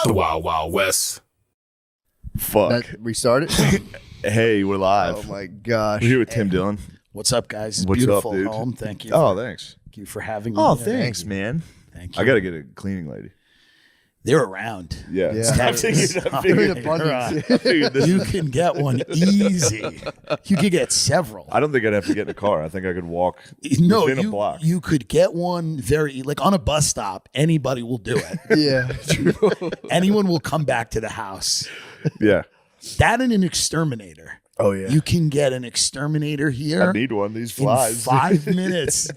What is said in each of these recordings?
The Wild Wild West. Fuck. Restart it? Hey, we're live. Oh, my gosh. We're here with Tim Dillon. What's up, guys? It's What's up, beautiful dude? home. Thank you. Oh, thanks. Thank you for having me. Oh, here. thanks, man. Thank you. I got to get a cleaning lady. They're around. Yeah. Yeah. I figured They're in this. abundance. You can get one easy. You could get several. I don't think I'd have to get in a car. I think I could walk No, within a block. you could get one very, like on a bus stop, anybody will do it. Yeah, true. Anyone will come back to the house. Yeah. That and an exterminator. Oh, yeah. You can get an exterminator here. I need one. These In flies. 5 minutes.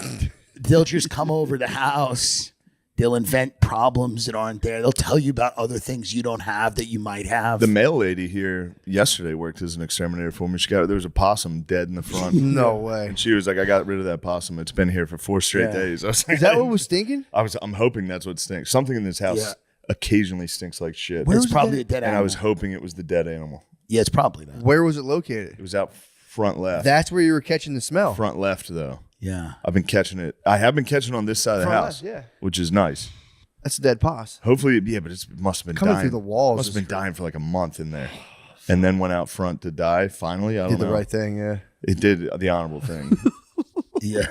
They'll just come over the house. They'll invent problems that aren't there. They'll tell you about other things you don't have that you might have. The mail lady here yesterday worked as an exterminator for me. There was a possum dead in the front. No way. And she was like, I got rid of that possum. It's been here for 4 straight days. I was like, Is that what was stinking? I'm hoping that's what stinks. Something in this house occasionally stinks like shit. It's probably a dead And animal. I was hoping it was the dead animal. Yeah, it's probably that. Where was it located? It was out front left. That's where you were catching the smell. Front left, though. Yeah. I've been catching it. I have been catching on this side of the Front house, left, yeah. which is nice. That's a dead poss. Hopefully, yeah, but it must have been Coming dying. through the walls Must have is been dying for like a month in there. And then went out front to die, finally. I don't Did know. the right thing, yeah. It did the honorable thing. Yeah.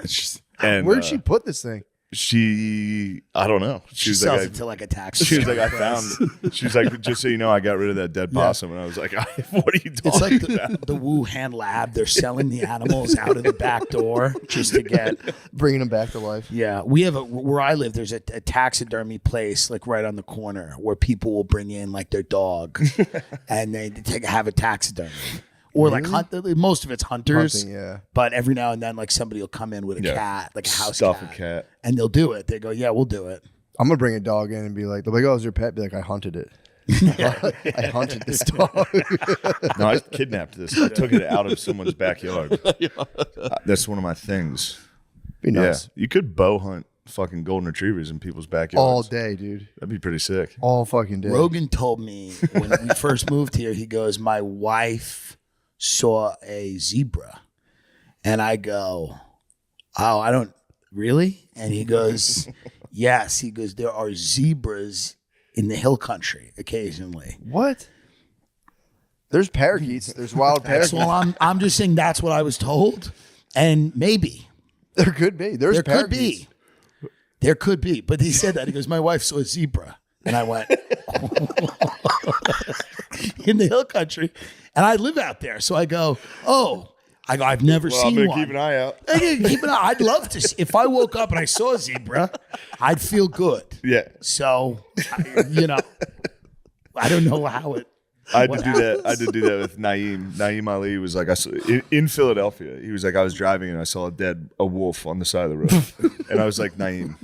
And Where did she put this thing? I don't know. She was sells like, it to like a tax. she was like, I found. She was like, just so you know, I got rid of that dead possum, and I was like, what are you talking It's like about? the Wuhan lab. They're selling the animals out of the back door just to get. Bringing them back to life. Yeah, we have where I live. There's a taxidermy place like right on the corner where people will bring in like their dog, and they have a taxidermy. Or like most of it's hunters, Hunting, yeah. but every now and then like somebody will come in with a Yeah. cat, like a house Stuff cat, a cat. and they'll do it. They go, yeah, we'll do it. I'm going to bring a dog in and be like, they'll be like, oh, is your pet? Be like, I hunted it. I hunted this dog. No, I kidnapped this. I took it out of someone's backyard. That's one of my things. Be nice. Yeah, you could bow hunt fucking golden retrievers in people's backyards All day, dude. That'd be pretty sick. All fucking day. Rogan told me when we first moved here, he goes, my wife saw a zebra. And I go, oh, I don't really? And he goes, yes. He goes, there are zebras in the hill country occasionally. What? There's parakeets. There's wild parakeets. So I'm just saying that's what I was told. And maybe. There could be. There's There could parakeets. be. There could be. But he said that. He goes, my wife saw a zebra. And I went, in the hill country. And I live out there. So I go, oh. I go, I've never Well, seen I'm gonna one. keep an eye out. Keep an eye. I'd love to see. If I woke up and I saw a zebra, I'd feel good. Yeah, So, I don't know how it. I had what to do that. happens. I had to do that with Naeem. Naeem Ali was like, I saw, in Philadelphia. He was like, I was driving and I saw a wolf on the side of the road, and I was like, Naeem,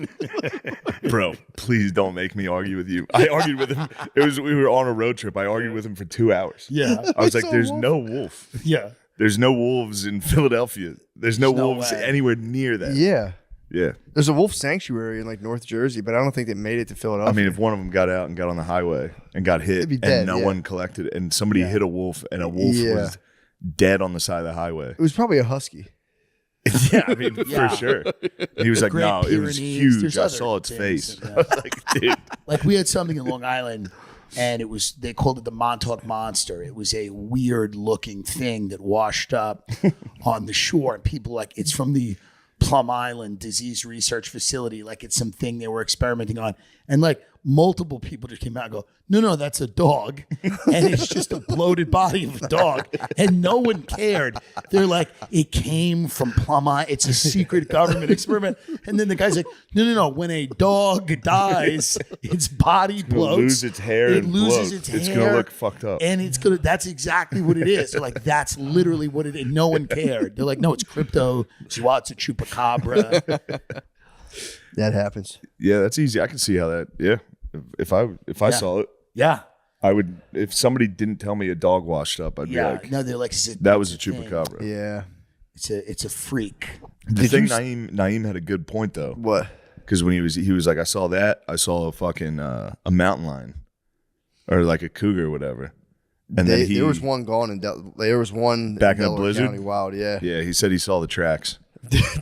bro, please don't make me argue with you. I argued with him. We were on a road trip. I argued with him for 2 hours. Yeah. I was like, saw a there's wolf. no wolf. Yeah. There's no wolves in Philadelphia. There's no no wolves way. anywhere near that. Yeah. Yeah. There's a wolf sanctuary in like North Jersey, but I don't think they made it to Philadelphia. I mean, if one of them got out and got on the highway and got hit, It'd be dead, and no yeah. one collected, and somebody hit a wolf, and a wolf Yeah. was dead on the side of the highway. it was probably a husky. Yeah, I mean, Yeah. for sure. And he was like, Great no, it was Pyrenees. huge. There's I other saw its things face. that, I was like, dude. Like we had something in Long Island, and they called it the Montauk Monster. It was a weird looking thing that washed up on the shore. And people like, it's from the Plum Island Disease Research Facility. Like it's something they were experimenting on. And like multiple people just came out and go, no, that's a dog. And it's just a bloated body of a dog. And no one cared. They're like, it came from Plum Island. It's a secret government experiment. And then the guy's like, no. When a dog dies, its body bloats. Lose its hair It and loses bloat. its It's hair. gonna look fucked up. And that's exactly what it is. They're like, that's literally what it is. No one cared. They're like, no, it's crypto. It's a chupacabra. That happens. Yeah, that's easy. I can see how that. Yeah, if I saw it, Yeah. I would. If somebody didn't tell me a dog washed up, I'd be Yeah. like, No, they're like, that was a it's thing. chupacabra. Yeah. It's a freak. The thing Naeem had a good point though, What? because when he was like, I saw that, I saw a fucking a mountain lion, or like a cougar or whatever, and There was one gone in there was one Back in the Delaware blizzard? County Wild. Yeah. Yeah, he said he saw the tracks.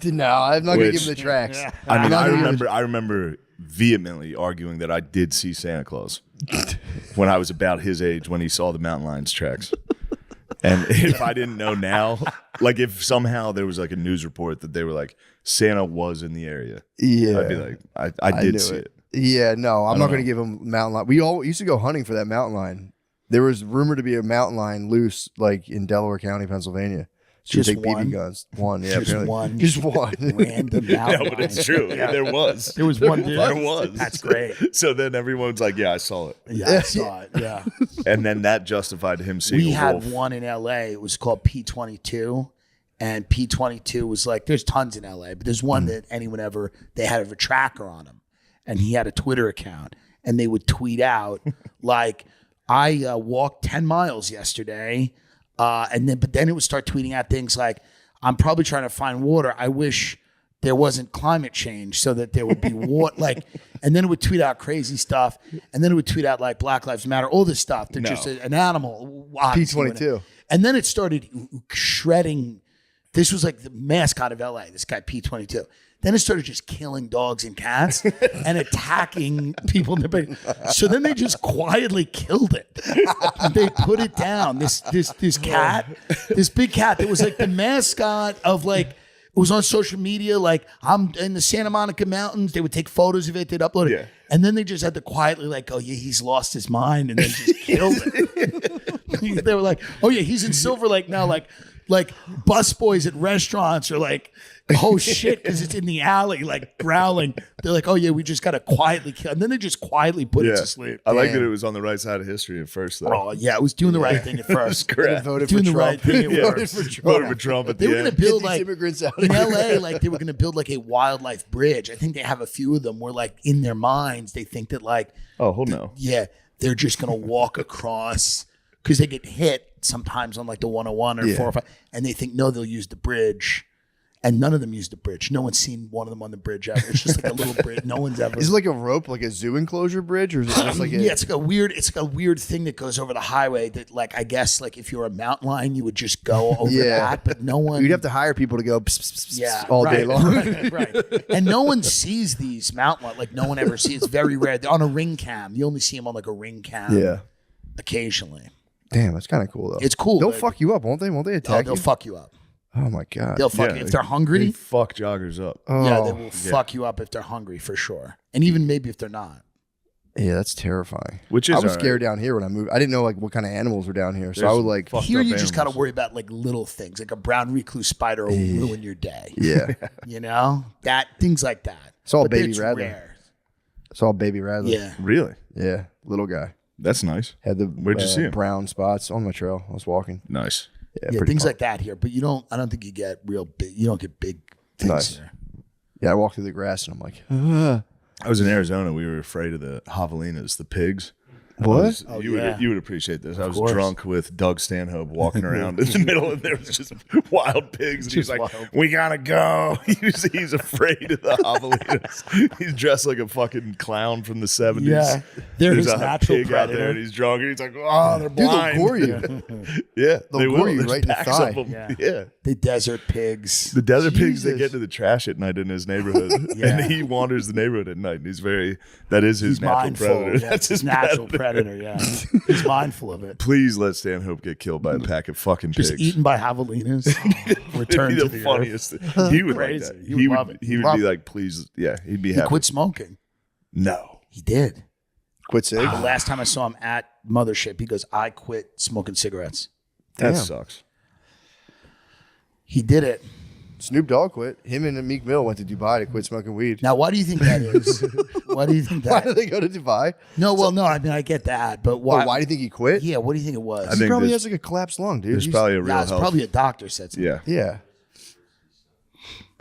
No, I'm not gonna Which- give him the tracks. I mean, not gonna give I remember vehemently arguing that I did see Santa Claus when I was about his age when he saw the Mountain Lions tracks. And if I didn't know now, like if somehow there was like a news report that they were like Santa was in the area, Yeah, I'd be like, I knew did see it. Yeah, no, I'm not know. going to give him mountain lion. We all used to go hunting for that mountain lion. There was rumored to be a mountain lion loose, like in Delaware County, Pennsylvania. So you Just take one? BB guns. One, yeah, Just apparently. one? Just one. Random No, mountain but it's lion. true. There was. There was one dude. There was. That's great. So then everyone's like, yeah, I saw it. Yeah, I saw it. Yeah. And then that justified him seeing We a had wolf. one in LA. It was called P22. And P22 was like, there's tons in LA, but there's one that anyone ever, they had a tracker on him. And he had a Twitter account. And they would tweet out, like, I walked 10 miles yesterday. But then it would start tweeting out things like, I'm probably trying to find water. I wish there wasn't climate change so that there would be water. Like, and then it would tweet out crazy stuff. And then it would tweet out like Black Lives Matter, all this stuff. They're just an animal. P22. And then it started shredding. This was like the mascot of LA, this guy P22. Then it started just killing dogs and cats and attacking people. So then they just quietly killed it. They put it down. This cat, this big cat that was like the mascot of like, it was on social media. Like, I'm in the Santa Monica Mountains. They would take photos of it. They'd upload it. Yeah. And then they just had to quietly like, oh yeah, he's lost his mind, and then just killed it. They were like, oh yeah, he's in Silver Lake now. Like busboys at restaurants are like, oh shit, because it's in the alley, like growling. They're like, oh yeah, we just gotta quietly kill. And then they just quietly put it to sleep. I like that it was on the right side of history at first, though. Oh yeah, it was doing the right thing at first. Correct. Voted Doing for the Trump. right thing at Yeah. first. Voted for Trump at They the were gonna end. build Get these like immigrants out. in LA, like they were gonna build like a wildlife bridge. I think they have a few of them where like in their minds they think that like, Oh, hell no. yeah, they're just gonna walk across because they get hit sometimes on like the 101 or 405, and they think no, they'll use the bridge, and none of them use the bridge. No one's seen one of them on the bridge ever. It's just like a little bridge. No one's ever. Is it like a rope, like a zoo enclosure bridge, or is it just like a? Yeah, it's like a weird thing that goes over the highway that, like, I guess like if you're a mountain lion, you would just go over that, but no one. You'd have to hire people to go pss, pss, pss, Yeah, all day long. right. And no one sees these mountain lions. Like no one ever sees. It's very rare. They're on a ring cam. You only see them on like a ring cam. Yeah. Occasionally. Damn, that's kind of cool though. It's cool. They'll but- fuck you up, won't they? Won't they Oh, attack they'll you? fuck you up. Oh my god. They'll fuck Yeah, you if they're They hungry. fuck joggers up. Oh, Yeah, they will fuck you up if they're hungry for sure, and even maybe if they're not. yeah, that's terrifying. Which is I was all right. scared down here when I moved. I didn't know like what kind of animals were down here, so There's I would like. fucked Here, up you just got to animals. worry about like little things, like a brown recluse spider will ruin your day. Yeah, You know that things like that. It's all But baby it's rattler. rare. it's all baby rattler. Yeah. Really? yeah, little guy That's nice. had the Where'd you see him? brown spots on my trail. I was walking. Nice. Yeah, Yeah, pretty things fun. like that here, but you don't. I don't think you get real big. You don't get big things Nice. here. Yeah, I walked through the grass and I'm like, I was in Arizona. We were afraid of the javelinas, the pigs. what? Oh, you yeah. would appreciate this. I was course. drunk with Doug Stanhope walking around in the middle, and there was just wild pigs. And he's Just like, wild. "We gotta go." He's afraid of the javelinas. He's dressed like a fucking clown from the 70s. Yeah, they're There's his a natural pig out there, predator. and he's drunk, and he's like, "Oh, they're Dude, they'll blind." gore you. Yeah, They'll they gore will. you There's right in the packs thigh. of 'em. Yeah. Yeah. The desert pigs. The desert pigs, they Jesus. get into the trash at night in his neighborhood, Yeah. and he wanders the neighborhood at night. And that is his He's natural mindful. predator. Yeah, That's his natural predator. predator. Yeah, he's mindful of it. Please let Stanhope get killed by a pack of fucking Just pigs. eaten by javelinas. Return It'd to be the the earth. funniest thing. He would like Crazy. that. He would love it. He would Love be it. like, please, yeah, he'd be He happy. quit smoking. No. He did. Quit sig? The last time I saw him at Mothership, he goes, "I quit smoking cigarettes." That Damn. sucks. He did it. Snoop Dogg quit. Him and Meek Mill went to Dubai to quit smoking weed. Now, why do you think that is? Why do you think Why that? did they go to Dubai? No, well, no. I mean, I get that, but why? Well, why do you think he quit? Yeah, what do you think it was? I He think probably there's- has like a collapsed lung, dude. There's He's- probably a real yeah, it's health. probably a doctor said something. Yeah. Yeah.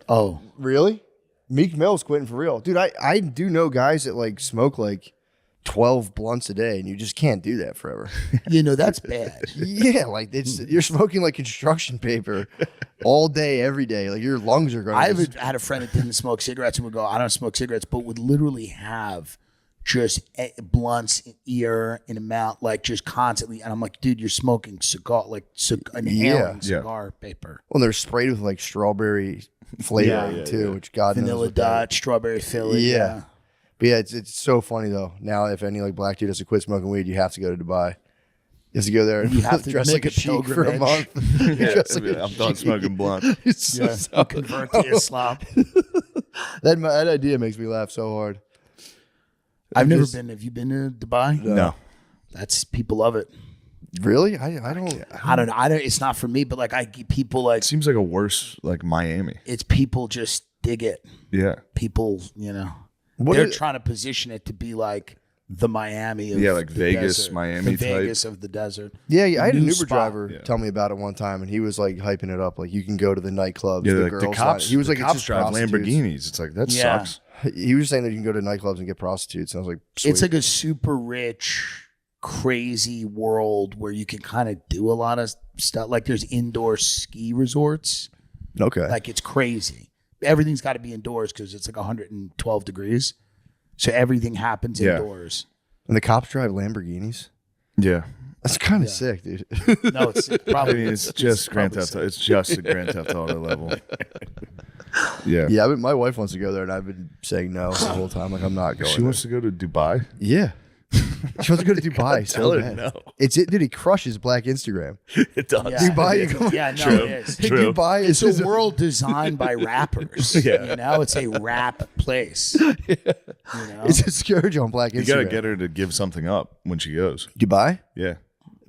Oh, Really? Meek Mill's quitting for real. Dude, I do know guys that like smoke like 12 blunts a day and you just can't do that forever. you know that's bad. Yeah, like you're smoking like construction paper all day, every day. Like your lungs are going I had a friend that didn't smoke cigarettes and would go, "I don't smoke cigarettes," but would literally have just blunts in ear, in a mouth, like just constantly. And I'm like, dude, you're smoking cigar, like inhaling cigar paper. Well, they're sprayed with like strawberry flavoring too, which God knows. Vanilla Dutch, strawberry Philly. Yeah. But yeah, it's so funny though. Now, if any like black dude has to quit smoking weed, you have to go to Dubai. You have to go there and You have to dress make like a a sheik for a pilgrimage. month. Dress like a I'm done sheik. smoking blunt. It's so I'll convert to Islam. that idea makes me laugh so hard. I've never been. Have you been to Dubai? No. That's people love it. Really? I don't. I don't know. It's not for me, but like people like It seems like a worse like Miami. it's people just dig it. Yeah. People, What they're is- trying to position it to be like the Miami of like the Vegas, desert. Miami the type. Vegas of the desert. Yeah, I had an New Uber spot. driver tell me about it one time, and he was like hyping it up, like you can go to the nightclubs, Yeah, the like girls. the cops. He was the like, it's cops just drive prostitutes. Lamborghinis. It's like that Yeah. sucks. He was saying that you can go to nightclubs and get prostitutes. And I was like, sweet. It's like a super rich, crazy world where you can kind of do a lot of stuff. Like there's indoor ski resorts. okay. Like it's crazy. Everything's got to be indoors because it's like 112 degrees. So everything happens Yeah. indoors. And the cops drive Lamborghinis. Yeah. That's kind of sick, dude. No, it's I probably mean, it's just Grand probably Theft Auto. It's just a Grand Theft Auto level. Yeah. Yeah, my wife wants to go there, and I've been saying no the whole time. Like I'm not going. She wants to go to Dubai. Yeah. She wants to go to Dubai so tell her bad. no. Dude, he crushes Black Instagram. It does. Yeah. Dubai, you go- Yeah, no, True. it is. True. Dubai is It's a world designed by rappers. Yeah. It's a rap place. it's a scourge on Black Instagram. You got to get her to give something up when she goes. Dubai. Yeah.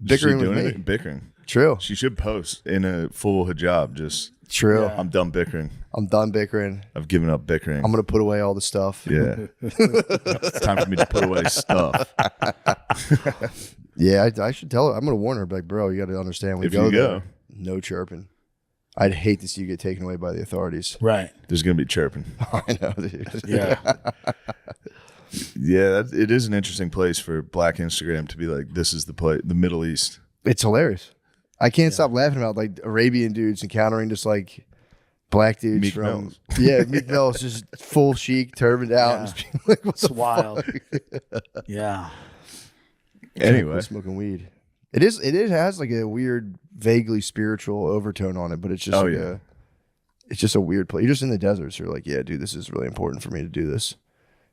Bickering She with doing me. it? Bickering. True. She should post in a full hijab. Just, True. Yeah. I'm done bickering. I'm done bickering. I've given up bickering. I'm gonna put away all the stuff. Yeah. It's time for me to put away stuff. Yeah, I should tell her. I'm gonna warn her. Like, bro, you got to understand. We If go you there. go. No chirping. I'd hate to see you get taken away by the authorities. Right. There's going to be chirping. I know, dude. Yeah. Yeah, it is an interesting place for Black Instagram to be like, this is the place, the Middle East. It's hilarious. I can't stop laughing about like Arabian dudes encountering just like black dudes Meek from Mills. Meek Mills, just full chic, turbaned out, and just being like, "What's It's wild. Yeah. Anyway, smoking weed?" It has like a weird, vaguely spiritual overtone on it, but it's just it's just a weird place. You're just in the desert, so you're like, yeah, dude, this is really important for me to do this.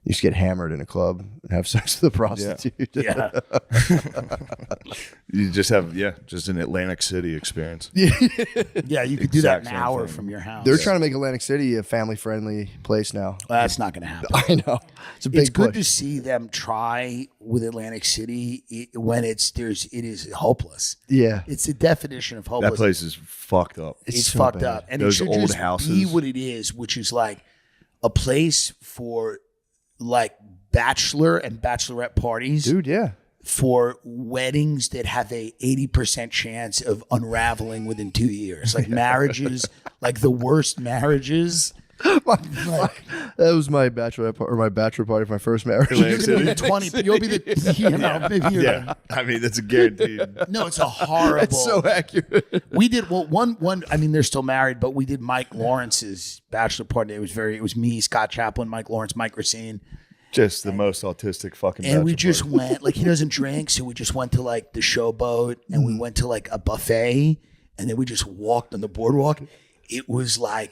You just get hammered in a club and have sex with a prostitute. Yeah. you just have, just an Atlantic City experience. Yeah, you could do that Exact an same hour thing. from your house. They're trying to make Atlantic City a family-friendly place now. That's not going to happen. I know. It's a big It's good push. to see them try with Atlantic City when it is hopeless. Yeah. It's the definition of That hopeless. place is fucked up. It's so fucked bad. up, and Those it should old just be houses. what it is, which is like a place for like bachelor and bachelorette parties, Dude, yeah. for weddings that have a 80% chance of unraveling within 2 years, like marriages, like the worst marriages. That was my bachelor party for my first marriage. Atlantic You're gonna be City. 20. You'll be the maybe you're Yeah, I mean that's a guaranteed. no, it's a horrible. It's so accurate. We did one. I mean, they're still married, but we did Mike Lawrence's bachelor party. It was me, Scott Chaplin, Mike Lawrence, Mike Racine, Just the most autistic fucking. and we bachelor just party. went. Like he doesn't drink, so we just went to like the Showboat, and we went to like a buffet, and then we just walked on the boardwalk. It was like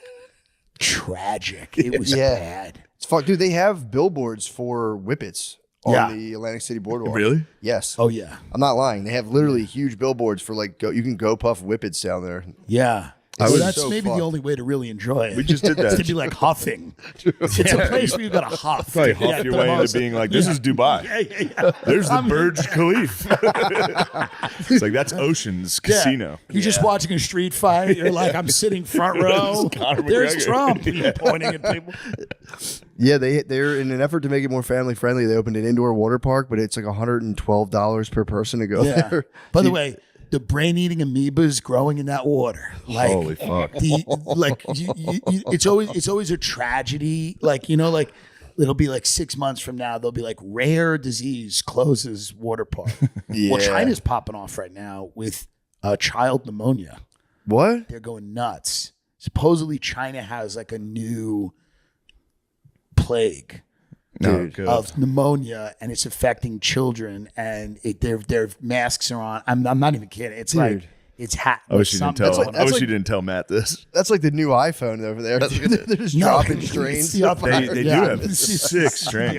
tragic. It was Yeah. bad. It's fuck, dude. They have billboards for whippets on Yeah. the Atlantic City boardwalk. Really? Yes. Oh yeah, I'm not lying. They have literally huge billboards for like you can go puff whippets down there. yeah. I So was that's so maybe fucked. the only way to really enjoy it. We just did It's that. to be like huffing. It's a place where you got to huff. Probably to get huff your the way most- into being like, this is Dubai. Yeah. There's the Burj Khalifa. It's like that's Ocean's Yeah. casino. You're just watching a street fight. You're like, I'm sitting front row. Conor There's McGregor. Trump. You're pointing at people. Yeah, they're in an effort to make it more family friendly. They opened an indoor water park, but it's like $112 per person to go Yeah. there. By the way, the brain-eating amoebas growing in that water. Like, Holy fuck. it's always a tragedy. Like, like it'll be like 6 months from now, they'll be like rare disease closes water park. Well, Yeah. China's popping off right now with child pneumonia. What? They're going nuts. Supposedly China has like a new plague. Dude. of pneumonia, and it's affecting children, and their masks are on. I'm not even kidding. It's like it's I wish you didn't tell. that's I wish like- you didn't tell Matt this. That's like the new iPhone over there. They're just dropping strains. They do have 6 strains.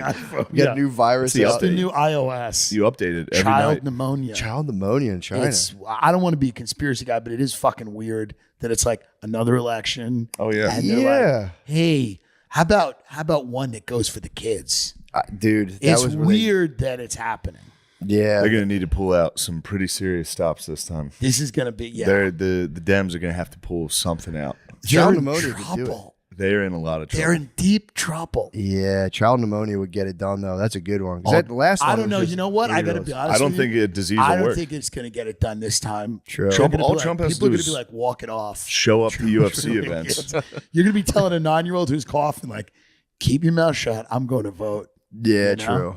You got a new virus. the out. the new iOS. You update it every Child night. pneumonia. Child pneumonia in China. I don't want to be a conspiracy guy, but it is fucking weird that it's like another election. Oh yeah. And they're Yeah. like, hey, how about one that goes for the kids? Dude, that It's was weird that it's happening. Yeah. They're gonna need to pull out some pretty serious stops this time. This is gonna be The Dems are gonna have to pull something out. They're Child in pneumonia could do it. trouble. They're in a lot of trouble. They're in deep trouble. Yeah, child pneumonia would get it done though. That's a good one. 'Cause that last one I don't was know. just You know what? I gotta be honest. I don't with you. think a disease I will don't work. think it's gonna get it done this time. True. They're gonna All be like- Trump has to people are do gonna be is like, walk it off. Show up to UFC events. You're gonna be telling a 9-year-old who's coughing, like, keep your mouth shut. I'm going to vote. Yeah, You know? true.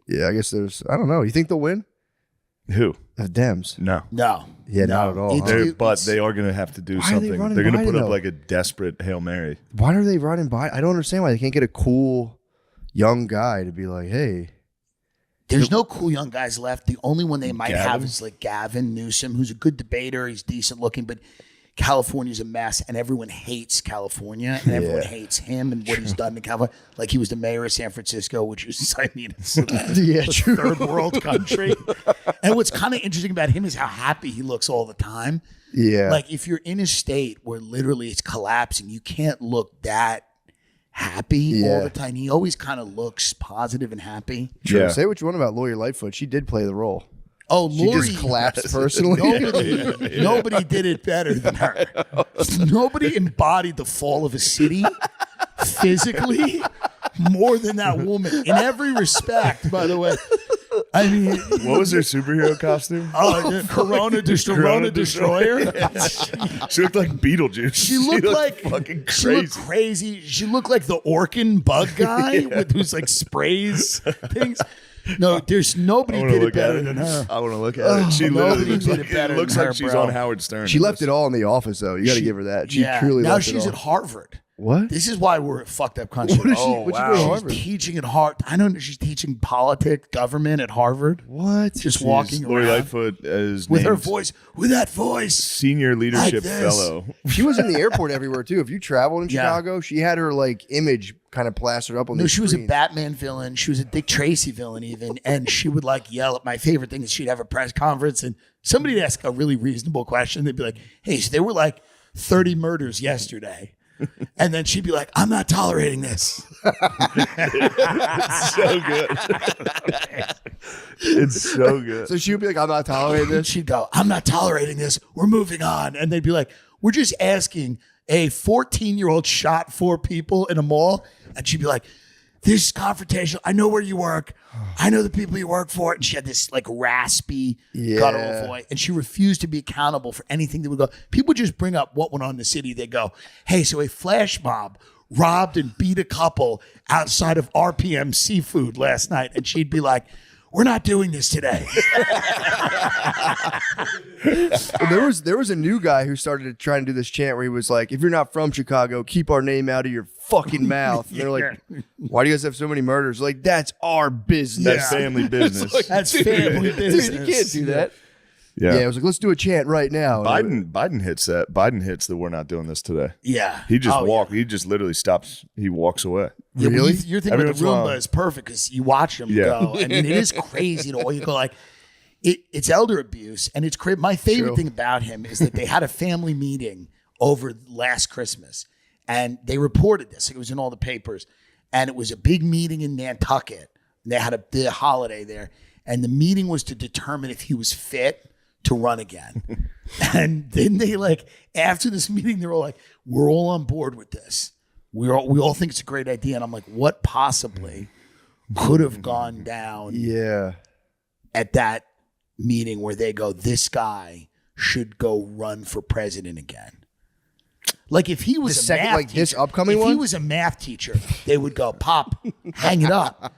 Yeah, I guess I don't know. You think they'll win? Who? The Dems. No. No. Yeah, No. not at all. It's- huh? But they are going to have to do Why are they something. running They're going to Biden, put up though? like a desperate Hail Mary. Why are they running by? I don't understand why they can't get a cool young guy to be like, hey. There's no cool young guys left. The only one they might have Gavin? is like Gavin Newsom, who's a good debater. He's decent looking, but California's a mess, and everyone hates California, and everyone Yeah. hates him and what he's done to California. Like he was the mayor of San Francisco, which is, I mean, it's Yeah, a true. third world country. And what's kind of interesting about him is how happy he looks all the time. Yeah. Like if you're in a state where literally it's collapsing, you can't look that happy all Yeah. the time. He always kind of looks positive and happy. True. Yeah. Say what you want about Lori Lightfoot. She did play the role. Oh, She Lori, just collapsed personally. nobody did it better than her. Nobody embodied the fall of a city physically more than that woman in every respect, by the way. I mean, What was her superhero costume? the Corona Destroyer. She looked like Beetlejuice. She looked like fucking She looked crazy. crazy. She looked like the Orkin bug guy with who's like sprays things. No, there's nobody I want to did it look at better it. than her. I want to look at it. She nobody literally looks did like, it better it looks than like her, she's bro. on Howard Stern. She in left this. it all in the office, though. You got to She- give her that. She truly now left it she's all. at Harvard. What? This is why we're a fucked up country. What is she? Oh, What'd wow. you go to She's Harvard? teaching at Harvard. I don't know. She's teaching politics, government at Harvard. What? Just She's walking Lori around Lightfoot is with her named voice. With that voice. Senior Leadership Like this. Fellow. She was in the airport everywhere too. If you traveled in Yeah. Chicago, she had her like image kind of plastered up on No, the she was a screens. Batman villain. She was a Dick Tracy villain, even, and she would like yell. My favorite thing is she'd have a press conference, and somebody would ask a really reasonable question. They'd be like, "Hey, so there were like 30 murders yesterday," and then she'd be like, "I'm not tolerating this." It's so good. It's so good. So she would be like, "I'm not tolerating And this." she'd go, "I'm not tolerating this. We're moving on," and they'd be like, "We're just asking." A 14-year-old shot 4 people in a mall, and she'd be like, "This is confrontational. I know where you work. I know the people you work for." And she had this like raspy, guttural voice, and she refused to be accountable for anything that would go. People just bring up what went on in the city. They go, "Hey, so a flash mob robbed and beat a couple outside of RPM Seafood last night," and she'd be like, "We're not doing this today." Well, there was a new guy who started to try and do this chant where he was like, "If you're not from Chicago, keep our name out of your fucking mouth." And they're like, "Why do you guys have so many murders?" Like, that's our business. That's family business. That's family business. Dude, you can't do that. Yeah. Yeah, it was like, let's do a chant right now. Biden hits that. Biden hits that we're not doing this today. Yeah. He just Oh, walk. He just literally stops. He walks away. Yeah, Really? You're thinking Every about the once in a while. Roomba is perfect because you watch them Yeah. go. I mean, it is crazy to all you go like, it's elder abuse, and it's crazy. My favorite True. thing about him is that they had a family meeting over last Christmas, and they reported this. It was in all the papers, and it was a big meeting in Nantucket. And they had the holiday there, and the meeting was to determine if he was fit to run again. And then they like after this meeting, they're all like, "We're all on board with this. We all think it's a great idea." And I'm like, what possibly could have gone down Yeah. at that meeting where they go, "This guy should go run for president again"? Like if he was The a second- math like teacher, this upcoming if he one? was a math teacher, they would go, "Pop, hang it up."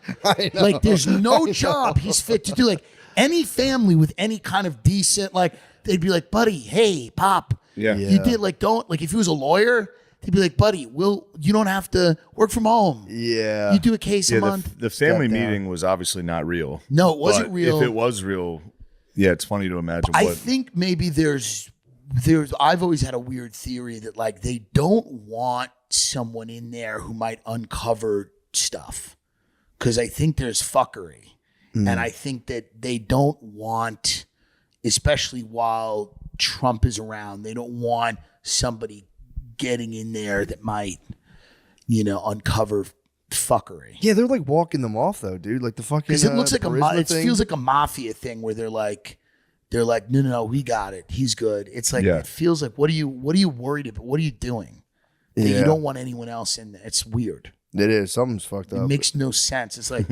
Like there's no job he's fit to do. Like any family with any kind of decent, like they'd be like, "Buddy, hey, Pop, Yeah. Yeah. you did like don't like if he was a lawyer." They'd be like, buddy, you don't have to work from home. Yeah. You do a case a Yeah, month. the family Step down. meeting was obviously not real. No, it wasn't But real. If it was real, yeah, it's funny to imagine I what. think maybe there's I've always had a weird theory that like they don't want someone in there who might uncover stuff. Because I think there's fuckery. And I think that they don't want, especially while Trump is around, they don't want somebody getting in there that might, uncover fuckery. Yeah, they're like walking them off though, dude. Like the fucking. Because it looks like Burisma it thing. feels like a mafia thing where they're like, no, we got it. He's good. It's like Yeah. it feels like what are you worried about? What are you doing? That you don't want anyone else in there. It's weird. It is. Something's fucked It up. makes no sense. It's like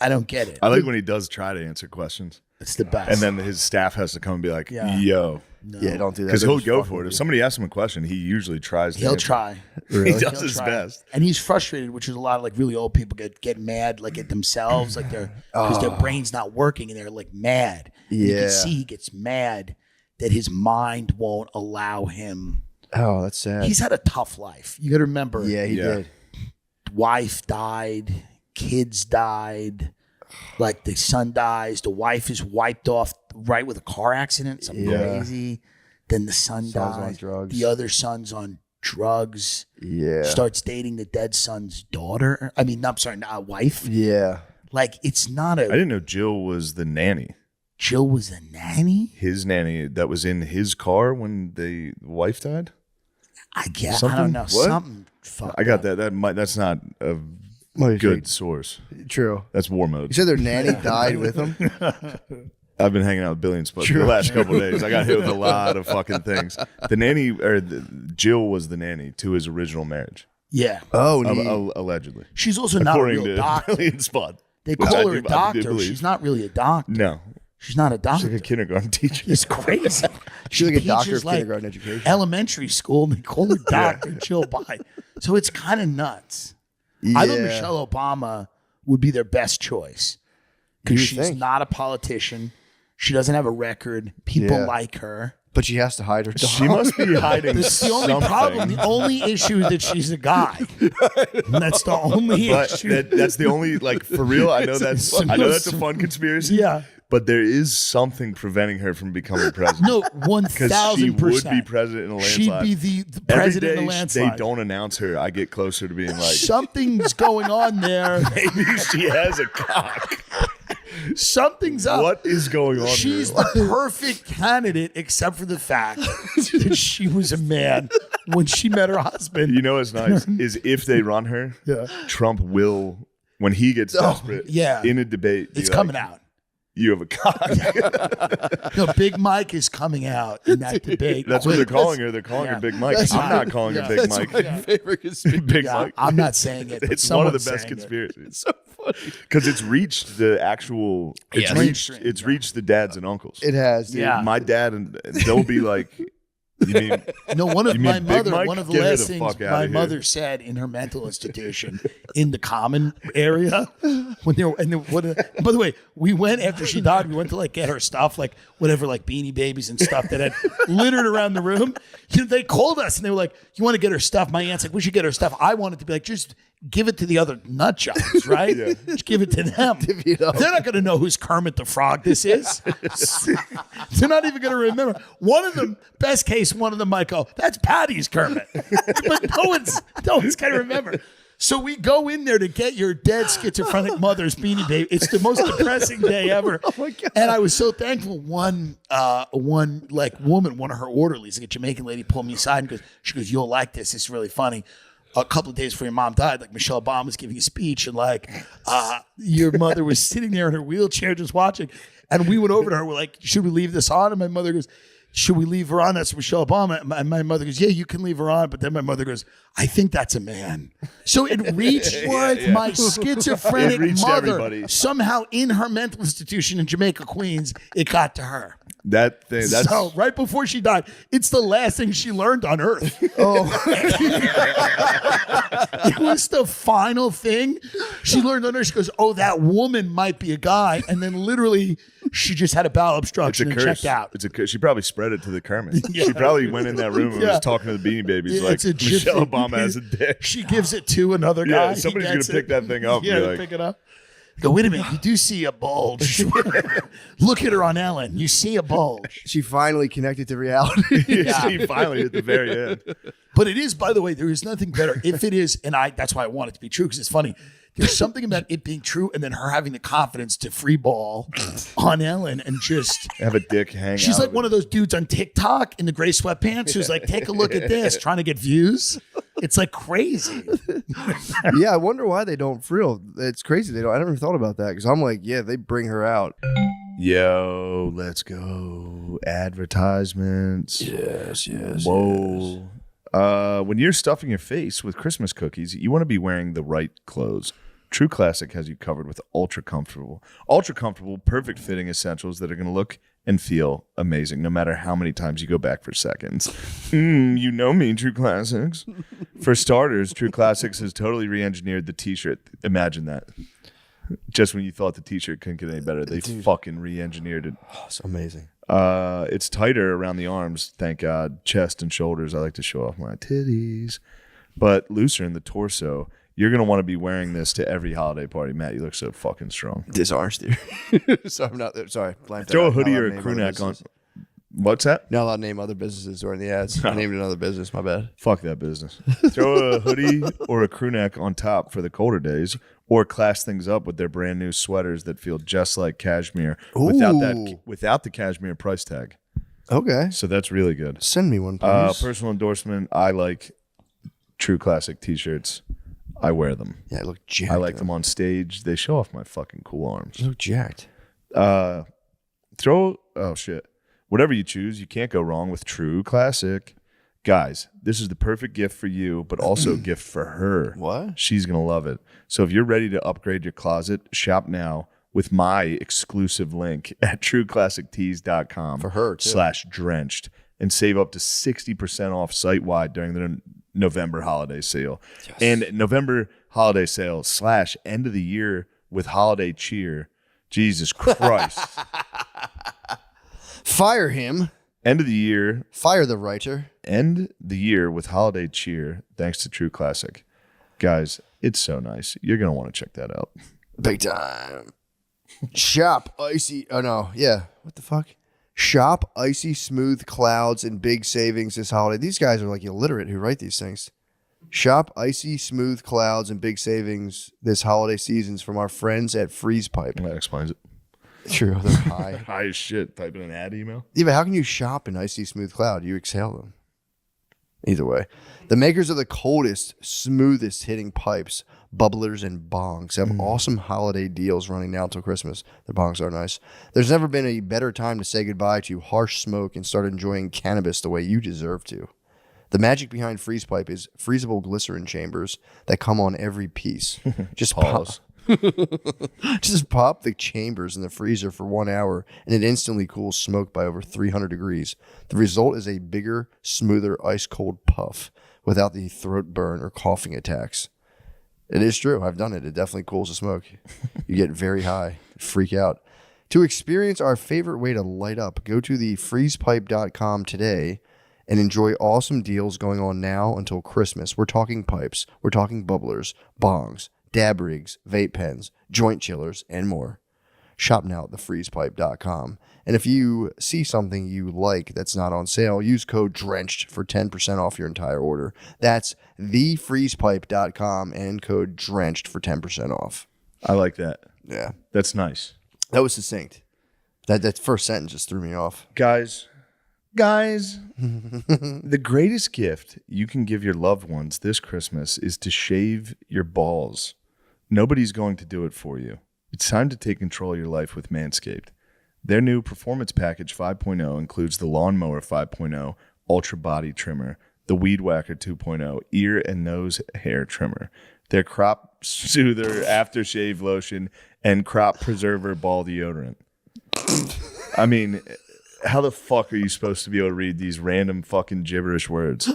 I don't get it. I like when he does try to answer questions, It's the best. and then his staff has to come and be like, Yeah. "Yo," Yeah, don't do that. because They're he'll just go fucking for it. If with somebody asks him a question, he usually tries. To he'll answer. try. Really? He does He'll his try. best. And he's frustrated, which is a lot of like really old people get mad like at themselves, like they're because their brain's not working and they're like mad. And you Yeah. can see he gets mad that his mind won't allow him. you. Oh, that's sad. He's had a tough life. You got to remember. Yeah, he Yeah. did. Wife died, kids died, like the son dies, the wife is wiped off right with a car accident, something Yeah. crazy. Then the son Son's on dies. drugs. The other son's on drugs. Yeah. Starts dating the dead son's daughter. I mean, I'm sorry, not wife. Yeah. Like it's not I a didn't know Jill was the nanny. Jill was a nanny. His nanny that was in his car when the wife died. I guess I Something? don't know. What? Something fucked I got up. that. That's not a What do you good think? source. True. That's war mode. You said their nanny died with them. I've been hanging out with Billy and Spud for the last couple of days. I got hit with a lot of fucking things. The nanny, Jill was the nanny to his original marriage, Yeah. Oh, neat. allegedly. She's also not a According real to doctor. Billy and Spud. They which call I her a do- I do doctor. believe. She's not really a doctor. No, She's not a she's doctor. like a kindergarten teacher. It's crazy. She's like a doctor teaches, of kindergarten education. Elementary school, and they call her Dr. Jill Biden. So it's kind of nuts. I thought Yeah. Michelle Obama would be their best choice because You she's think? not a politician. She doesn't have a record. People Yeah. like her. But she has to hide her dog. She must be hiding That's the only something. problem. The only issue is that she's a guy. And that's the only But issue. that's the only, like, for real. I know that's a fun conspiracy. Yeah. But there is something preventing her from becoming president. No, Because she 1,000%. would be president in a landslide. She'd be the Every president in day a landslide. they don't announce her, I get closer to being like, Something's going on there. maybe she has a cock. Something's up. What is going on? She's here? the perfect candidate, except for the fact that she was a man when she met her husband. You know what's nice is if they run her, Trump will, when he gets desperate, yeah. in a debate, be It's like, coming out. You have a cock. No, Big Mike is coming out in that debate. That's what they're calling her. They're calling Yeah. her Big Mike. That's I'm my- not calling her yeah. Big That's Mike. my favorite conspiracy. Big Yeah, Mike. I'm not saying it. But It's one of the someone's best saying it. conspiracies So funny. because it's reached the actual. It's Yeah. reached. Mainstream, It's reached the dads and uncles. It has, dude. Yeah. My dad and they'll be like, "You mean No, one of You mean my Big mother. Mike? One of the Get her last the things fuck outta my here. mother said in her mental institution in the common area when they were. And by the way, we went after she died. We went to like get her stuff, like whatever, like Beanie Babies and stuff that had littered around the room. You know, they called us and they were like, "You want to get her stuff?" My aunt's like, "We should get her stuff." I wanted to be like, just give it to the other nut jobs, right? Just give it to them. it up. They're not going to know who's Kermit the Frog this is. They're not even going to remember. One of them, best case, one of them might go, "That's Patty's Kermit," but no one's going to remember. So we go in there to get your dead schizophrenic mother's Beanie Baby. It's the most depressing day ever. Oh my God. And I was so thankful. One like woman, one of her orderlies, like a Jamaican lady, pulled me aside and she goes, "You'll like this. It's really funny." A couple of days before your mom died, like Michelle Obama was giving a speech, and like your mother was sitting there in her wheelchair just watching. And we went over to her. We're like, "Should we leave this on?" And my mother goes, "Should we leave her on?" That's Michelle Obama. And my mother goes, "Yeah, you can leave her on." But then my mother goes, "I think that's a man." So it reached my schizophrenic It reached mother. everybody. Somehow in her mental institution in Jamaica, Queens, it got to her. That thing. That's So right before she died, it's the last thing she learned on Earth. Oh, It was the final thing she learned on Earth. She goes, "Oh, that woman might be a guy," and then literally she just had a bowel it's a obstruction and curse. checked out. It's a curse. She probably spread it to the Kermit. Yeah. She probably went in that room and Yeah. was talking to the Beanie Babies Yeah, like it's a Michelle gypsy. Obama has a dick. She gives it to another guy. Yeah, He somebody's gets gonna pick that thing up. Yeah, and be to like, pick it up. Go, wait a minute. You do see a bulge. Look at her on Ellen. You see a bulge. she finally connected to reality. She finally at the very end. But it is, by the way, there is nothing better. If it is, and that's why I want it to be true, because it's funny. There's something about it being true and then her having the confidence to free ball on Ellen and just Have a dick hang out. she's like one of those dudes on TikTok in the gray sweatpants who's like, take a look at this, trying to get views. It's like crazy. Yeah, I wonder why they don't frill. It's crazy. They don't. I never thought about that because I'm like, yeah, they bring her out. Yo, let's go. Advertisements. Yes. Whoa. When you're stuffing your face with Christmas cookies, you want to be wearing the right clothes. True Classic has you covered with ultra comfortable, perfect fitting essentials that are going to look and feel amazing no matter how many times you go back for seconds. You know me, True Classics. For starters, True Classics has totally re-engineered the t-shirt. Imagine that. Just when you thought the t-shirt couldn't get any better, they fucking re-engineered it. Oh, it's amazing. It's tighter around the arms, thank God. Chest and shoulders, I like to show off my titties. But looser in the torso. You're going to want to be wearing this to every holiday party. Matt, you look so fucking strong. Dishonest here. So I'm not. Sorry. Throw a hoodie or a crew neck on. What's that? Not allowed to name other businesses during the ads. I named another business. My bad. Fuck that business. Throw a hoodie or a crew neck on top for the colder days, or class things up with their brand new sweaters that feel just like cashmere without the cashmere price tag. Okay. So that's really good. Send me one, please. Personal endorsement. I like True Classic t-shirts. I wear them. Yeah, I look jacked. I like them on stage. They show off my fucking cool arms. You look jacked. Oh shit. Whatever you choose, you can't go wrong with True Classic. Guys, this is the perfect gift for you, but also a gift for her. What? She's going to love it. So if you're ready to upgrade your closet, shop now with my exclusive link at trueclassictees.com For her, too. /drenched and save up to 60% off site-wide during the November holiday sale. Yes. And November holiday sale / end of the year with holiday cheer. Jesus Christ. Fire him. End of the year. Fire the writer. End the year with holiday cheer thanks to True Classic. Guys, it's so nice. You're going to want to check that out. Big time. Shop icy. Oh, no. Yeah. What the fuck? Shop icy smooth clouds and big savings this holiday. These guys are like illiterate who write these things. Shop icy smooth clouds and big savings this holiday seasons from our friends at Freeze Pipe. That explains it. True, they're high. High as shit. Type in an ad email. Yeah, but how can you shop an icy smooth cloud? You exhale them. Either way. The makers of the coldest, smoothest hitting pipes, bubblers, and bongs have awesome holiday deals running now until Christmas. The bongs are nice. There's never been a better time to say goodbye to harsh smoke and start enjoying cannabis the way you deserve to. The magic behind Freeze Pipe is freezable glycerin chambers that come on every piece. Just Pause. Just pop the chambers in the freezer for 1 hour and it instantly cools smoke by over 300 degrees. The result is a bigger, smoother, ice-cold puff without the throat burn or coughing attacks. It is true. I've done it. It definitely cools the smoke. You get very high. Freak out. To experience our favorite way to light up, go to thefreezepipe.com today and enjoy awesome deals going on now until Christmas. We're talking pipes. We're talking bubblers, bongs, dab rigs, vape pens, joint chillers, and more. Shop now at thefreezepipe.com. And if you see something you like that's not on sale, use code DRENCHED for 10% off your entire order. That's thefreezepipe.com and code DRENCHED for 10% off. I like that. Yeah. That's nice. That was succinct. That first sentence just threw me off. Guys, the greatest gift you can give your loved ones this Christmas is to shave your balls. Nobody's going to do it for you. It's time to take control of your life with Manscaped. Their new Performance Package 5.0 includes the Lawnmower 5.0 Ultra Body Trimmer, the Weed Whacker 2.0 Ear and Nose Hair Trimmer, their Crop Soother Aftershave Lotion, and Crop Preserver Ball Deodorant. I mean, How the fuck are you supposed to be able to read these random fucking gibberish words?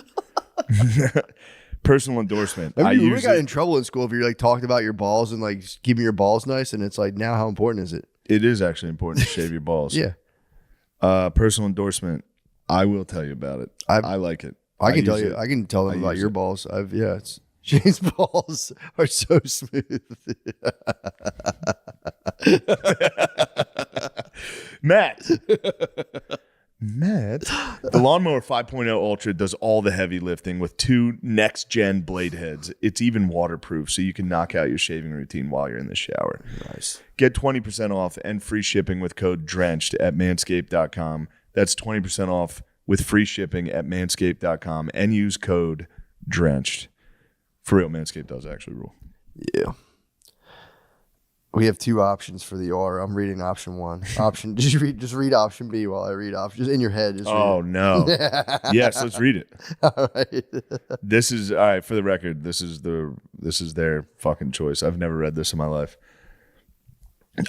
Personal endorsement. Remember, you got in trouble in school if you're like talking about your balls and like keeping your balls nice, and it's like, now how important is it? It is actually important to shave your balls. Yeah. Personal endorsement. I will tell you about it. I like it. I can tell you. I can tell them about your balls. It's Shane's balls are so smooth. Matt. The Lawnmower 5.0 Ultra does all the heavy lifting with 2 next-gen blade heads. It's even waterproof, so you can knock out your shaving routine while you're in the shower. Nice. Get 20% off and free shipping with code DRENCHED at manscaped.com. That's 20% off with free shipping at manscaped.com and use code DRENCHED. For real, Manscaped does actually rule. Yeah. We have 2 options for the R. I'm reading option 1. Just read option B while I read option. Just in your head. No. Yes, let's read it. All right. This is all right. For the record, this is their fucking choice. I've never read this in my life.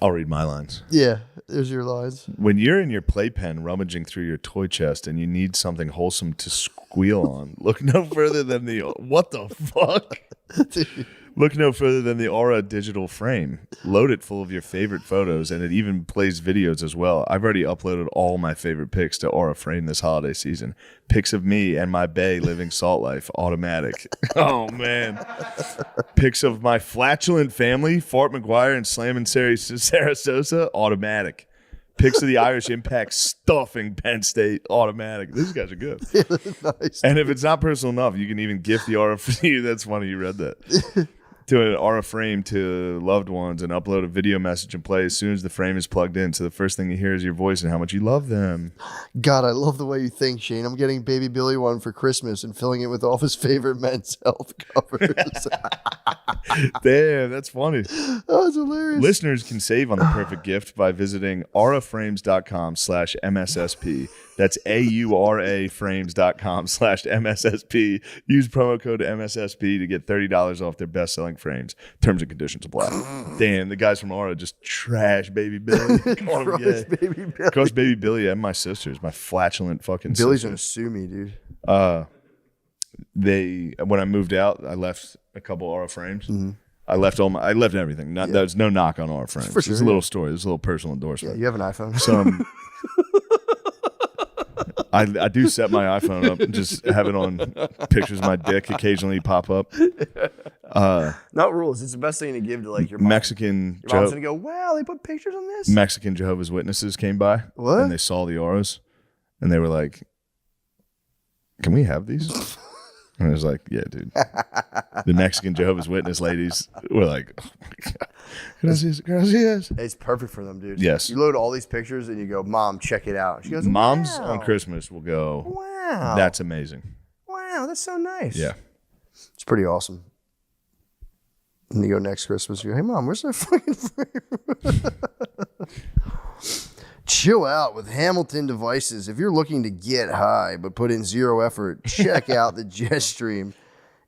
I'll read my lines. Yeah, there's your lines. When you're in your playpen rummaging through your toy chest and you need something wholesome to squeal on, look no further than the what the fuck? Look no further than the Aura digital frame. Load it full of your favorite photos, and it even plays videos as well. I've already uploaded all my favorite pics to Aura Frame this holiday season. Pics of me and my bae living salt life, automatic. Oh, man. Pics of my flatulent family, Fort McGuire and Slammin' Sarasota, automatic. Pics of the Irish Impact stuffing Penn State, automatic. These guys are good. Nice. And if it's not personal enough, you can even gift the Aura for you. That's funny you read that. To an Aura frame to loved ones and upload a video message and play as soon as the frame is plugged in. So the first thing you hear is your voice and how much you love them. God, I love the way you think, Shane. I'm getting Baby Billy one for Christmas and filling it with all of his favorite men's health covers. Damn, that's funny. That's hilarious. Listeners can save on the perfect gift by visiting auraframes.com/MSSP. That's AURA frames.com/MSSP. Use promo code MSSP to get $30 off their best-selling frames. Terms and conditions apply. Damn, the guys from Aura just trash Baby Billy. Crush Baby Billy and my sisters, my flatulent fucking Billy's sisters. gonna sue me, dude. When I moved out, I left a couple Aura frames. Mm-hmm. I left everything. There's no knock on Aura frames. For sure, It's a little story. It's a little personal endorsement. Yeah, you have an iPhone. Some I do set my iPhone up and just have it on pictures of my dick occasionally pop up. Not rules. It's the best thing to give to like your mom. Mexican. Your mom's gonna go, wow, they put pictures on this. Mexican Jehovah's Witnesses came by. What? And they saw the auras, and they were like, "Can we have these?" And I was like, "Yeah, dude." The Mexican Jehovah's Witness ladies were like, "Oh my god, gracias." It's perfect for them, dude. Yes. You load all these pictures and you go, Mom, check it out. She goes, Moms wow. on Christmas will go, wow, that's amazing. Wow, that's so nice. Yeah. It's pretty awesome. And you go next Christmas, you go, hey, Mom, where's that fucking frame? Chill out with Hamilton devices. If you're looking to get high but put in zero effort, check out the Jetstream.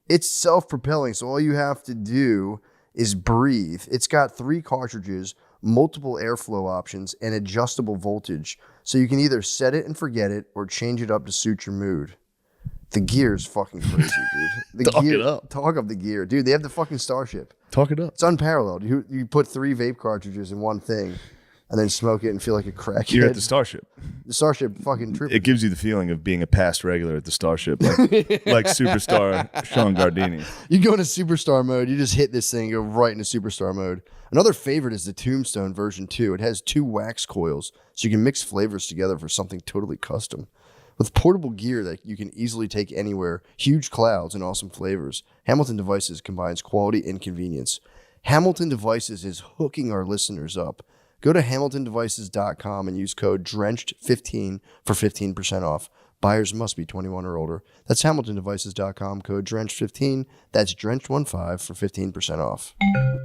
It's self-propelling, so all you have to do is breathe. It's got 3 cartridges, multiple airflow options, and adjustable voltage, so you can either set it and forget it or change it up to suit your mood. The gear is fucking crazy, dude. Talk it up. Talk up the gear. Dude, they have the fucking Starship. Talk it up. It's unparalleled. You put 3 vape cartridges in one thing and then smoke it and feel like a crackhead. You're at the Starship. The Starship fucking tripping. It gives you the feeling of being a past regular at the Starship, like superstar Sean Gardini. You go into superstar mode, you just hit this thing, go right into superstar mode. Another favorite is the Tombstone version 2. It has 2 wax coils, so you can mix flavors together for something totally custom. With portable gear that you can easily take anywhere, huge clouds, and awesome flavors, Hamilton Devices combines quality and convenience. Hamilton Devices is hooking our listeners up. Go to hamiltondevices.com and use code DRENCHED15 for 15% off. Buyers must be 21 or older. That's hamiltondevices.com, code DRENCHED15. That's DRENCHED15 for 15% off.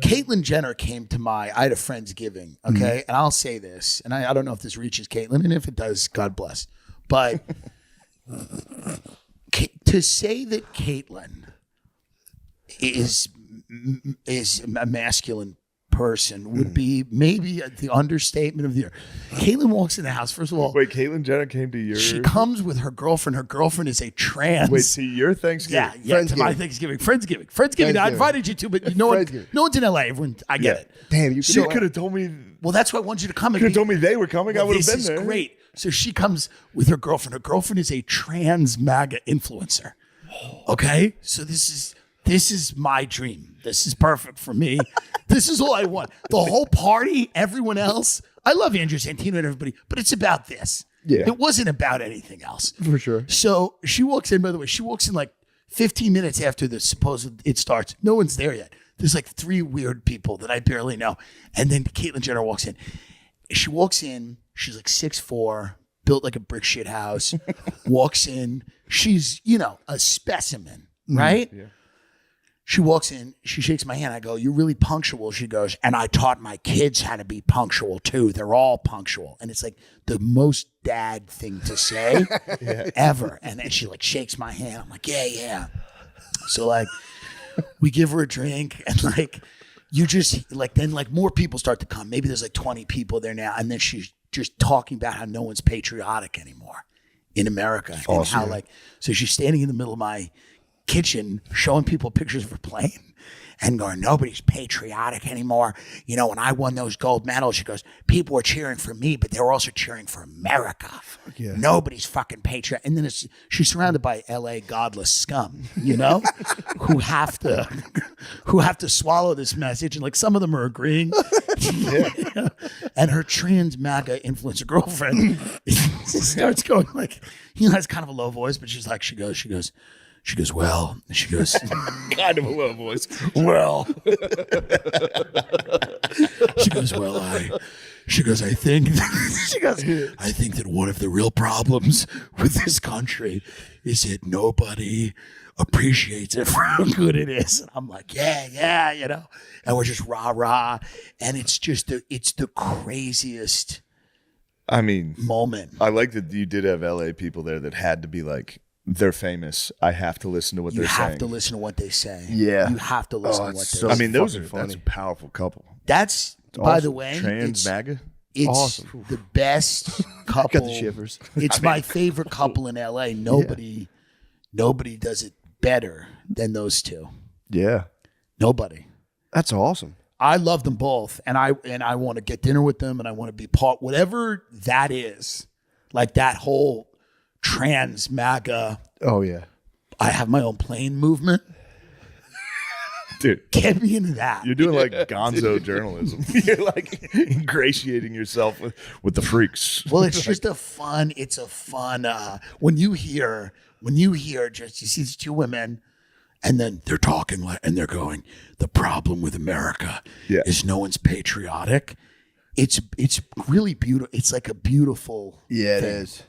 Caitlyn Jenner came to I had a Friendsgiving, okay? And I'll say this, and I don't know if this reaches Caitlyn, and if it does, God bless. But to say that Caitlyn is a masculine person would be maybe the understatement of the year. Caitlyn walks in the house. First of all, Wait, Caitlyn Jenner came to your. she comes with her girlfriend. Her girlfriend is a trans. Wait, to your Thanksgiving? Yeah, to my Thanksgiving. Friendsgiving. I invited you to, but no one's in LA. Everyone, I get it. Damn, you could have told me. Well, that's why I wanted you to come. Could have told me they were coming. I would have been This there. is great. So she comes with her girlfriend. Her girlfriend is a trans MAGA influencer. Okay, so this is my dream. This is perfect for me. This is all I want. The whole party, everyone else. I love Andrew Santino and everybody, but it's about this. Yeah. It wasn't about anything else. For sure. So she walks in, by the way, she walks in like 15 minutes after the supposed it starts. No one's there yet. There's like 3 weird people that I barely know. And then Caitlyn Jenner walks in. She walks in, she's like 6'4", built like a brick shit house, walks in. She's, a specimen, right? Yeah. She walks in, she shakes my hand. I go, "You're really punctual." She goes, "And I taught my kids how to be punctual too. They're all punctual." And it's like the most dad thing to say ever. And then she like shakes my hand. I'm like, yeah. So like we give her a drink and like you just like then like more people start to come. Maybe there's like 20 people there now. And then she's just talking about how no one's patriotic anymore in America. And how like, so she's standing in the middle of my kitchen showing people pictures of her plane and going, "Nobody's patriotic anymore. When I won those gold medals," she goes, "people were cheering for me, but they were also cheering for America. Yeah. Nobody's fucking patriot." And then she's surrounded by LA godless scum, who have to swallow this message. And like some of them are agreeing. And her trans MAGA influencer girlfriend starts going like, has kind of a low voice, but she goes, "Well," she goes, Kind of a low voice. "Well," she goes, "Well, I think that one of the real problems with this country is that nobody appreciates it for how good it is." And I'm like, yeah, and we're just rah, and it's just it's the craziest moment. I like that you did have LA people there that had to be like, they're famous. I have to listen to what they're saying. You have to listen to what they say. Yeah. You have to listen to what they say. That's a powerful couple. That's, by the way, Trans MAGA? It's awesome. the best couple. Got the shivers. It's my favorite couple in LA. Nobody does it better than those two. Yeah. Nobody. That's awesome. I love them both, and I want to get dinner with them, and I want to be part, whatever that is, like that whole trans MAGA. Oh yeah. I have my own plane movement. Dude, get me into that. You're doing like gonzo journalism. You're like ingratiating yourself with the freaks. Well, it's just a fun. When you hear just you see these 2 women, and then they're talking and they're going, "The problem with America is no one's patriotic." It's really beautiful. It's like a beautiful. Yeah, thing. it is.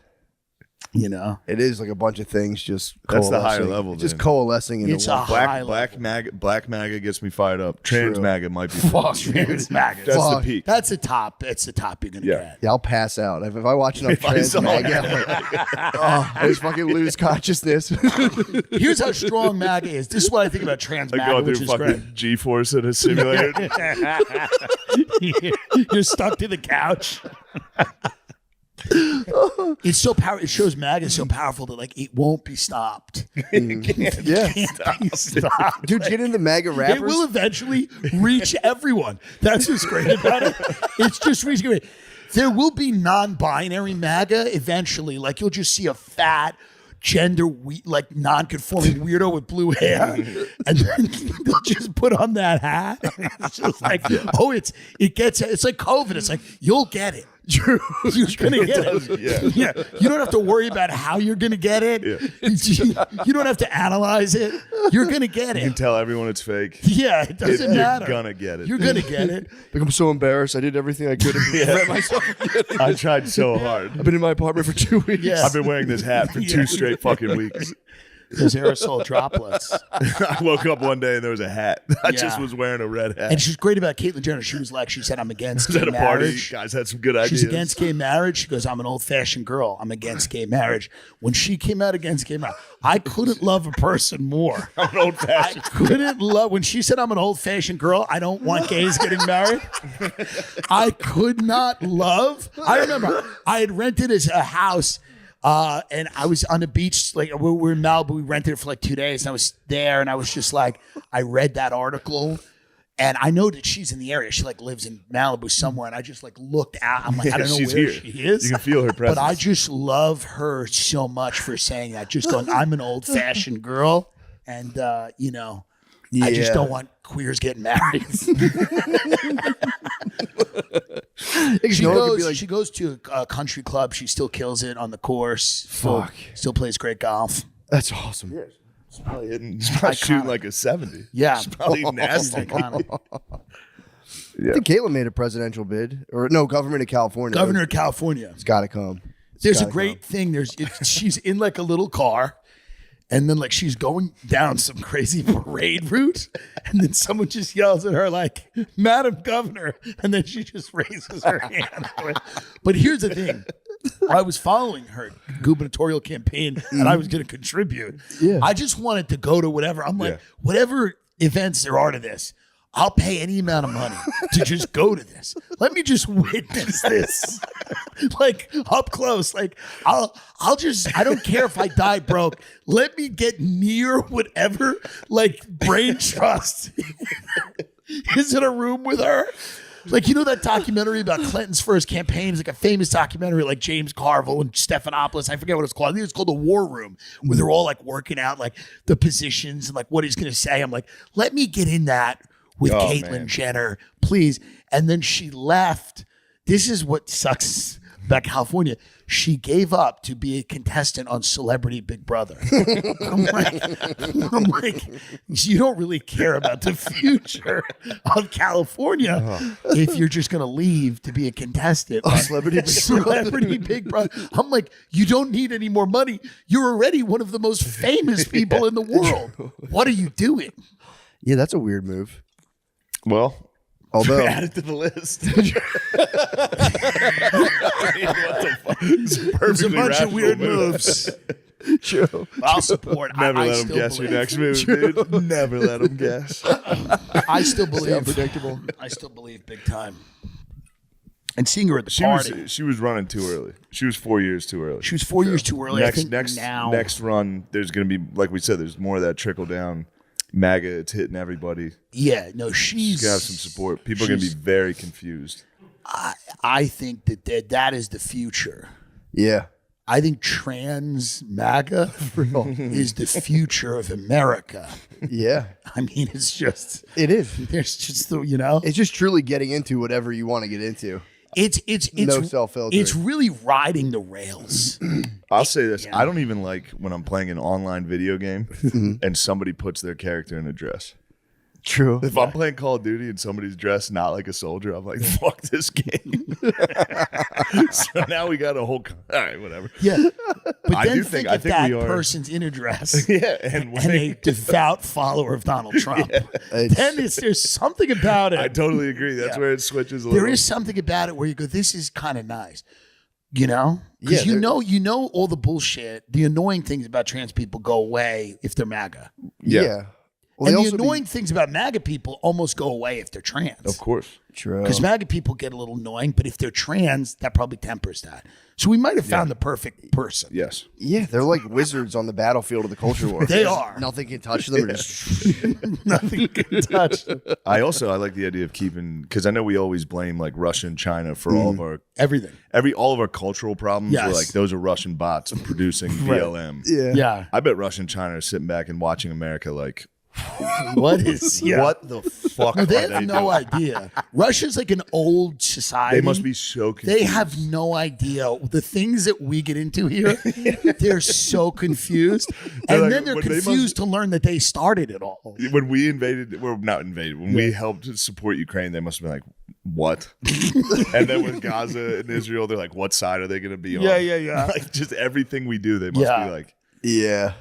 It is like a bunch of things just That's the coalescing. higher level. Just then. coalescing into It's one. a Black MAGA gets me fired up. Trans True. MAGA might be trans MAGA. That's Fuck. the peak. That's the top. It's the top you're gonna get. Yeah, I'll pass out if I watch enough trans MAGA. I just fucking lose consciousness. Here's how strong MAGA is. This is what I think about trans Like MAGA, going which through is fucking great. G-force in a simulator. You're stuck to the couch. It's so powerful. It shows MAGA is so powerful that like it won't be stopped. Yeah. Can't be stopped. Dude, get into MAGA rappers. It will eventually reach everyone. That's what's great about it. It's just reaching. There will be non-binary MAGA eventually. Like you'll just see a fat, like non-conforming weirdo with blue hair, and then they'll just put on that hat. It's just like, it's like COVID. It's like you'll get it. You're gonna get it. Yeah. You don't have to worry about how you're gonna get it. Yeah. You don't have to analyze it. You're gonna get You can it. tell everyone it's fake. Yeah, it doesn't matter. You're gonna get it. You're gonna get it. Like, I'm so embarrassed. I did everything I could to prevent myself from getting it. I tried so hard. I've been in my apartment for 2 weeks. Yeah. I've been wearing this hat for 2 straight fucking weeks. Those aerosol droplets. I woke up one day and there was a hat. I Yeah. just was wearing a red hat. And she's great about Caitlyn Jenner. She was like, she said, I'm against was gay at a party. marriage. Guys had some good ideas. She's against gay marriage. She goes, I'm an old-fashioned girl. I'm against gay marriage. When she came out against gay marriage, I couldn't love a person more. I'm an old I fashioned. couldn't love when she said I'm an old-fashioned girl. I don't want gays getting married. I could not love. I remember I had rented a house, and I was on the beach. Like we were in Malibu. We rented it for like 2 days, and I was there, and I was just like, I read that article. And I know that she's in the area. She like lives in Malibu somewhere. And I just like looked out. I'm like, I don't know she's where here. she is. You can feel her presence. But I just love her so much for saying that. Just going, I'm an old fashioned girl. And, you know, I just don't want queers getting married. She goes to a country club. She still kills it on the course. Still plays great golf. That's awesome. He's probably shooting like a 70. Yeah. It's probably nasty. Iconic. I think Caitlyn made a presidential bid, or no, government of California. Governor of California. It's got to come. There's a great thing. She's in like a little car, and then like she's going down some crazy parade route, and then someone just yells at her like, "Madam Governor," and then she just raises her hand. But here's the thing. I was following her gubernatorial campaign and I was going to contribute. Yeah. I just wanted to go to whatever. I'm like, whatever events there are to this, I'll pay any amount of money to just go to this. Let me just witness this, like up close. Like I don't care if I die broke. Let me get near whatever like brain trust is in a room with her. Like, you know that documentary about Clinton's first campaign? It's like a famous documentary like James Carville and Stephanopoulos. I forget what it's called. I think it's called The War Room, where they're all like working out like the positions and like what he's going to say. I'm like, let me get in that with Caitlyn Jenner, please. And then she left. This is what sucks about California. She gave up to be a contestant on Celebrity Big Brother. I'm like, you don't really care about the future of California if you're just going to leave to be a contestant on Celebrity Big Brother. I'm like, you don't need any more money. You're already one of the most famous people in the world. What are you doing? Yeah, that's a weird move. Well, Although add it to the list. I mean, what the fuck? It's a bunch of weird moves. True. I'll support. Never I let him still guess your believe. next move, dude. Never let him guess. I still believe. Unpredictable. I still believe big time. And seeing her at the party. She was running too early. She was 4 years too early. She was 4 years too early. I think Next run, there's going to be, like we said, there's more of that trickle down. MAGA, it's hitting everybody. Yeah, no, she's She's got some support. People are going to be very confused. I think that is the future. Yeah. I think trans MAGA is the future of America. Yeah. I mean, it's just It is. there's just the you know It's just truly getting into whatever you want to get into. it's No self-filtering. It's really riding the rails. I'll say this. I don't even like when I'm playing an online video game and somebody puts their character in a dress. True. If I'm playing Call of Duty and somebody's dressed not like a soldier, I'm like, fuck this game. So now we got a whole... All right, whatever. Yeah, but I then do think think- I if think that we are- person's in a dress Yeah, and and a devout follower of Donald Trump, then there's something about it. I totally agree. That's where it switches a There little. is something about it where you go, this is kind of nice, you know? Because Yeah, you know all the bullshit, the annoying things about trans people go away if they're MAGA. Yeah. Well, And they the also annoying things about MAGA people almost go away if they're trans. Of course. True. Because MAGA people get a little annoying, but if they're trans, that probably tempers that. So we might have found the perfect person. Yes. Yeah, they're like wizards on the battlefield of the culture war. They are. Nothing can touch them. Just Nothing can touch them. I like the idea of keeping, because I know we always blame like Russia and China for all of our Everything. all of our cultural problems. Yes. We're like, those are Russian bots producing BLM. yeah. Yeah. I bet Russia and China are sitting back and watching America like, What is... Yeah. what the fuck No, are they they have no doing? idea. Russia's like an old society. They must be so confused. They have no idea. The things that we get into here, they're so confused. And like, then they're when they confused to learn that they started it all. When we invaded, well, not invaded, when we helped support Ukraine, they must have been like, what? And then with Gaza and Israel, they're like, what side are they going to be on? Yeah. Like just everything we do, they must be like, Yeah.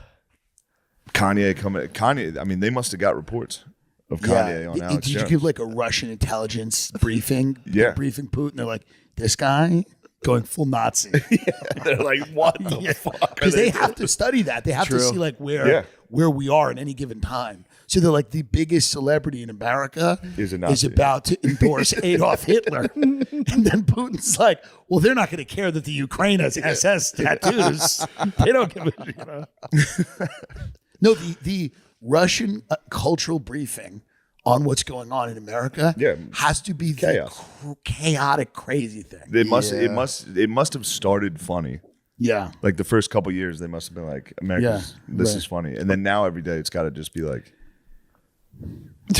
Kanye, I mean, they must have got reports of Kanye on Alex Did Jones. you give like a Russian intelligence briefing? Yeah. Briefing Putin. They're like, this guy going full Nazi. They're like, what the fuck? Because they have to study that. They have to see like where we are at any given time. So they're like, the biggest celebrity in America Is a Nazi. about to endorse Adolf Hitler. And then Putin's like, well, they're not going to care that the Ukraine has SS tattoos. They don't give a shit. No, the Russian cultural briefing on what's going on in America has to be Chaos. the chaotic, crazy thing. It must have started funny. Yeah. Like the first couple years, they must have been like, America's, this is funny. And then now every day it's got to just be like,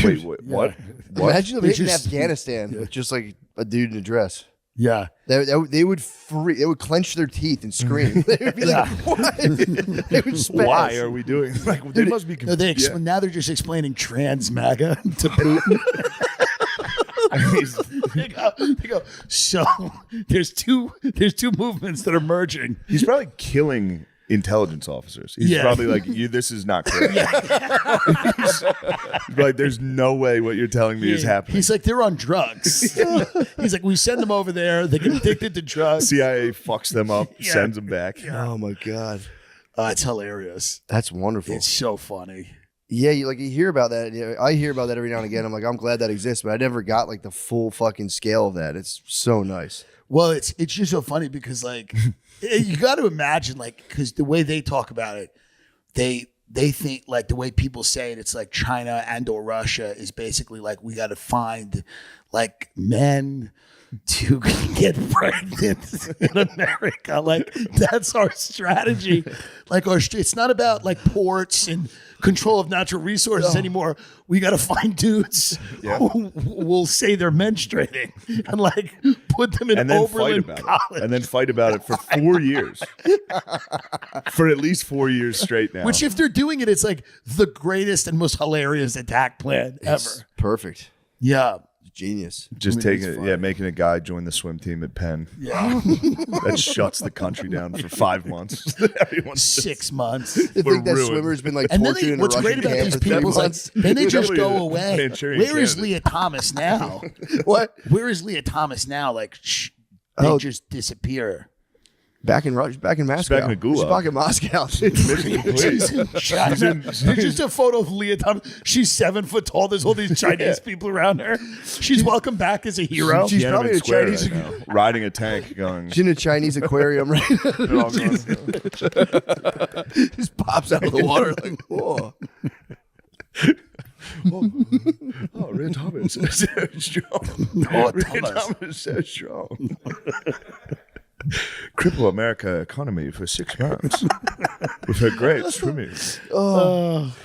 wait, what? Imagine them hitting Afghanistan with just like a dude in a dress. Yeah. They would they would clench their teeth and scream. They would be like, what? They would spaz. Why are we doing? Like, they must be. No, now they're just explaining trans MAGA to Putin. They go, so there's two movements that are merging. He's probably killing intelligence officers. He's probably like, this is not correct. He's like, there's no way what you're telling me is happening. He's like, they're on drugs. He's like, we send them over there. They get addicted to drugs. CIA fucks them up, sends them back. Oh my God. It's hilarious. That's wonderful. It's so funny. Yeah, you hear about that. Yeah, I hear about that every now and again. I'm like, I'm glad that exists, but I never got like the full fucking scale of that. It's so nice. Well, it's just so funny because like you got to imagine like because the way they talk about it, they think like the way people say it, it's like China and or Russia is basically like we got to find like men to get pregnant in America. Like that's our strategy. Like it's not about like ports and control of natural resources anymore. We got to find dudes who will say they're menstruating and like put them in and then Oberlin fight about College. it. And then fight about it for 4 years. For at least 4 years straight now. Which if they're doing it, it's like the greatest and most hilarious attack plan ever. Perfect. Yeah. Genius. Just making a guy join the swim team at Penn. Yeah. That shuts the country down for 5 months. Everyone's 6 months. They think that ruined. swimmer's been like And then tortured in a what's Russian great about camp these for 3 people is like, months. then they just Literally go a away. Manchurian Where is candidate. Leah Thomas now? What? Where is Leah Thomas now? Like, they just disappear. Back in Moscow. back in the gulag. She's back in Moscow. She's in China. There's just a photo of Leah Thomas. She's 7 foot tall. There's all these Chinese people around her. She's welcome back as a hero. She's Tiananmen probably in a Square Chinese. right now, riding a tank going. She's in a Chinese aquarium right now. Just pops out of the water like, whoa. Oh, Red Thomas is so strong. Red Thomas is so strong. Cripple America economy for 6 months with her great swimming. Oh.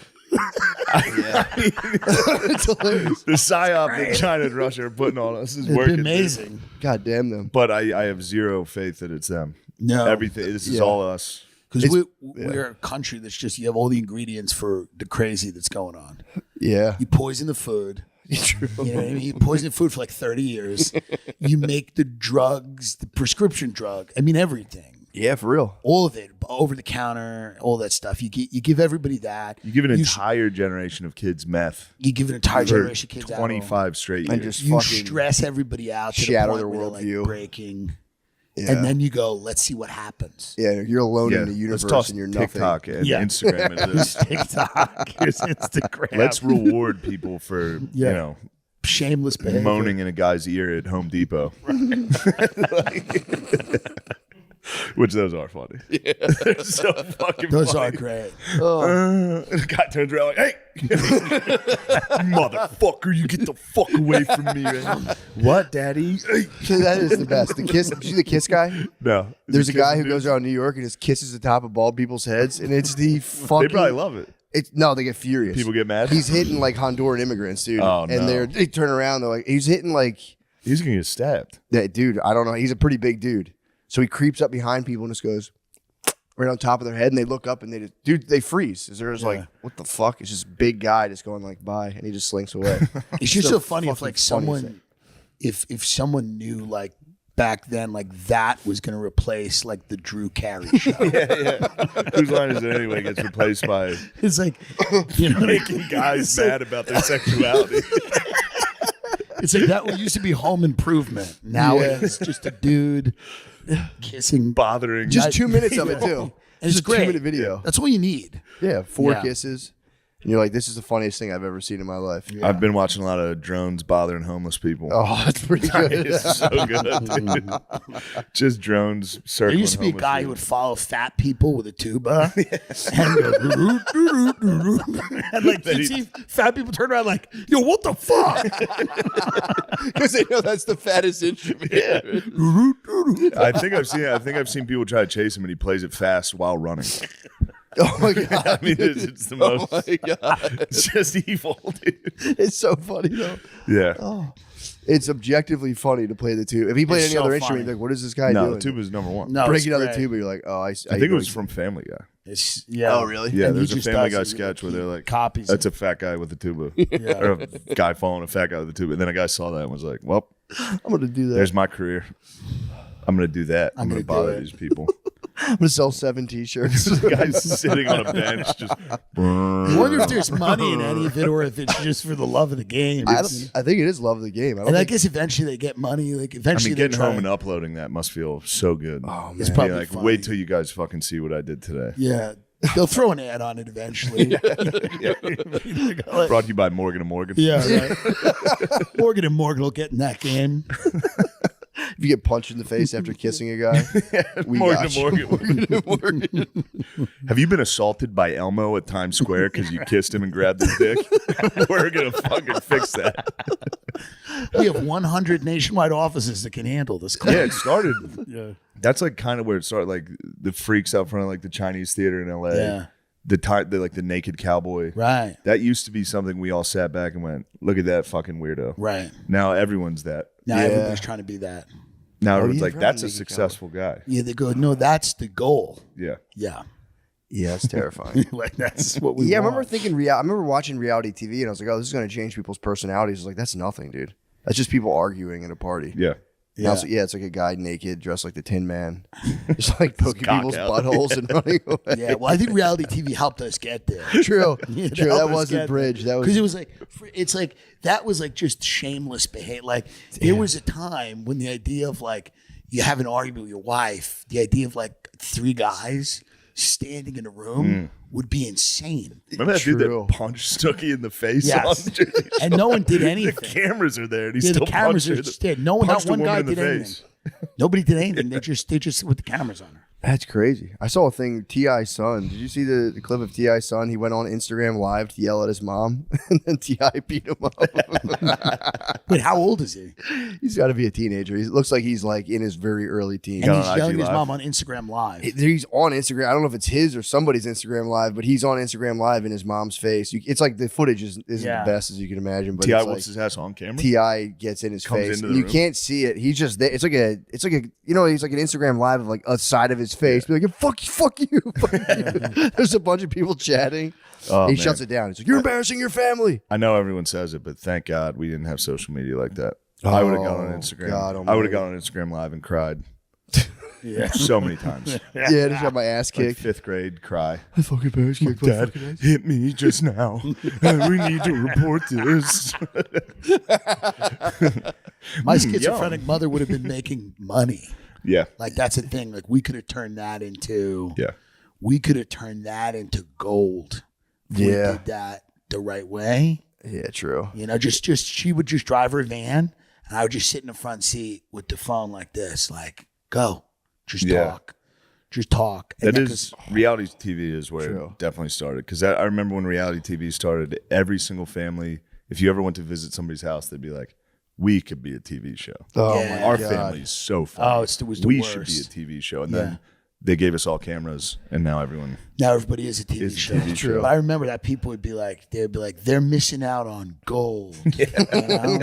It's hilarious. The psyop that China and Russia are putting on us is It's working. been amazing. God damn them. But I have zero faith that it's them. No. Everything. This is all us. Because we're a country that's just, you have all the ingredients for the crazy that's going on. Yeah. You poison the food. True. You know what I mean? You poison the food for like 30 years. You make the drugs, the prescription drug. I mean, everything. Yeah, for real. All of it, over the counter, all that stuff. You give everybody that. You give an entire generation of kids meth. You give an entire generation of kids 25 straight And years. just You fucking stress everybody out to shatter the their point where they're worldview. like breaking. Yeah. And then you go, let's see what happens. Yeah, you're alone in the Let's universe toss and you're nothing. TikTok and Yeah. Instagram into this. TikTok. Here's Instagram. Let's reward people for shameless behavior. moaning in a guy's ear at Home Depot. Which those are funny. Yeah. They're so fucking Those funny. are great. The guy turns around like, hey, motherfucker, you get the fuck away from me. Right? What, daddy? So that is the best. The kiss. You see the kiss guy? No. There's a guy who goes around New York and just kisses the top of bald people's heads, and it's the fucking. They probably love it. No, they get furious. People get mad? He's hitting like Honduran immigrants, dude. Oh, and no. they turn around. They're like, he's hitting like He's going to get stabbed. that dude. I don't know. He's a pretty big dude. So he creeps up behind people and just goes right on top of their head, and they look up and they freeze. They're just like, what the fuck? It's just a big guy just going like bye, and he just slinks away. It's just so funny if fucking like funny someone, if someone knew like back then, like that was going to replace like the Drew Carey show. Whose line is it anyway? Gets replaced by It's like, you know, making guys mad about their sexuality. it's like that used to be Home Improvement. Now it's just a dude kissing, Bothering. Just 2 minutes of it too. And it's Just a great. 2-minute video. That's all you need. Yeah, 4 Yeah. kisses. And you're like, this is the funniest thing I've ever seen in my life. I've been watching a lot of drones bothering homeless people. Oh, that's pretty good. It's so good, dude. Just drones circling. There used to be a homeless guy who people. would follow fat people with a tuba and go, and like you see fat people turn around like, yo, what the fuck? Because they know that's the fattest instrument. I think I've seen people try to chase him, and he plays it fast while running. Oh my god! I mean, it's the most. Oh my god! It's just evil, dude. It's so funny though. Yeah. It's objectively funny to play the tuba. If he played It's any so other funny. instrument, you'd be like, what is this guy No, doing? the tuba is number one. No, Break it's another great. tuba. You're like, oh, I think it was from Family Guy. It's, yeah. Oh, really? Yeah, And he there's a just Family does Guy it. sketch where they're like, Copies that's it. a fat guy with a tuba. Or a guy following a fat guy with a tuba. And then a guy saw that and was like, well, I'm gonna do that. there's my career. I'm going to do that. I'm going to gonna do bother it. these people. I'm gonna sell 7 T-shirts. The guy's sitting on a bench just. I wonder if there's money in any of it or if it's just for the love of the game. I think it is love of the game. I don't And I think guess eventually they get money. Like I eventually mean, they getting try. home and uploading that must feel so good. Oh, It's man. probably like, funny. wait till you guys fucking see what I did today. Yeah. They'll throw an ad on it eventually. Brought to you by Morgan & Morgan. Yeah, right. Morgan and Morgan will get in that game. If you get punched in the face after kissing a guy, we Morgan got & you. Morgan. Have you been assaulted by Elmo at Times Square because you kissed him and grabbed his dick? We're going to fucking fix that. We have 100 nationwide offices that can handle this. Yeah, it started. Yeah. That's like kind of where it started. Like the freaks out front of like the Chinese theater in LA. Yeah. The naked cowboy. Right. That used to be something we all sat back and went, look at that fucking weirdo. Right. Now everyone's that. Now Yeah. everybody's trying to be that. Now everyone's yeah, like, right, that's a naked successful guy. Yeah, they go, no, that's the goal. Yeah. Yeah. Yeah, it's terrifying. Like that's what we Yeah, I want. remember thinking I remember watching reality TV and I was like, oh, this is going to change people's personalities. I was like, that's nothing, dude. That's just people arguing at a party. Yeah. Yeah. It's like a guy naked dressed like the Tin Man, just like poking cock people's out. buttholes and running away. Yeah, well, I think reality TV helped us get there. True. Yeah, True. helped That us was the get bridge. That was because it was like it's like that was like just shameless behavior. Like there was a time when the idea of like you have an argument with your wife, the idea of like 3 guys standing in a room would be insane. Remember that dude True. that punched Snooki in the face? Yes. on Jersey And no one did The anything. cameras are there, and he Yeah, still the cameras punched are her. just there. No one, not Punched a one woman guy in the did anything. face. Nobody did anything. They just with the cameras on her. That's crazy. I saw a thing. T.I.'s son. Did you see the clip of T.I.'s son? He went on Instagram Live to yell at his mom, and then T.I. beat him up. Wait, how old is he? He's got to be a teenager. He looks like he's like in his very early teens. And on he's IG yelling at his Live? mom on Instagram Live. He's on Instagram. I don't know if it's his or somebody's Instagram Live, but he's on Instagram Live in his mom's face. It's like the footage isn't Yeah. the best as you can imagine. But T.I. it's whoops like, his ass on camera. Ti gets in his Comes face. into the You room. can't see it. He's just there. It's like a you know, he's like an Instagram Live of like a side of his face. Be like, fuck you, fuck you, fuck you. There's a bunch of people chatting. Oh, he man. shuts it down. He's like, you're embarrassing your family. I know everyone says it, but thank God we didn't have social media like that. I would have gone on Oh, Instagram. God I would almighty. have gone on Instagram Live and cried Yeah. so many times. Yeah, just got my ass Like kicked. 5th grade cry. I fucking parents kicked my Dad fucking ass. hit me just now, and we need to report this. My schizophrenic mother would have been making money. Yeah, Like that's the thing. Like we could have turned that into yeah. gold. If we Yeah. did that the right way. Yeah, true. You know, just she would just drive her van, and I would just sit in the front seat with the phone like this, like go, just Yeah. talk. And That then- is reality TV is where True. it definitely started. Because I remember when reality TV started, every single family, if you ever went to visit somebody's house, they'd be like, "We could be a TV show. Oh Yeah. my Our God. family is so funny. Oh, it was the we worst. should be a TV show." And Yeah. then they gave us all cameras, and now everyone now everybody is a TV is a show. TV show. But I remember that people would be like, they're missing out on gold. You know?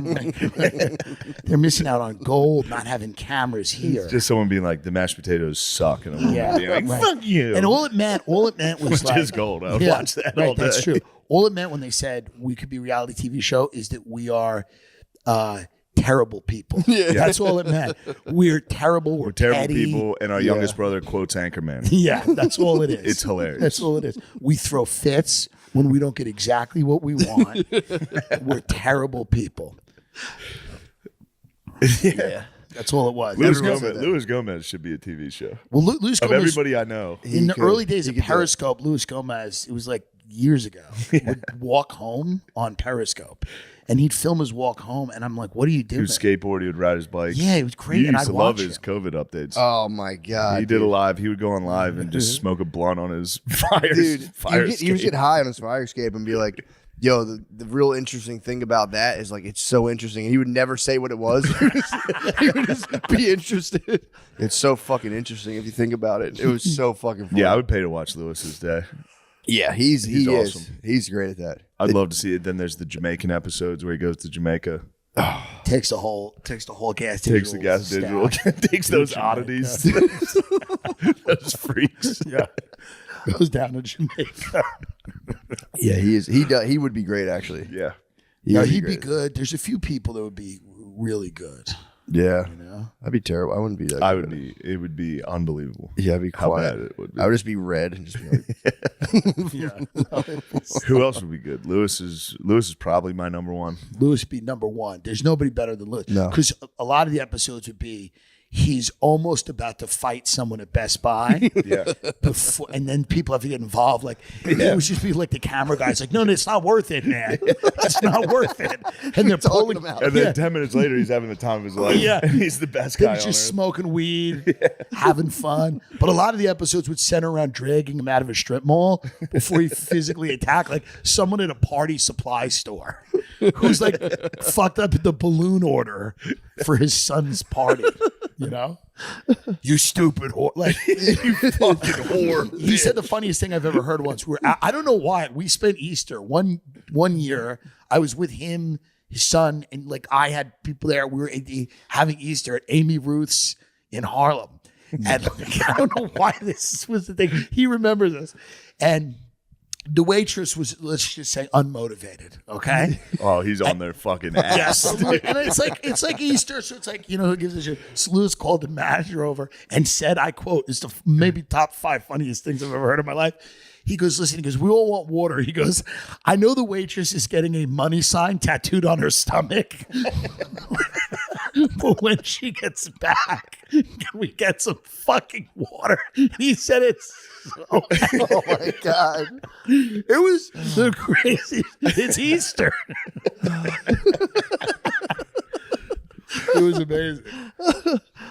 Like, they're missing out on gold, not having cameras here. Just someone being like, "The mashed potatoes suck," and a woman Yeah, being like, right. "Fuck you." And all it meant was which like, is gold. I would Yeah, watch that right, all day. That's true. All it meant when they said we could be a reality TV show is that we are terrible people. That's all it meant. We're terrible. We're terrible petty. people, and our youngest brother quotes Anchorman. Yeah, that's all it is. It's hilarious. That's all it is. We throw fits when we don't get exactly what we want. We're terrible people. Yeah. That's all it was. Luis Gomez should be a TV show. Well, Luis Of Gomez, everybody I know. in the early days of Periscope, Luis Gomez, it was like years ago, would walk home on Periscope. And he'd film his walk home, and I'm like, "What are you doing?" He would skateboard. He would ride his bike. Yeah, it was great. You and used I'd to love watch his it. COVID updates. Oh my god, he did a live. He would go on live and just smoke a blunt on his fire. Dude, fire he would get high on his fire escape and be like, "Yo, the real interesting thing about that is like it's so interesting." And he would never say what it was. He would just be interested. It's so fucking interesting if you think about it. It was so fucking fun. Yeah, I would pay to watch Lewis's day. Yeah, he He's is. awesome. He's great at that. I'd love to see it. Then there's the Jamaican episodes where he goes to Jamaica. Takes the whole gas. Takes the gas digital. Takes those oddities. Those freaks. Yeah, goes down to Jamaica. Yeah, he is. He would be great actually. Yeah. He'd be good. There's a few people that would be really good. Yeah, You know, I'd be terrible. I wouldn't be that. I good. would be. It would be unbelievable. Yeah, I'd be How quiet. bad it would be. I would just be red and just be like, Who else would be good? Lewis is probably my number one. Lewis would be number one. There's nobody better than Lewis. No. Because a lot of the episodes would be he's almost about to fight someone at Best Buy. Yeah. Before, and then people have to get involved. Like it would just be like the camera guy's like, no, it's not worth it, man. It's not worth it. And they're pulling him out. And then 10 minutes later, he's having the time of his life. Yeah. And he's the best They're guy on just earth. smoking weed, having fun. But a lot of the episodes would center around dragging him out of a strip mall before he physically attacked, like someone at a party supply store who's like fucked up at the balloon order for his son's party. You know, you stupid whore! Like you fucking whore. He said the funniest thing I've ever heard once. I don't know why. We spent Easter one year. I was with him, his son, and like I had people there. We were having Easter at Amy Ruth's in Harlem, and like, I don't know why this was the thing. He remembers this, and the waitress was, let's just say, unmotivated. Okay. Oh, he's on their fucking ass. Yes, and it's like Easter, so it's like, you know, who gives a shit. So Lewis called the manager over and said, I quote, "It's the maybe top 5 funniest things I've ever heard in my life." He goes, "Listen," he goes, "we all want water." He goes, "I know the waitress is getting a money sign tattooed on her stomach, but when she gets back, can we get some fucking water?" And he said it's oh my god, it was the craziest. It's Easter. It was amazing.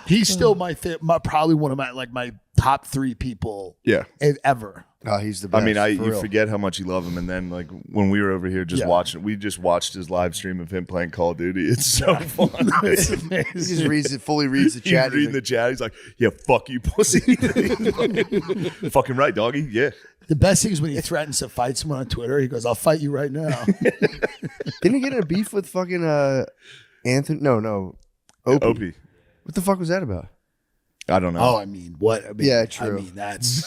He's still my probably one of my top 3 people Yeah. ever. oh, he's the best. I mean, for you real. forget how much you love him, and then like when we were over here just watching, we just watched his live stream of him playing Call of Duty. It's so fun. It's He amazing. just fully reads the He's chat. reading the chat. He's like, "Yeah, fuck you, pussy." Fucking right, doggy. Yeah. The best thing is when he threatens to fight someone on Twitter. He goes, "I'll fight you right now." Didn't he get in a beef with fucking Anthony? No, Opie. What the fuck was that about? I don't know. Oh, I mean, what? I mean, Yeah, true. I mean, that's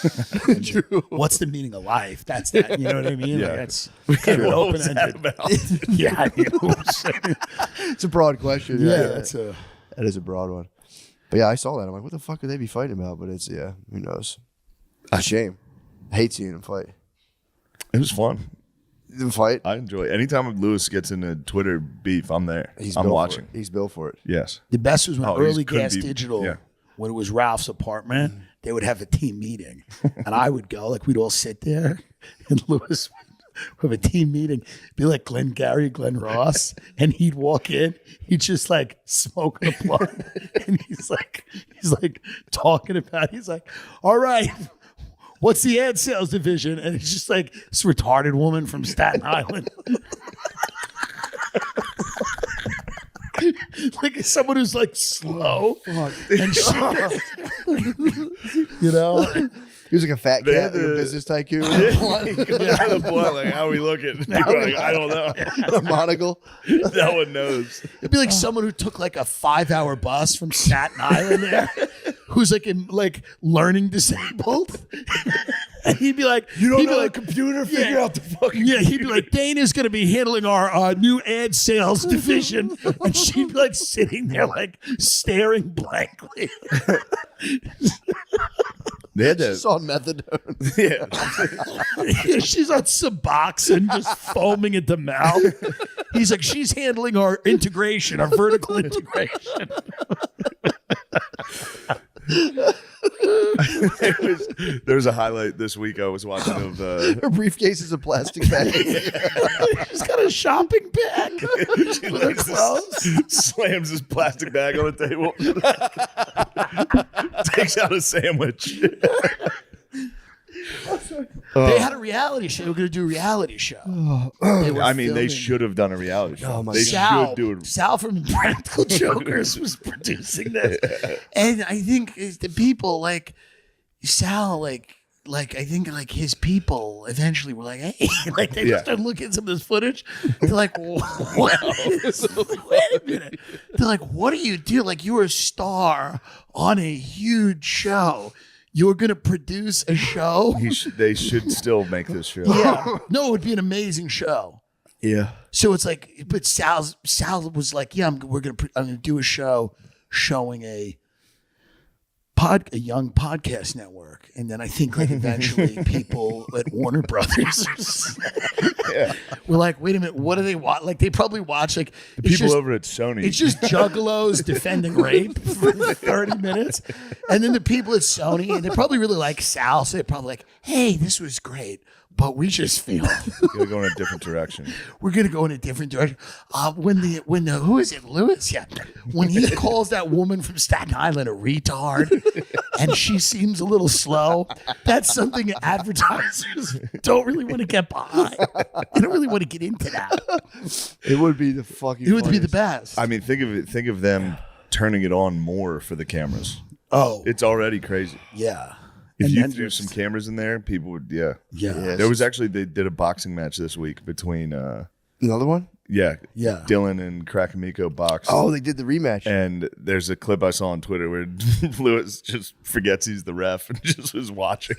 true. What's the meaning of life? That's that. You know what I mean? Yeah. Like, that's kind of What was that open-ended. about? Yeah, It's a broad question. that's a. That is a broad one. But yeah, I saw that. I'm like, what the fuck could they be fighting about? But it's who knows? A shame. I hate seeing him fight. It was fun. The fight. I enjoy it. Anytime Lewis gets into Twitter beef, I'm there. He's I'm built watching. For it. He's built for it. Yes. The best was when Oh, he early couldn't Gas be- Digital, yeah. when it was Ralph's apartment, they would have a team meeting, and I would go. Like we'd all sit there, and Lewis would have a team meeting. It'd be like Glenn Gary, Glenn Ross, and he'd walk in. He'd just like smoke a blunt, and he's like talking about. He's like, "All right, what's the ad sales division?" And it's just like this retarded woman from Staten Island. Like someone who's like slow and shit. You know? He was like a fat They cat, had like a the- business tycoon. The boy, like, how are we looking? Like, I don't know. A monocle. No one knows. It'd be like someone who took like a 5-hour bus from Staten Island there, who's like learning disabled. And he'd be like, You don't he'd be know like, the computer? Yeah. Figure out the fucking Yeah, he'd be like, Dana's going to be handling our new ad sales division. And she'd be like sitting there, like staring blankly. They had that. It's on methadone. Yeah. She's on Suboxone, just foaming at the mouth. He's like, she's handling our integration, our vertical integration. There was a highlight this week I was watching of Her briefcase is a plastic bag. She's got a shopping bag. she like slams his plastic bag on the table, takes out a sandwich. They had a reality show. They were going to do a reality show. I mean, they should have done a reality show. Oh my They God. should do it. Sal from Practical Jokers was producing this, and I think the people like Sal, like I think like his people eventually were like, hey, like they Yeah. started looking at some of this footage. They're like, what? Wait a minute. They're like, what do you do? Like you're a star on a huge show. You're going to produce a show? They should still make this show. Yeah. No, it would be an amazing show. Yeah. So it's like, but Sal was like, yeah, I'm gonna do a show showing a young podcast network, and then I think like eventually people at Warner Brothers were like, wait a minute, what do they watch? Like they probably watch like The people over at Sony. it's just juggalos defending rape for 30 minutes. And then the people at Sony, and they probably really like Sal, so they're probably like, hey, this was great, but we just feel Gonna go in a different direction. we're going to go in a different direction. When the who is it, Lewis? Yeah. When he calls that woman from Staten Island a retard and she seems a little slow, that's something advertisers don't really want to get behind. They don't really want to get into that. It would be the fucking. It would be the funniest. best. I mean, think of them turning it on more for the cameras. Oh, It's already crazy. yeah. If And you then threw some cameras in there, people would, yeah. Yeah. There was actually, they did a boxing match this week between, Another one? Yeah. Dillon and Krakamiko boxed. Oh, they did the rematch. And there's a clip I saw on Twitter where Lewis just forgets he's the ref and just was watching.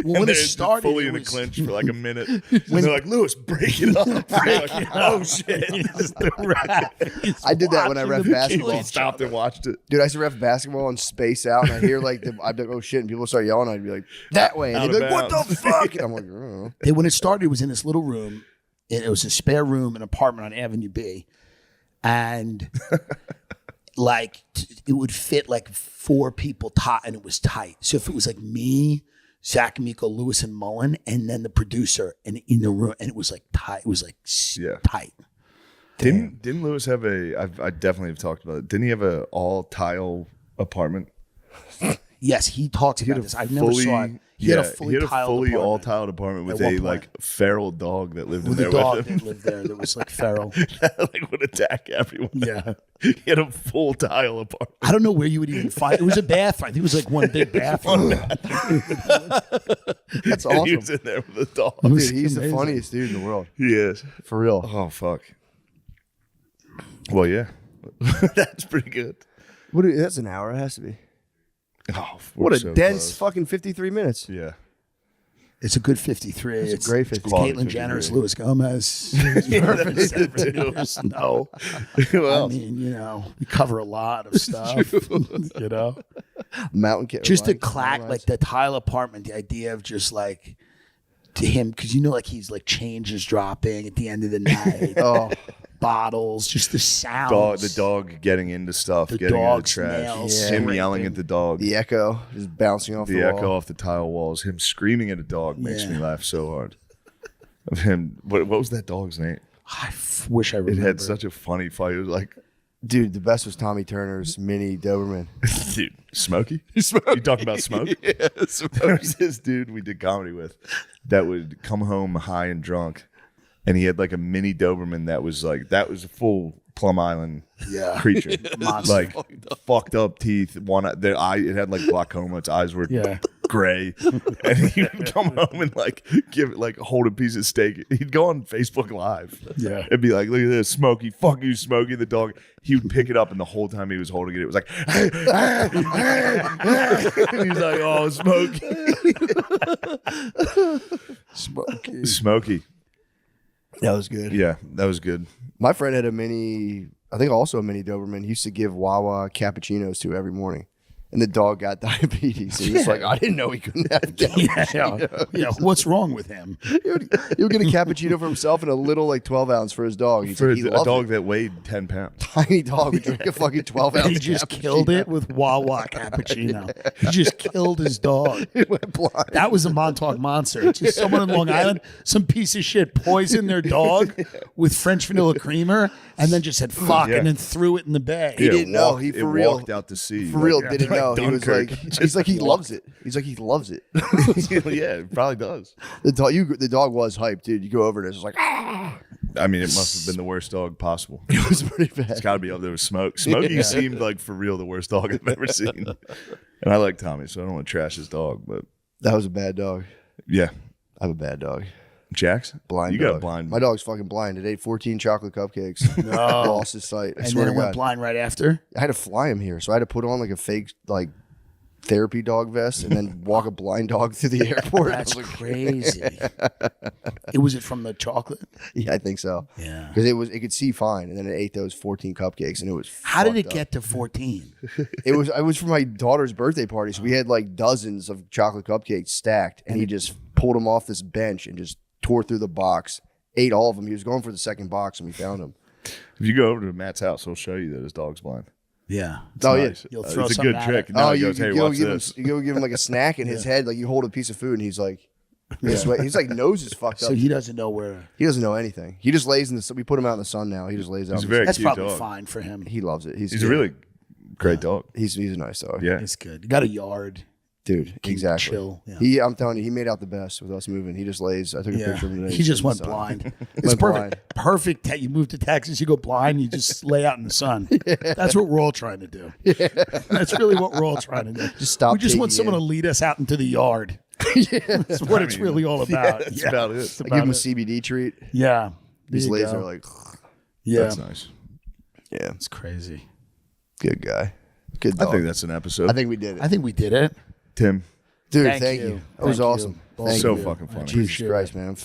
Well, when they're it started, fully it in a was- clinch for like a minute. And they're like, Lewis, break it up. Like, oh shit! I did that when I ref basketball. He stopped and watched it. Dude, I used to ref basketball and space out, and I hear like I'd be like, "Oh shit!" and people start yelling. I'd be like, "That way!" and Out they'd be of like, "What the bounds. fuck?" And I'm like, "Oh." And when it started, it was in this little room. And it was a spare room, an apartment on Avenue B. And like it would fit like 4 people and it was tight. So if it was like me, Zach, Miko, Lewis, and Mullen, and then the producer and in the room, and it was like tight. It was like tight. Didn't Lewis have I definitely have talked about it. Didn't he have a all tile apartment? Yes, he talks about this. I never saw it. He had a fully tiled all apartment. tiled apartment with At one a point. like feral dog that lived in With there a dog with him. that lived there that was like feral. Like would attack everyone. Yeah. He had a full tile apartment. I don't know where you would even find it. Was a bathroom. I think it was like one big bathroom. That's He awesome. was in there with a dog. Dude, he's the amazing. funniest dude in the world. He is. For real. Oh fuck. Well, yeah, that's pretty good. That's an hour. It has to be. Oh, What we're a so dense close. fucking 53 minutes. Yeah. It's a good 53. It's a great 53. Caitlyn Jenner, it's Louis Gomez. No. Well, I mean, you know, we cover a lot of stuff. You know, Mountain Kid. just the like the tile apartment. The idea of just like to him, because you know, like he's like changes dropping at the end of the night. Oh, Bottles, just the sounds. the dog getting into stuff, The getting into the dog's trash, nails him scraping. yelling at the dog, the echo just bouncing off the the wall. echo off the tile walls, him screaming at a dog makes Yeah. me laugh so hard. Of him, what was that dog's name? Wish I It remember. had such a funny fight. It was like, Dude, the best was Tommy Turner's mini Doberman. dude, Smokey? You talking about Smoke? Yeah, There was this dude we did comedy with that would come home high and drunk, and he had like a mini Doberman that was a full Plum Island creature, Monster. like fucked up teeth. It had like glaucoma. Its eyes were Yeah. gray, and he would come home and like hold a piece of steak. He'd go on Facebook Live, and be like, "Look at this, Smokey, fuck you, Smokey the dog." He would pick it up, and the whole time he was holding it, it was like, and he's like, "Oh, Smokey, Smokey." That was good. Yeah, that was good. My friend had a mini Doberman. He used to give Wawa cappuccinos to every morning. And the dog got diabetes. He was like, I didn't know he couldn't have cappuccino. Yeah, what's wrong with him? He would get a cappuccino for himself and a little 12-ounce for his dog. He's For like, a dog that weighed 10 pounds. tiny dog would drink a fucking 12-ounce. He just killed it with Wawa cappuccino. He just killed his dog. He went blind. That was a Montauk monster. It's just someone in Long Island, some piece of shit poisoned their dog with French vanilla creamer, and then just said fuck, and then threw it in the bay. He didn't know. He for real walked out to sea. For real didn't know. He was Dunkirk. like, he's like, he loves it. He's like, he loves it. Yeah, it probably does. The dog was hyped, dude. You go over there, it's like, ah. I mean, it must have been the worst dog possible. It was pretty bad. It's got to be up there with Smoke. Smokey seemed like for real the worst dog I've ever seen. And I like Tommy, so I don't want to trash his dog, but That was a bad dog. yeah. I have a bad dog. Jax? Blind You dog. got a blind. My dog's fucking blind. It ate 14 chocolate cupcakes. Lost his sight. I And swear then to it went God. blind right after. I had to fly him here, so I had to put on like a fake therapy dog vest and then walk a blind dog through the airport. That's crazy. Was it from the chocolate? Yeah, I think so. Yeah. Because it could see fine, and then it ate those 14 cupcakes, and it was. How did it fucked up. get to 14? It was for my daughter's birthday party, so we had like dozens of chocolate cupcakes stacked, and he just pulled them off this bench and just tore through the box, ate all of them. He was going for the second box, and we found him. If you go over to Matt's house, he'll show you that his dog's blind. Yeah. Nice. You'll throw it's a something good at trick. it. No, he you goes, hey, go watch give this. him, you go give him like a snack in his head, like you hold a piece of food, and he's like, this way. He's like nose is fucked up. So he doesn't know where. He doesn't know anything. He just lays in the sun. We put him out in the sun now. He just lays out. He's in a the very That's cute probably dog. fine for him. sun. He loves it. He's a really great dog. He's a nice dog. Yeah. It's good. You got a yard. Dude, Can exactly. chill, yeah. I'm telling you, he made out the best with us moving. He just lays. I took a picture of him today. He just in the went sun. blind. It's Went perfect. Perfect. You move to Texas, you go blind, you just lay out in the sun. That's what we're all trying to do. That's really what we're all trying to do. Just stop We just want taking someone in. to lead us out into the yard. That's what it's really all about. That's about it. It's I give him a about it. CBD treat. Yeah. He just There you lays there go. like, Yeah. That's nice. yeah, It's crazy. good guy. Good I dog. think that's an episode. I think we did it. I think we did it. Tim, Dude, Thank thank you. you. That was Thank you. awesome. Thank Thank so you. fucking funny. Jesus Appreciate Christ, man.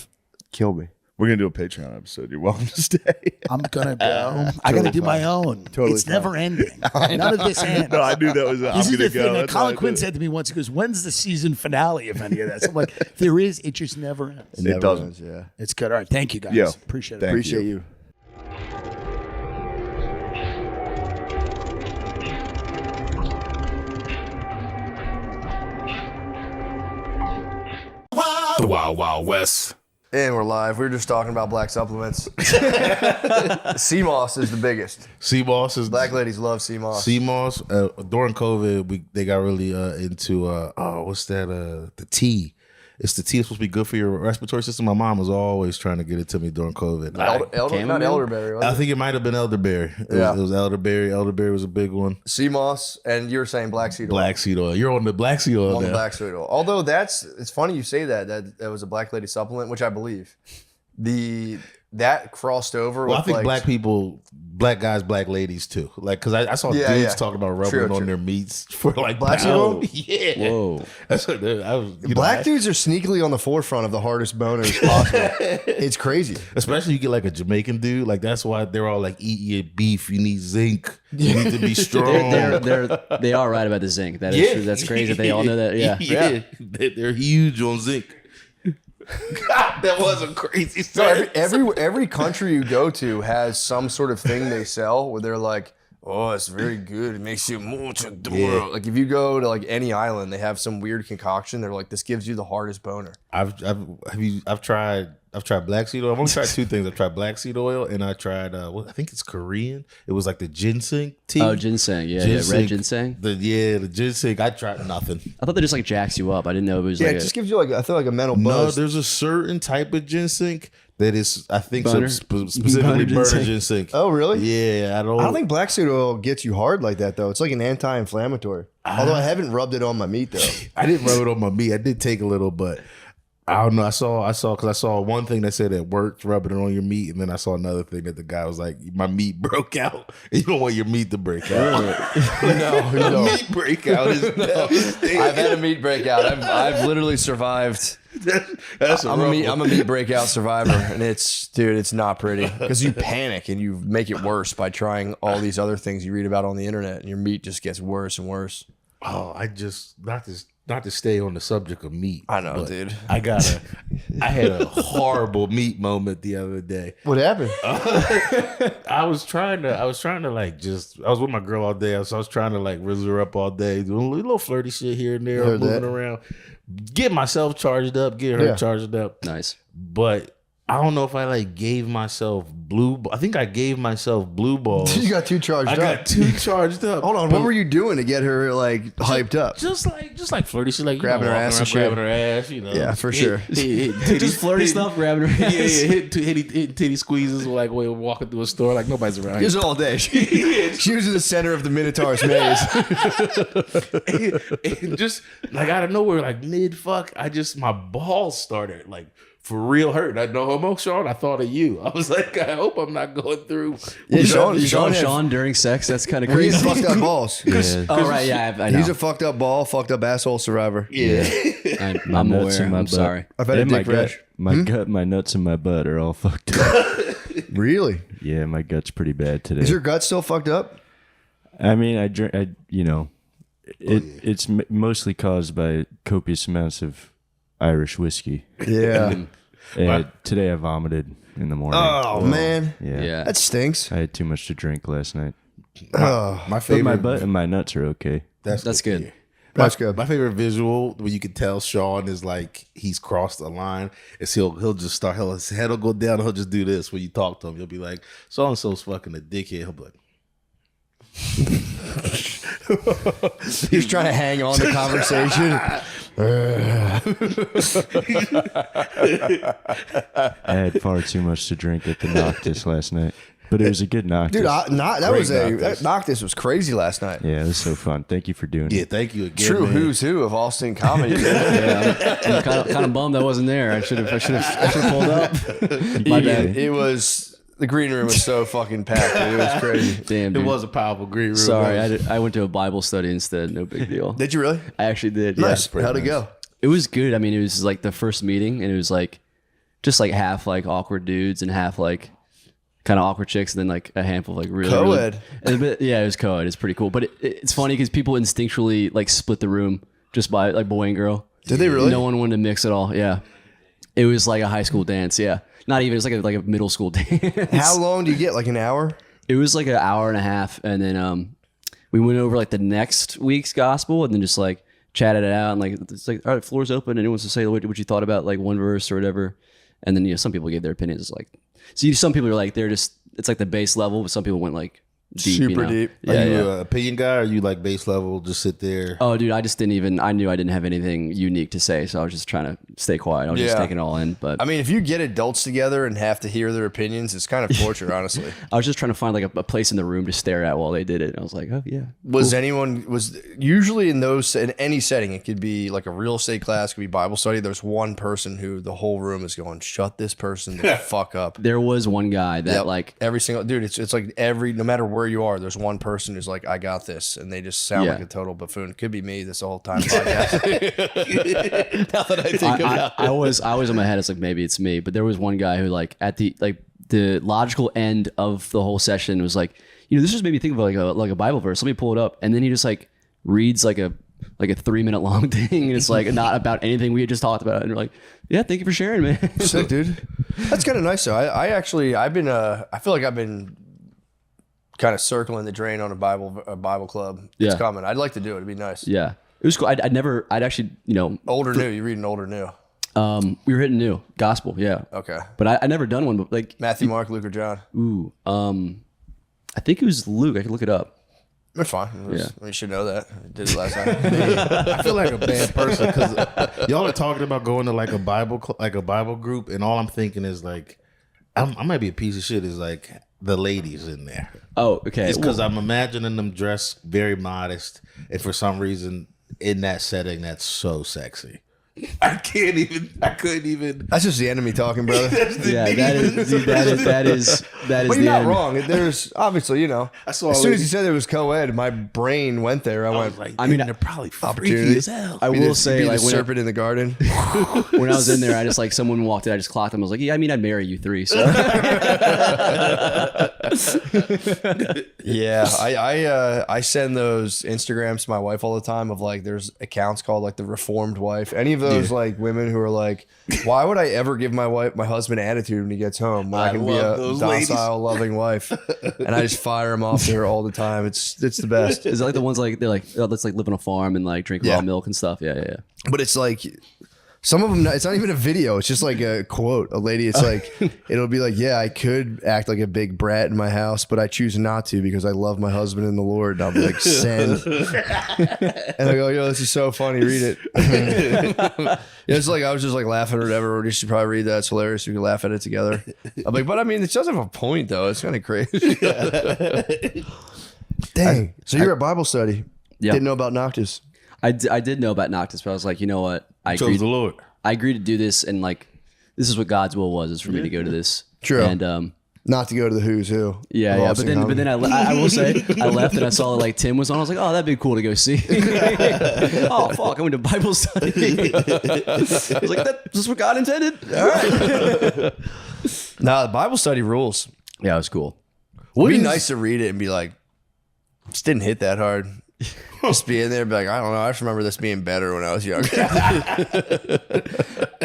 Killed me. We're going to do a Patreon episode. You're welcome to stay. I'm gonna go. I gotta do my own. Totally it's fine. never ending. None of this ends. No, I knew that was. I'm This is going the to go. thing. That's Colin why I Quinn did it. said to me once, he goes, when's the season finale of any of this? I'm like, there is, it just never ends. Never doesn't. ends, yeah. It's good. All right. Thank you guys. Yo, Appreciate it. thank Appreciate you. The Wild Wild West. And we're live. We were just talking about black supplements. Sea moss is the biggest. Sea moss is Black ladies love sea moss. sea moss. During COVID, they got really into what's that? The tea. It's the tea that's supposed to be good for your respiratory system. My mom was always trying to get it to me during COVID. Not elderberry. Was I it? think it might have been elderberry. It was elderberry. Elderberry was a big one. Sea moss, and you were saying black seed oil. Black seed oil. You're on the black seed oil On now. the black seed oil. Although it's funny you say that was a black lady supplement, which I believe. That crossed over Well, with I think like, black people, black guys, black ladies too. Like, cause I saw Yeah, dudes yeah. talking about rubbing True, it on true. their meats for like Black seed oil? Yeah. Whoa. That's what I was. black dudes are sneakily on the forefront of the hardest boners possible. It's crazy. Especially you get like a Jamaican dude, like that's why they're all like, eat your beef. You need zinc. You need to be strong. They are right about the zinc. That is true. That's crazy. They all know that. Yeah. They're huge on zinc. God, that was a crazy So story. every country you go to has some sort of thing they sell where they're like, oh, it's very good. It makes you mucho duro. Like if you go to like any island, they have some weird concoction. They're like, this gives you the hardest boner. I've tried. black seed oil. I've only tried two things. I've tried black seed oil and I tried I think it's Korean. It was like the ginseng tea. Oh, ginseng. Yeah, red ginseng. The ginseng. I tried nothing. I thought they just like jacks you up. I didn't know it was Yeah, like it just gives you like I feel like a mental buzz. No, there's a certain type of ginseng that is, I think, Burner? specifically burner ginseng. Oh, really? Yeah, I I don't think black seed oil gets you hard like that though. It's like an anti-inflammatory. Although I haven't rubbed it on my meat though. I didn't rub it on my meat. I did take a little, but I don't know. I saw one thing that said it worked, rubbing it on your meat, and then I saw another thing that the guy was like, "My meat broke out." And you don't want your meat to break out. No. Meat breakout is devastating. I've had a meat breakout. I've literally survived. I'm a meat breakout survivor, and it's not pretty because you panic and you make it worse by trying all these other things you read about on the internet, and your meat just gets worse and worse. Oh, not to stay on the subject of meat. I know, dude. I had a horrible meat moment the other day. What happened? I was trying to I was with my girl all day, so I was trying to like rizzle her up all day, doing a little flirty shit here and there, moving around, get myself charged up, get her charged up. nice. But I don't know if I like gave myself I think I gave myself blue balls. You got too charged up. I got too charged up. Hold on, what were you doing to get her like hyped up? Just like flirty shit, like Grabbing her ass and shit. grabbing her ass, you know. Yeah, for sure. Just flirty stuff, grabbing her ass. Yeah, hitting titty squeezes like we're walking through a store like nobody's around. Just all day. She was in the center of the Minotaur's maze. and just like out of nowhere, like mid fuck, my balls started like for real hurt. I know homo, Sean. I thought of you. I was like, I hope I'm not going through. Yeah, Sean during sex. That's kind of He crazy. has fucked up balls. Oh right, yeah. I know. He's a fucked up ball, fucked up asshole survivor. Yeah. I'm nuts in aware. my I'm butt. sorry. I've had a dick rash. My gut, my nuts, and my butt are all fucked up. Really? Yeah, my gut's pretty bad today. Is your gut still fucked up? I mean, it's mostly caused by copious amounts of Irish whiskey. Yeah. And today I vomited in the morning. Oh, man. Yeah. That stinks. I had too much to drink last night. My But favorite. my butt and my nuts are okay. That's good. That's good. My favorite visual where you can tell Sean is like he's crossed the line is he'll just start, his head will go down and he'll just do this when you talk to him. You'll be like, so and so's fucking a dickhead. He'll be like, He's trying to hang on to conversation. I had far too much to drink at the Noctis last night. But it was a good Noctis. Dude, Noctis was crazy last night. Yeah, it was so fun. Thank you for doing yeah, it. thank you again. True man. who's who of Austin comedy. Yeah, I'm kind of bummed I wasn't there. I should have pulled up. My bad. It was the green room was so fucking packed. Dude. It was crazy. Damn, It dude. was a powerful green room. Sorry, I went to a Bible study instead. No big deal. Did you really? I actually did. Nice. Yeah. How'd it go? It was good. I mean, it was like the first meeting, and it was like just like half like awkward dudes and half like kind of awkward chicks, and then like a handful of like really Co-ed. Yeah, it was co-ed. It's pretty cool, but it's funny because people instinctually like split the room just by like boy and girl. Did they really? No one wanted to mix at all. Yeah, it was like a high school dance. Yeah, not even. It was like a middle school dance. How long do you get? Like an hour? It was like an hour and a half, and then we went over like the next week's gospel, and then just like chatted it out, and like it's like, all right, floor's open. Anyone wants to say what you thought about like one verse or whatever, and then some people gave their opinions. It's like, some people are like they're just it's like the base level, but some people went like deep, Super deep. Are Yeah, you yeah. an opinion guy or are you like base level, just sit there? Oh, dude, I just didn't even. I knew I didn't have anything unique to say, so I was just trying to stay quiet. I was just Yeah. taking it all in. But I mean, if you get adults together and have to hear their opinions, it's kind of torture, honestly. I was just trying to find like a place in the room to stare at while they did it. And I was like, oh yeah. Was usually in any setting, it could be like a real estate class, it could be Bible study. There's one person who the whole room is going, shut this person the fuck up. There was one guy that Yep. like every single dude, it's like no matter where you are, there's one person who's like, I got this, and they just sound Yeah. like a total buffoon. Could be me this whole time podcast. Now that I think about it. I was in my head. It's like maybe it's me, but there was one guy who like at the logical end of the whole session was like, this just made me think of like a Bible verse. Let me pull it up, and then he just like reads like a 3-minute long thing, and it's like not about anything we had just talked about. And we're like, yeah, thank you for sharing, man. Sick, dude. That's kind of nice though. I feel like I've been kind of circling the drain on a Bible club. It's Yeah. coming. I'd like to do it. It'd be nice. Yeah, it was cool. I'd actually Older new. You read an older new. We were hitting new gospel, yeah. Okay. But I never done one. But like Matthew, Mark, Luke, or John. ooh, I think it was Luke. I could look it up. That's fine. You should know that. I did it last time. I feel like a bad person because y'all are talking about going to like a Bible group, and all I'm thinking is like, I might be a piece of shit. Is like the ladies in there. Oh, okay. It's because I'm imagining them dressed very modest, and for some reason in that setting, that's so sexy. I couldn't even. That's just the enemy talking, brother. Yeah, that is. But you're not wrong. There's obviously, as soon as you said it was co-ed, my brain went there. I went like, I mean, they're probably freaky opportunity. as hell. I will say, be like the serpent in the garden. when I was in there, I just like someone walked in, I just clocked them. I was like, yeah, I mean, I'd marry you three. So Yeah, I send those Instagrams to my wife all the time of like there's accounts called like the Reformed Wife. Any of those like women who are like, why would I ever give my husband attitude when he gets home when I can be a docile, loving wife? And I just fire him off to her all the time. It's the best. is it like the ones like they're like, oh, let's like live on a farm and like drink raw milk and stuff? Yeah. But it's like some of them, it's not even a video. It's just like a quote. A lady, it's like, it'll be like, yeah, I could act like a big brat in my house, but I choose not to because I love my husband and the Lord. And I'll be like, send. And I go, yo, this is so funny. Read it. It's like, I was just like laughing or whatever. Or you should probably read that. It's hilarious. We can laugh at it together. I'm like, but I mean, it does have a point though. It's kind of crazy. Dang. So you're at Bible study. Yeah. Didn't know about Noctis. I did know about Noctis, but I was like, you know what? I Chose the Lord. I agreed to do this, and like, this is what God's will was, is for me to go to this. True. And Not to go to the Who's Who. yeah. But then I will say, I left and I saw like Tim was on. I was like, oh, that'd be cool to go see. Oh fuck, I went to Bible study. I was like, this is what God intended. All right. Nah, the Bible study rules. Yeah, it was cool. It'd be nice to read it and be like, this didn't hit that hard. Just be in there and be like, I don't know. I just remember this being better when I was younger.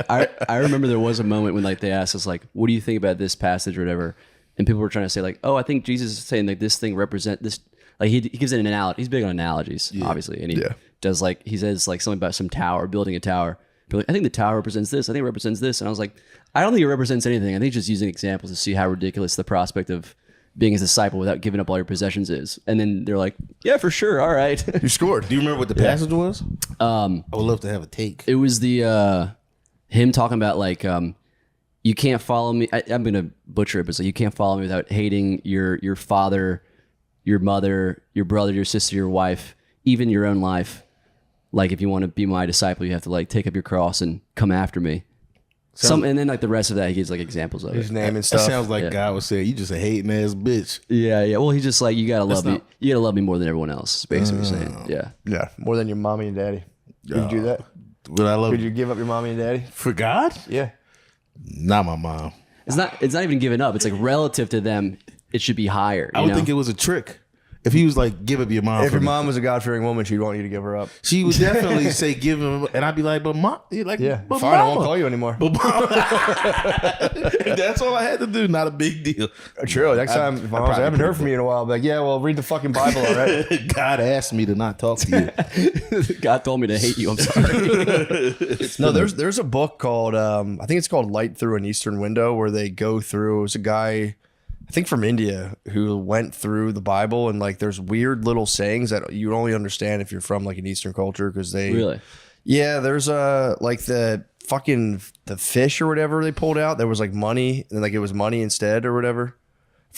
I remember there was a moment when like they asked us like, what do you think about this passage or whatever? And people were trying to say like, oh, I think Jesus is saying like this thing represent this. Like he gives it an analogy. He's big on analogies, obviously. And he does like, he says like something about some tower, building a tower. Like, I think the tower represents this. I think it represents this. And I was like, I don't think it represents anything. I think just using examples to see how ridiculous the prospect of being his disciple without giving up all your possessions is. And then they're like, yeah, for sure. All right. You scored. Do you remember what the passage was? I would love to have a take. It was the him talking about like you can't follow me. I'm gonna butcher it, but it's like you can't follow me without hating your father, your mother, your brother, your sister, your wife, even your own life. Like if you want to be my disciple, you have to like take up your cross and come after me. And then like the rest of that, he gives like examples of His it. name and stuff. That sounds like God was saying, you just a hating ass bitch. Yeah. Well, he's just like, you gotta love me. You gotta love me more than everyone else. Is basically what he's saying. Yeah. Yeah, more than your mommy and daddy. Would you do that? But I love Would you give up your mommy and daddy? for God? Yeah. Not my mom. It's not even giving up. It's like relative to them, it should be higher. I would think it was a trick. If he was like, give up your mom. If your mom was a God-fearing woman, she'd want you to give her up. She would definitely say, give him, and I'd be like, but mom, like, Yeah, but fine, I won't mama. call you anymore. But mama. That's all I had to do. Not a big deal. True. Next time, if my mom's like, I haven't heard from you in a while. I'll be like, yeah, well, read the fucking Bible, all right? God asked me to not talk to you. God told me to hate you. I'm sorry. No, there's a book called, I think it's called Light Through an Eastern Window, where they go through, it was a guy, I think from India, who went through the Bible, and like there's weird little sayings that you only understand if you're from like an Eastern culture, because they Really? Yeah, there's like the fish or whatever they pulled out. There was like money, and like it was money instead or whatever.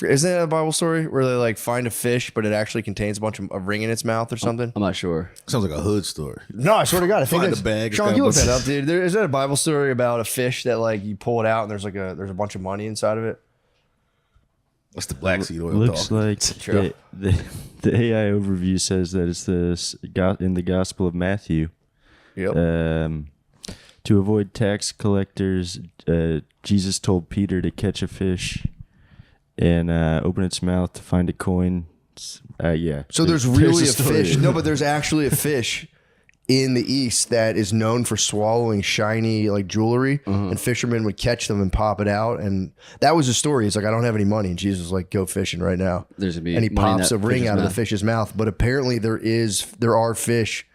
Isn't that a Bible story where they like find a fish, but it actually contains a ring in its mouth or something? I'm not sure. Sounds like a hood story. No, I swear to God, I think Find it's a bag, Sean, you look that establish- up, dude. Is that a Bible story about a fish that like you pull it out and there's a bunch of money inside of it? That's the black seed oil Looks talk. like the AI overview says that it's in the Gospel of Matthew. Yep. To avoid tax collectors, Jesus told Peter to catch a fish and open its mouth to find a coin. Yeah. So there's really a story. fish. No, but there's actually a fish in the East that is known for swallowing shiny like jewelry, and fishermen would catch them and pop it out. And that was the story. It's like, I don't have any money. And Jesus was like, go fishing right now. There's gonna be and he money in pops that a ring fish's out of the mouth. fish's mouth. But apparently there are fish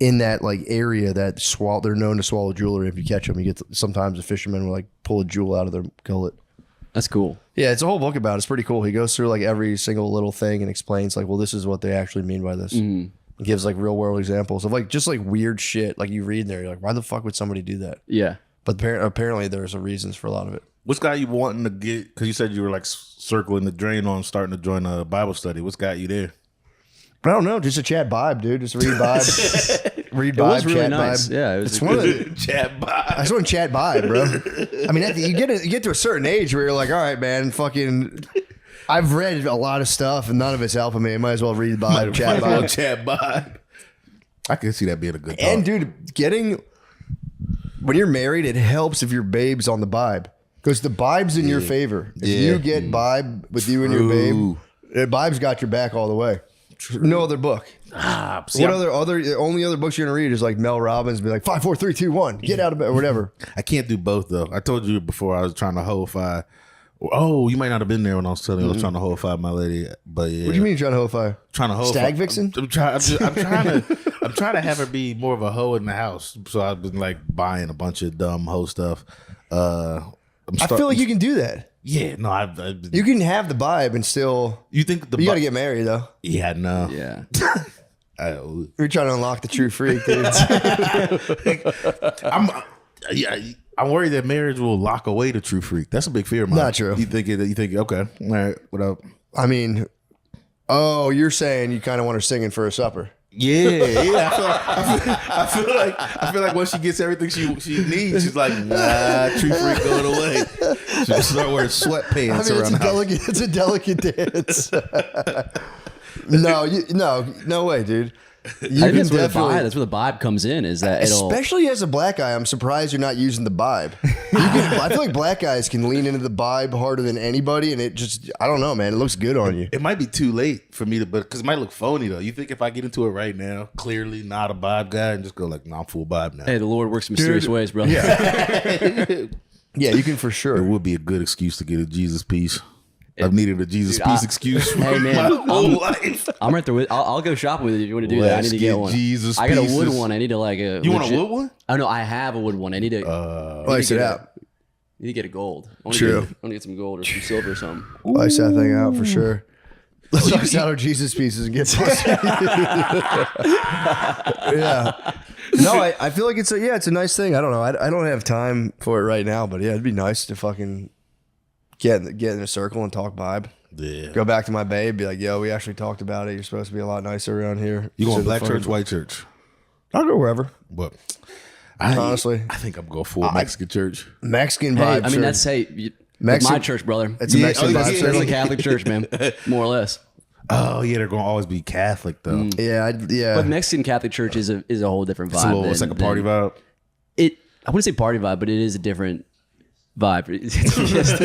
in that like area that they're known to swallow jewelry. If you catch them, you get sometimes the fishermen will like pull a jewel out of their gullet. That's cool. Yeah, it's a whole book about it. It's pretty cool. He goes through like every single little thing and explains like, well, this is what they actually mean by this. He gives like real world examples of like just like weird shit. Like you read in there, you're like, why the fuck would somebody do that? Yeah. But apparently there's a reasons for a lot of it. What's got you wanting to get? Because you said you were like circling the drain on starting to join a Bible study. What's got you there? But I don't know, just a chat vibe, dude. Just read vibe. Read vibe, It was really chat nice. vibe. Yeah, it was It's one of the Chat vibe. I just want to chat vibe, bro. I mean, you get to a certain age where you're like, all right, man, fucking. I've read a lot of stuff and none of it's helping me. I might as well read vibe, chat vibe. Chat vibe. I can see that being a good thought. And dude, when you're married, it helps if your babe's on the vibe because the vibe's in your favor. If you get vibe with you and your babe, the vibe's got your back all the way. No other book. See, The only other books you're gonna read is like Mel Robbins be like 5, 4, 3, 2, 1, get out of bed or whatever. I can't do both though. I told you before I was trying to ho-fi. Oh, you might not have been there when I was telling you I was trying to ho-fi my lady, but yeah. What do you mean trying to ho-fi? Trying to ho-fi. Stag vixen? I'm trying to have her be more of a hoe in the house. So I've been like buying a bunch of dumb hoe stuff. I feel like you can do that. Yeah, no, You can have the vibe and still. You think You got to get married though. Yeah, no. Yeah. You're trying to unlock the true freak, dude. I'm worried that marriage will lock away the true freak. That's a big fear of mine. Not true. You think okay, all right, what up? I mean, you're saying you kind of want her singing for a supper. Yeah. I feel like once she gets everything she needs, she's like, nah, true freak going away. She'll just start wearing sweatpants around the house. It's a delicate dance. No way, dude. You I can think that's where definitely. that's where the vibe comes in. Is that Especially as a black guy, I'm surprised you're not using the vibe. I feel like black guys can lean into the vibe harder than anybody, and it just, I don't know, man. It looks good on you. It might be too late for me to, but because it might look phony though. You think if I get into it right now, clearly not a vibe guy, and just go like, nah, I'm full vibe now. Hey, the Lord works in mysterious ways, bro. Yeah, you can for It sure. would be a good excuse to get a Jesus piece. I've needed a Jesus piece excuse Hey, man, my whole life. I'm right there with. I'll go shopping with you if you want to do that. I need to get one. Jesus I got a wood pieces. one. I need to like a. You want a legit- wood one? Oh no, I have a wood one. I need to. Ice it out. You need to get a gold. I want True. to get some gold or some silver or something. Ice that thing out for sure. Let's ice out our Jesus pieces and get some. Yeah. No, I feel like it's a nice thing. I don't know. I don't have time for it right now, but yeah, it'd be nice to fucking get in a circle and talk vibe. Yeah. Go back to my babe, be like, yo, we actually talked about it. You're supposed to be a lot nicer around here. You going Instead of black fucking- church, white church? I'll go wherever. But Honestly. I think I'm going full Mexican church. Mexican Hey, vibe. I mean, that's Mexican- my church, brother. It's a Mexican oh, vibe. yeah, That's circle. a Catholic church, man. More or less. Oh yeah, they're going to always be Catholic though. Yeah, yeah. But Mexican Catholic church is a whole different It's vibe. it's like a party vibe. I wouldn't say party vibe, but it is a different vibe. It's just,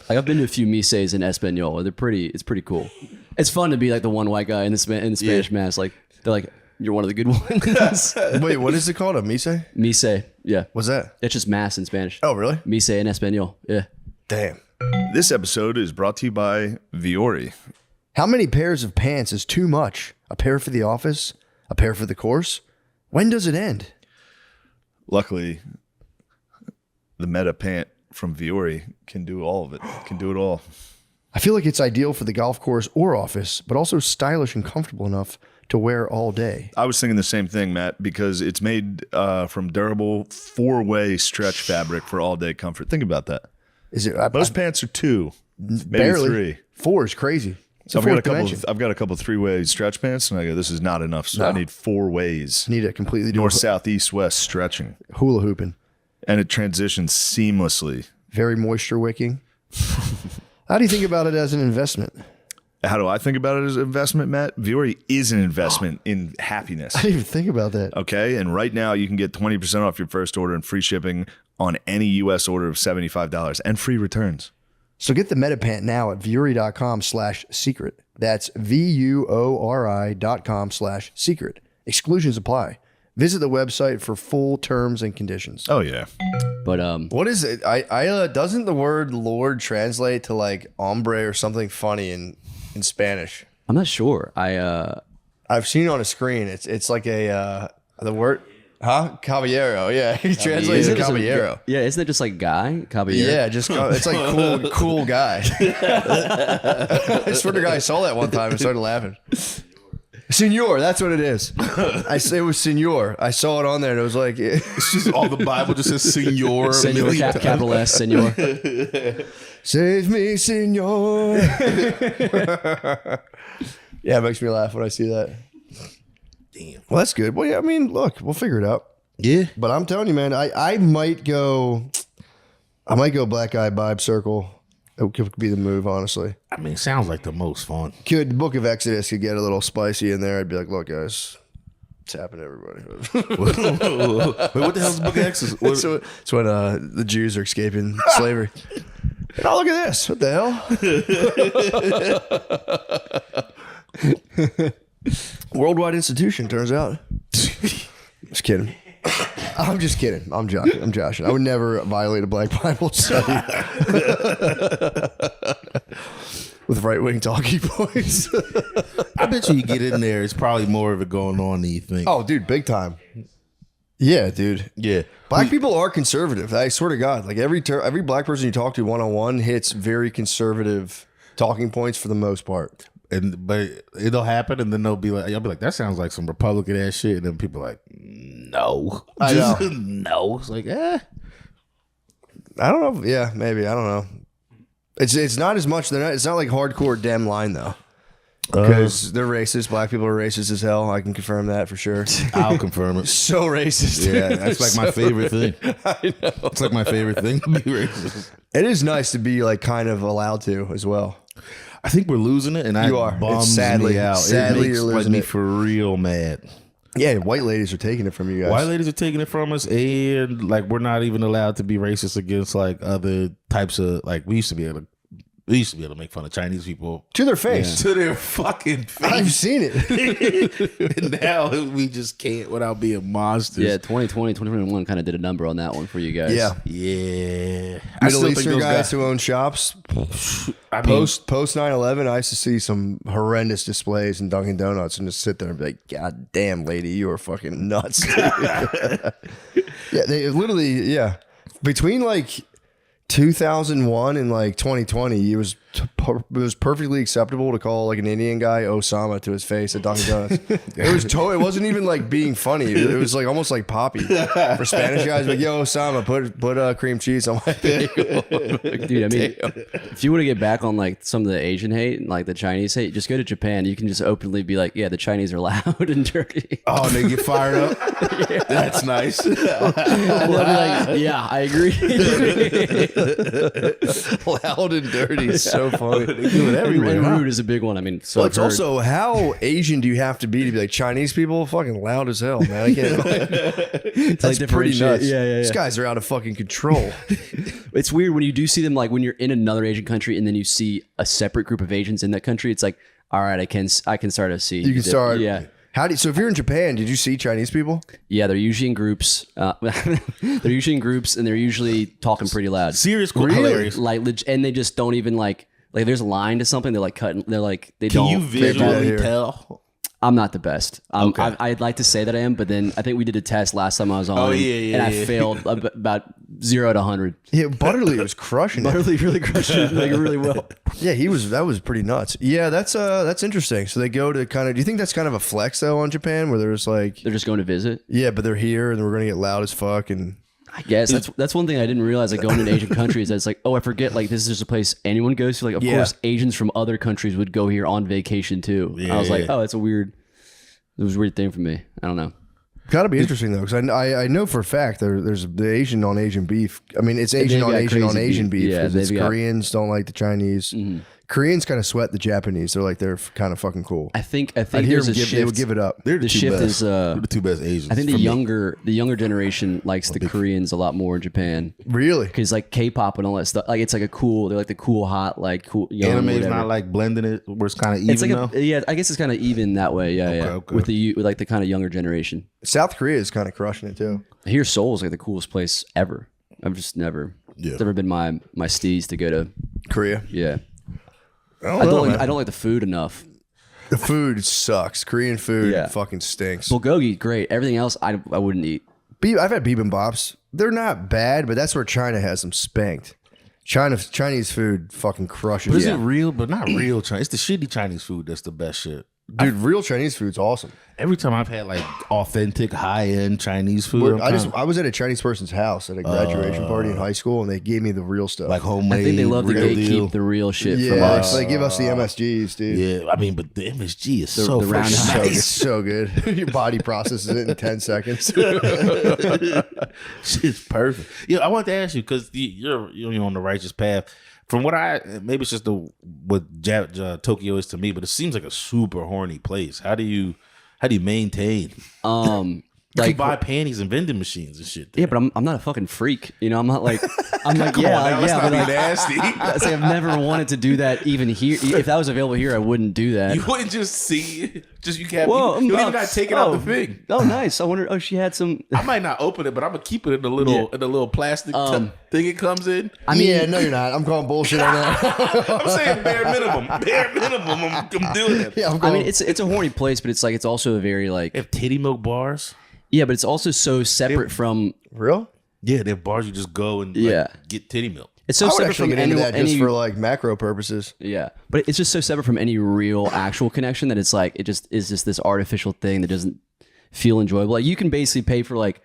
like I've been to a few misses in Espanol. It's pretty cool. It's fun to be like the one white guy in the Spanish mass. Like they're like, you're one of the good ones. Wait, what is it called? A mise? Mise, yeah. What's that? It's just mass in Spanish. Oh, really? Mise in Espanol, yeah. Damn. This episode is brought to you by Viore. How many pairs of pants is too much? A pair for the office? A pair for the course? When does it end? Luckily, the Meta Pant from Viore can do all of it. Can do it all. I feel like it's ideal for the golf course or office, but also stylish and comfortable enough to wear all day. I was thinking the same thing, Matt, because it's made from durable 4-way stretch fabric for all-day comfort. Think about that. Is it Most pants are 2, maybe barely 3. 4 is crazy. It's a I've got fourth a couple. dimension. I've got a couple 3-way stretch pants, and I go, this is not enough. So I need 4 ways. Need a completely North, different south, east, west stretching, hula hooping. and it transitions seamlessly. Very moisture wicking. How do you think about it as an investment? How do I think about it as an investment, Matt? Viore is an investment in happiness. I didn't even think about that. Okay, and right now you can get 20% off your first order and free shipping on any U.S. order of $75 and free returns. So get the Metapant now at Vuori.com/secret. That's VUORI.com/secret. Exclusions apply. Visit the website for full terms and conditions. Oh yeah, But What is it? Doesn't the word Lord translate to like hombre or something funny in Spanish? I'm not sure. I I've seen it on a screen. It's like the word, Caballero. Yeah, he translates it Caballero. Yeah, isn't it just like guy? Caballero? Yeah, just it's like cool guy. I swear to God, I saw that one time and started laughing. Senor, that's what it is. I say it was Senor. I saw it on there and it was like It's just all the Bible just says Senor. Senor, capital S, Senor. Save me, Senor. Yeah, it makes me laugh when I see that. Damn. Well, that's good. Well, yeah, I mean, look, we'll figure it out. Yeah. But I'm telling you, man, I might go black guy vibe circle. It could be the move, honestly. I mean, it sounds like the most fun. The Book of Exodus could get a little spicy in there. I'd be like, look, guys, it's happening to everybody. Wait, what the hell's the Book of Exodus? It's when the Jews are escaping slavery. And oh, look at this. What the hell? Worldwide institution, turns out. Just kidding. I'm just kidding. I'm joshing. I would never violate a black Bible study with right-wing talking points. I bet you get in there, it's probably more of it going on than you think. Oh, dude, big time. Yeah, dude. Yeah. Black people are conservative. I swear to God. Like every black person you talk to one-on-one hits very conservative talking points for the most part. But it'll happen, and then they'll be like, "I'll be like, that sounds like some Republican ass shit," and then people are like, "No, I know. no." It's like, I don't know. Yeah, maybe. I don't know. It's not as much. It's not like hardcore Dem line though, because they're racist. Black people are racist as hell. I can confirm that for sure. I'll confirm it. So racist. Yeah, that's like my favorite thing. I know. It's like my favorite thing to be racist. It is nice to be like kind of allowed to as well. I think we're losing it, and You are. bums Sadly- me out. sadly, it makes you're losing me it. for real mad. Yeah, white ladies are taking it from you guys. White ladies are taking it from us, and like we're not even allowed to be racist against like other types of like we used to be able to make fun of Chinese people To their face. to their fucking face. I've seen it. And now we just can't without being monsters. Yeah, 2020, 2021 kind of did a number on that one for you guys. Yeah. Yeah. I still Middle think Eastern those guys who own shops. I mean, Post 9/11, I used to see some horrendous displays in Dunkin' Donuts and just sit there and be like, God damn, lady, you are fucking nuts. Yeah, they literally, yeah. Between like 2001 and like 2020, it was perfectly acceptable to call like an Indian guy Osama to his face at Dunkin' Donuts. It wasn't even like being funny. It was like almost like Poppy for Spanish guys. Like, yo, Osama, put cream cheese on my bagel. Dude, I mean, if you want to get back on like some of the Asian hate and like the Chinese hate, just go to Japan. You can just openly be like, yeah, the Chinese are loud in Turkey. oh, they get fired up. Yeah. That's nice. And they'll be like, yeah, I agree. Loud and dirty is so funny. They do it everywhere. And huh? rude is a big one. I mean, so Well, I've it's heard. also how Asian do you have to be like Chinese people? Fucking loud as hell, man. I can't. That's pretty differentiate. nuts. Yeah. These guys are out of fucking control. It's weird when you do see them, like when you're in another Asian country and then you see a separate group of Asians in that country. It's like, all right, I can start to see. You can start. Yeah. So if you're in Japan, did you see Chinese people? Yeah, they're usually in groups. They're usually in groups and they're usually talking pretty loud. Serious, hilarious. Like, and they just don't even like there's a line to something. They're like cutting. They're like, they Can don't. you that visually here. tell? I'm not the best. Okay. I'd like to say that I am, but then I think we did a test last time I was on. Oh, yeah, and I yeah. failed about 0 to 100. Yeah, Butterly was crushing it. Butterly really crushed it like really well. Yeah, that was pretty nuts. Yeah, that's interesting. So they go to kind of. Do you think that's kind of a flex though on Japan, where there's like, They're just going to visit. yeah, but they're here and we're gonna get loud as fuck and. I guess that's one thing I didn't realize. Like going to an Asian country is that it's like, oh, I forget. Like this is just a place anyone goes to. Like, of Yeah. course, Asians from other countries would go here on vacation too. I was like, Yeah. oh, it was a weird thing for me. I don't know. Gotta be interesting though, because I know for a fact there's the Asian on Asian beef. I mean, it's Asian they've on got Asian on crazy Asian beef. beef. Yeah, 'Cause it's they've got- Koreans don't like the Chinese. Koreans kind of sweat the Japanese. They're like they're kind of fucking cool. I think I'd hear there's them a shift. they would give it up. They're The two shift best. is, They're the two best Asians. I think the for me. younger generation likes the Koreans a lot more in Japan Really? because like K-pop and all that stuff. Like it's like they're like the cool, hot, like cool young. Anime is whatever. not like blending it where it's kind of even It's like though. yeah, I guess it's kind of even that way. Yeah, yeah. okay. With with like the kind of younger generation. South Korea is kind of crushing it too. I hear Seoul's like the coolest place ever. I've just never. Yeah. It's never been my steez to go to. Korea. Yeah. I don't know, man. I don't like the food enough. The food sucks. Korean food fucking stinks. Bulgogi, great. Everything else, I wouldn't eat. I've had bibimbops. They're not bad, but that's where China has them spanked. Chinese food fucking crushes. But is it real? But not real Chinese. It's the shitty Chinese food that's the best shit. Dude, real Chinese food's awesome. Every time I've had like authentic high end Chinese food, I was at a Chinese person's house at a graduation party in high school, and they gave me the real stuff, like homemade. I think they love to real gatekeep deal. the real shit yeah, from us. they give us the MSGs, dude. Yeah, I mean, but the MSG is so the round fresh. It's so good. Your body processes it in 10 seconds. Shit's perfect. Yeah, I wanted to ask you because you're on the righteous path. From what maybe it's just what Tokyo is to me, but it seems like a super horny place. How do you maintain? You can buy panties and vending machines and shit. There. Yeah, but I'm not a fucking freak. You know, I'm like, but like, nasty. It's like I've never wanted to do that even here. If that was available here, I wouldn't do that. You wouldn't just see, you can't. You don't even got to take it out the thing. Oh, nice. I wonder. Oh, she had some. I might not open it, but I'm gonna keep it in the little plastic thing it comes in. I mean, no, you're not. I'm calling bullshit on that. I'm saying bare minimum. I'm doing it. Yeah, I mean, it's a horny place, but it's also a very like. They have titty milk bars. Yeah, but it's also so separate from. Real? Yeah, they have bars you just go and get titty milk. It's so I would separate actually from get into that just any for like macro purposes. Yeah, but it's just so separate from any real actual connection that it's like it just is just this artificial thing that doesn't feel enjoyable. Like you can basically pay for like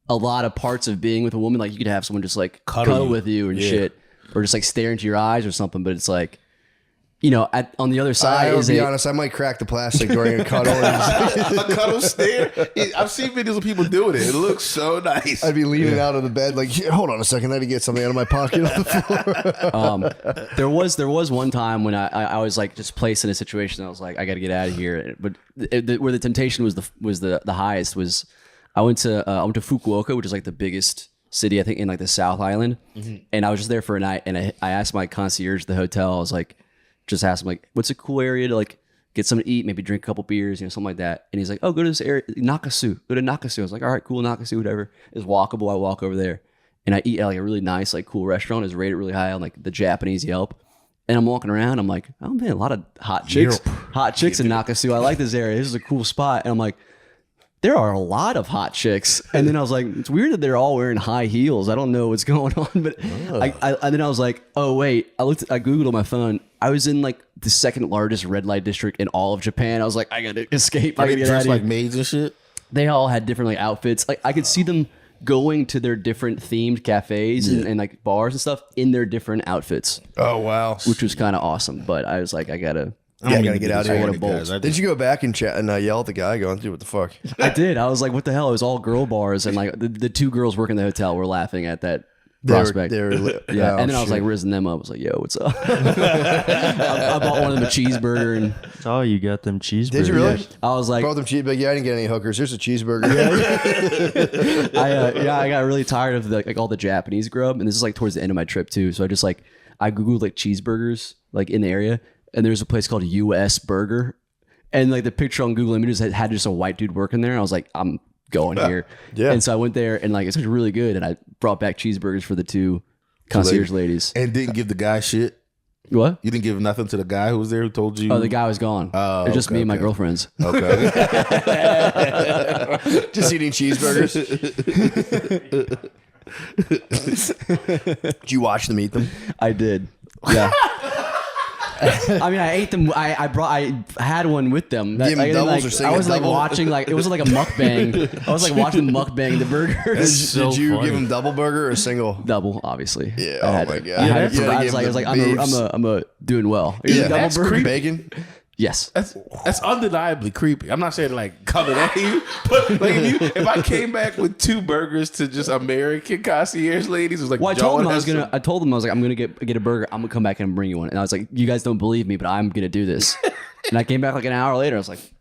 a lot of parts of being with a woman. Like you could have someone just like cuddle with you and shit, or just like stare into your eyes or something. But it's like, you know, on the other side, I'll be honest, I might crack the plastic during a cuddle. A cuddle stare. I've seen videos of people doing it. It looks so nice. I'd be leaning out of the bed like, hold on a second, I had to get something out of my pocket on the floor. There was one time when I was like just placed in a situation. I was like, I got to get out of here. But where the temptation was the highest was I went to Fukuoka, which is like the biggest city I think in like the South Island, and I was just there for a night. And I asked my concierge at the hotel. I was like. Just asked him like, what's a cool area to like get something to eat, maybe drink a couple beers, something like that. And he's like, oh, go to this area, Nakasu. Go to Nakasu. I was like, all right, cool, Nakasu, whatever. It's walkable. I walk over there and I eat at like a really nice, like cool restaurant. It's rated really high on like the Japanese Yelp. And I'm walking around. I'm like, oh man, a lot of hot chicks in Nakasu. I like this area. This is a cool spot. And I'm like, there are a lot of hot chicks. And then I was like, it's weird that they're all wearing high heels. I don't know what's going on. But and then I was like, oh, wait. I Googled on my phone. I was in like the second largest red light district in all of Japan. I was like, I got to escape. Are they dressed like maids and shit? They all had different like outfits. Like I could see them going to their different themed cafes and like bars and stuff in their different outfits. Oh, wow. Which was kind of awesome. But I was like, I got to get out of here. Bolt. Did you go back and chat and yell at the guy going through what the fuck? I did. I was like, what the hell? It was all girl bars. And like the two girls working the hotel were laughing at that prospect. Yeah. And then I was like rizzing them up. I was like, yo, what's up? I bought one of them a cheeseburger. And oh, you got them cheeseburgers. Did you really? I was like, brought them cheeseburger. Yeah, I didn't get any hookers. Here's a cheeseburger. I got really tired of like all the Japanese grub. And this is like towards the end of my trip too. So I just like, I Googled like cheeseburgers like in the area. And there's a place called US Burger. And like the picture on Google Images had just a white dude working there. I was like, I'm going here. Yeah. And so I went there and like, it's really good. And I brought back cheeseburgers for the two concierge ladies. And didn't give the guy shit? What? You didn't give nothing to the guy who was there who told you? Oh, the guy was gone. Oh, it was just me and my girlfriends. Okay. Just eating cheeseburgers. Did you watch them eat them? I did. Yeah. I mean, I ate them. I had one with them. Give them doubles or single. I was like watching it was like a mukbang. I was like watching mukbang the burgers. Did you give them double burger or single? Double, obviously. Yeah. Oh my god. I was like, I'm doing well. Yeah, double burger. Bacon. Yes. That's undeniably creepy. I'm not saying like coming at you, but like if I came back with two burgers to just American concierge ladies, it was like, well, I told them I was like, I'm gonna get a burger. I'm gonna come back and bring you one. And I was like, you guys don't believe me, but I'm gonna do this. And I came back like an hour later. I was like,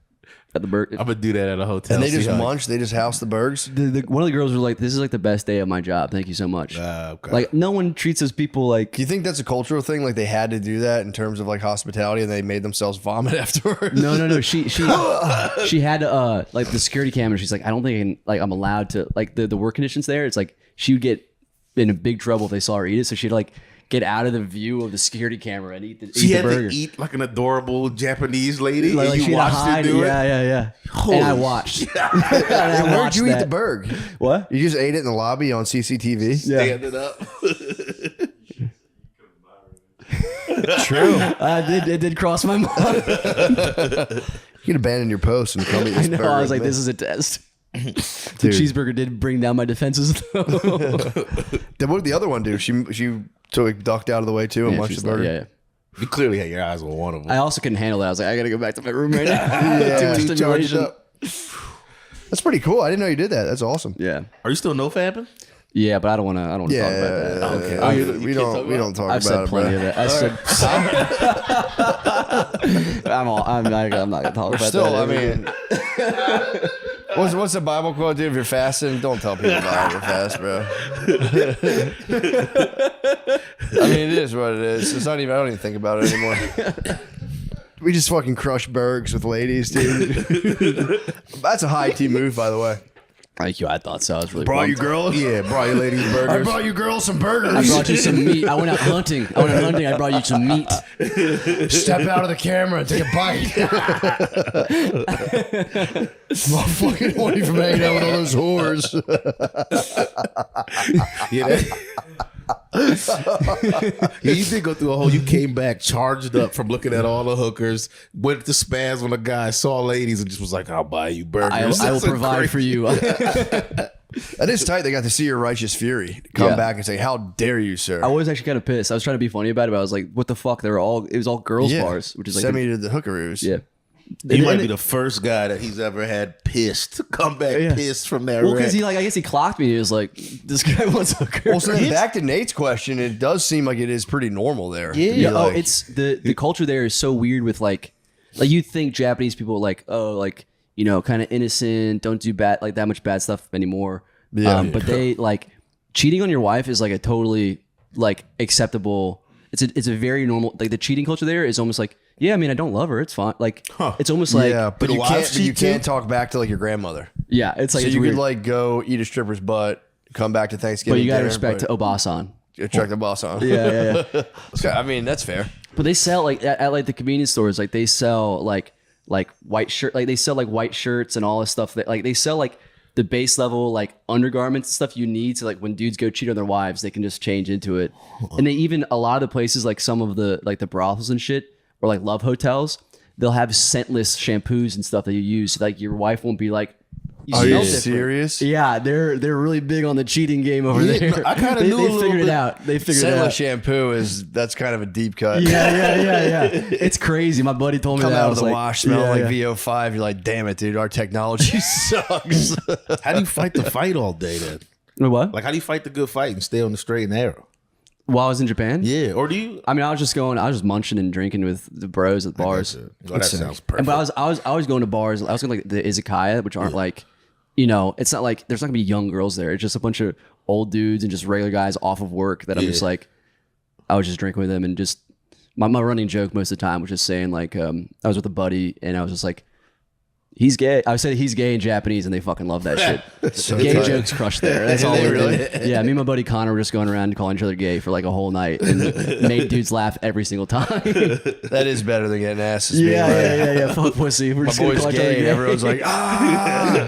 at the burger. I'm gonna do that at a hotel. And they just munch. They just house the burgers. One of the girls was like, "This is like the best day of my job. Thank you so much." Okay. Like no one treats those people like. Do you think that's a cultural thing? Like they had to do that in terms of like hospitality, and they made themselves vomit afterwards. No. She had like the security camera. She's like, I don't think I'm allowed to like the work conditions there. It's like she would get in a big trouble if they saw her eat it. So she'd like get out of the view of the security camera and eat the She had burger. to eat like an adorable Japanese lady, Like and she you had to watched her hide. do it. Yeah. Holy And I watched. And I Where'd watched you eat that. the burger? What? You just ate it in the lobby on CCTV? Stand it up. True. It did cross my mind. You can abandon your post and come eat I this know. burger. I was like, with this me. is a test. The cheeseburger did bring down my defenses, though. Then what did the other one do? She ducked out of the way too and Yeah, munched she's the burger. like, yeah. You clearly had your eyes on one of them. I also couldn't handle that. I was like, I gotta go back to my room right now. Yeah, Too much he charged stimulation. up. That's pretty cool. I didn't know you did that. That's awesome. Yeah, Are you still no fapping? yeah, but I don't want to. I don't want to talk about that. Okay. I- You we can't don't. We don't talk I've about said it. plenty Bro. of that. I'm not gonna talk about Still, that. I mean, what's the Bible quote? Dude, if you're fasting, don't tell people about it. Fast, bro. I mean, it is what it is. It's not even. I don't even think about it anymore. We just fucking crush burgers with ladies, dude. That's a high tea move, by the way. Thank you. I thought so. I was really. Brought you pumped. girls? Yeah, brought you ladies burgers. I brought you girls some burgers. I brought you some meat. I went out hunting. I brought you some meat. Step out of the camera and take a bite. Motherfucking horny from hanging out with all those whores. Yeah, yeah, you did go through a whole. You came back charged up from looking at all the hookers. Went to spaz when a guy saw ladies and just was like, "I'll buy you burgers." I will That's a provide great- for you. That is tight. They got to see your righteous fury come Yeah. back and say, "How dare you, sir?" I was actually kind of pissed. I was trying to be funny about it, but I was like, "What the fuck?" It was all girls bars, which is like, send me to the hookaroos. yeah. You might And- be the first guy that he's ever had pissed come back Yeah. pissed from that. Well, wreck. because I guess he clocked me. He was like, "This guy wants hookers." Well, so then back to Nate's question, it does seem like it is pretty normal there. to be Yeah, like- it's the culture there is so weird with like you think Japanese people like kind of innocent, don't do bad like that much bad stuff anymore. Yeah. But they like cheating on your wife is like a totally like acceptable. It's a very normal like the cheating culture there is almost like I mean I don't love her, it's fine. Like it's almost like yeah, but Do you wives can't. But you cheat too? can't talk back to like your grandmother. it's like So it's you weird. could like go eat a stripper's butt, come back to Thanksgiving. but you gotta dinner, respect but Obasan. check the boss on. Yeah. I mean, that's fair. But they sell like at like the convenience stores, like they sell like white shirt, like they sell like white shirts and all this stuff that like they sell like the base level like undergarments and stuff you need to like when dudes go cheat on their wives, they can just change into it. And they even a lot of the places like some of the like the brothels and shit or like love hotels, they'll have scentless shampoos and stuff that you use. So, like your wife won't be like, Are smell you different. serious? Yeah, they're really big on the cheating game over there. I kinda They- knew a they little figured it bit. out. They figured it Scentless out. shampoo that's kind of a deep cut. Yeah. It's crazy. My buddy told me Come that. I out of was the like, wash, smell yeah, like yeah. VO5. You're like, damn it, dude, our technology sucks. how do you fight the fight all day then? What? Like, how do you fight the good fight and stay on the straight and narrow? While I was in Japan? Yeah, or do you? I mean, I was just munching and drinking with the bros at bars. Well, that sounds perfect. But I was going to bars. I was going to like the izakaya, which aren't like, it's not like there's not gonna be young girls there. It's just a bunch of old dudes and just regular guys off of work that I'm just like, I was just drinking with them and just my running joke most of the time was just saying like, I was with a buddy and I was just like, he's gay. I said he's gay in Japanese and they fucking love that shit. Gay tight. jokes crushed there. That's all they we really? did. Yeah, me and my buddy Connor were just going around calling each other gay for like a whole night and made dudes laugh every single time. That is better than getting asses. being like, yeah. Fuck pussy. We're My just gonna boy's call each other gay, and everyone's like, ah.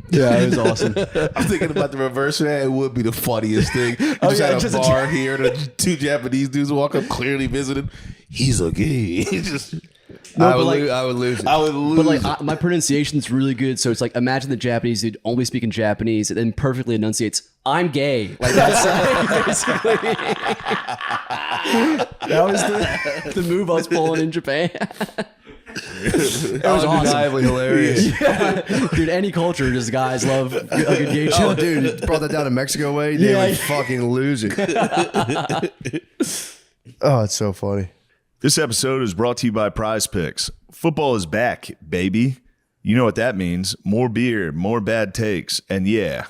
yeah, it was awesome. I'm thinking about the reverse of that. It would be the funniest thing. You just yeah, had a just a bar here, the two Japanese dudes walk up, clearly visiting. He's a gay. Just, I would but lose it. I would lose. But like my pronunciation's really good, so it's like imagine the Japanese dude only speaking Japanese and then perfectly enunciates, "I'm gay." Like that's basically. That was the move I was pulling in Japan. It was awesome. Undeniably hilarious. Dude, any culture, just guys love a good gay show. Oh, dude, you brought that down to Mexico way, they Yeah. would fucking lose it. Oh, it's so funny. This episode is brought to you by Prize Picks. Football is back, baby. You know what that means. More beer, more bad takes, and yeah,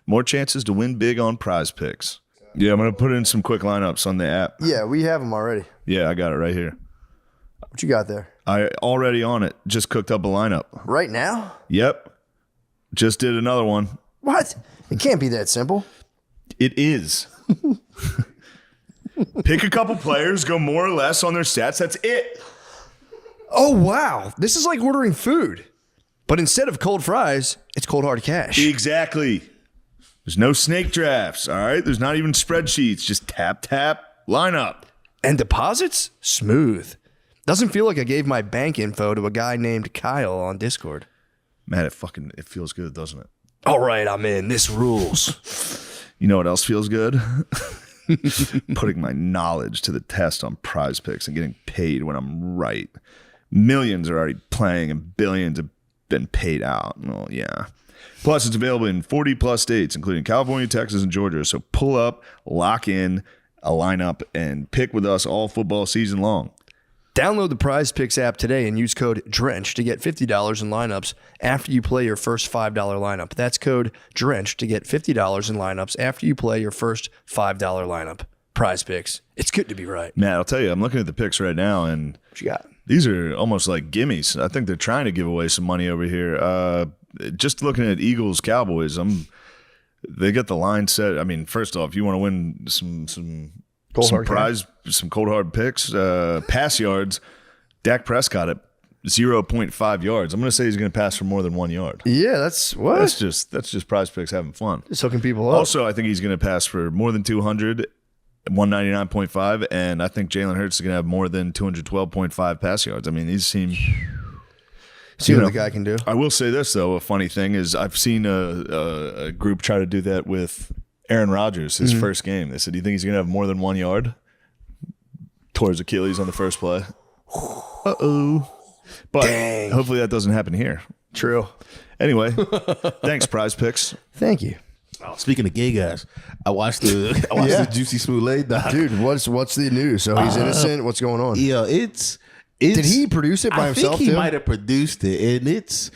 more chances to win big on Prize Picks. Yeah, I'm going to put in some quick lineups on the app. Yeah, we have them already. Yeah, I got it right here. What you got there? I already on it. Just cooked up a lineup. Right now? Yep. Just did another one. What? It can't be that simple. It is. Pick a couple players, go more or less on their stats. That's it. Oh, wow. This is like ordering food. But instead of cold fries, it's cold hard cash. Exactly. There's no snake drafts, all right? There's not even spreadsheets. Just tap, line up. And deposits? Smooth. Doesn't feel like I gave my bank info to a guy named Kyle on Discord. Man, it feels good, doesn't it? All right, I'm in. This rules. You know what else feels good? Putting my knowledge to the test on Prize Picks and getting paid when I'm right. Millions are already playing and billions have been paid out. Well, yeah. Plus, it's available in 40-plus states, including California, Texas, and Georgia. So pull up, lock in a lineup, and pick with us all football season long. Download the Prize Picks app today and use code DRENCH to get $50 in lineups after you play your first $5 lineup. That's code DRENCH to get $50 in lineups after you play your first $5 lineup. Prize Picks. It's good to be right. Matt, I'll tell you, I'm looking at the picks right now, and What you got? these are almost like gimmies. I think they're trying to give away some money over here. Just looking at Eagles Cowboys, they got the line set. I mean, first off, you want to win some cold hard picks, pass yards. Dak Prescott at 0.5 yards. I'm going to say he's going to pass for more than 1 yard. Yeah, that's what? That's just Prize Picks having fun. Just hooking people up. Also, I think he's going to pass for more than 200. 199.5, and I think Jalen Hurts is going to have more than 212.5 pass yards. I mean, these seem... See what the guy can do. I will say this, though. A funny thing is I've seen a group try to do that with Aaron Rodgers, his first game. They said, do you think he's going to have more than 1 yard? Towards Achilles on the first play. Uh-oh. But hopefully that doesn't happen here. True. Anyway, thanks, Prize Picks. Thank you. Oh, speaking of gay guys, I watched the Juicy Smollett doc. Dude, what's the news? So he's innocent? What's going on? Yeah, it's Did he produce it by himself, I think he too? might have produced it, and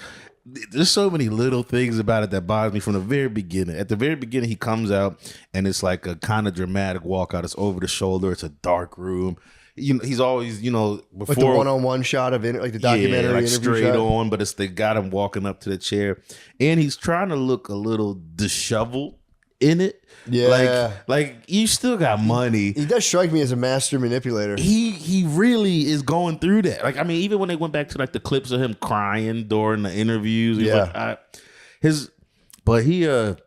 there's so many little things about it that bothers me from the very beginning. At the very beginning, he comes out, and it's like a kind of dramatic walkout. It's over the shoulder. It's a dark room. You know, he's always, before Like the one-on-one shot of it, like the documentary like interview straight shot. on, but they got him walking up to the chair, and he's trying to look a little disheveled in it. Yeah. Like you still got money. He does strike me as a master manipulator. He really is going through that. Like, I mean, even when they went back to like the clips of him crying during the interviews, he was like,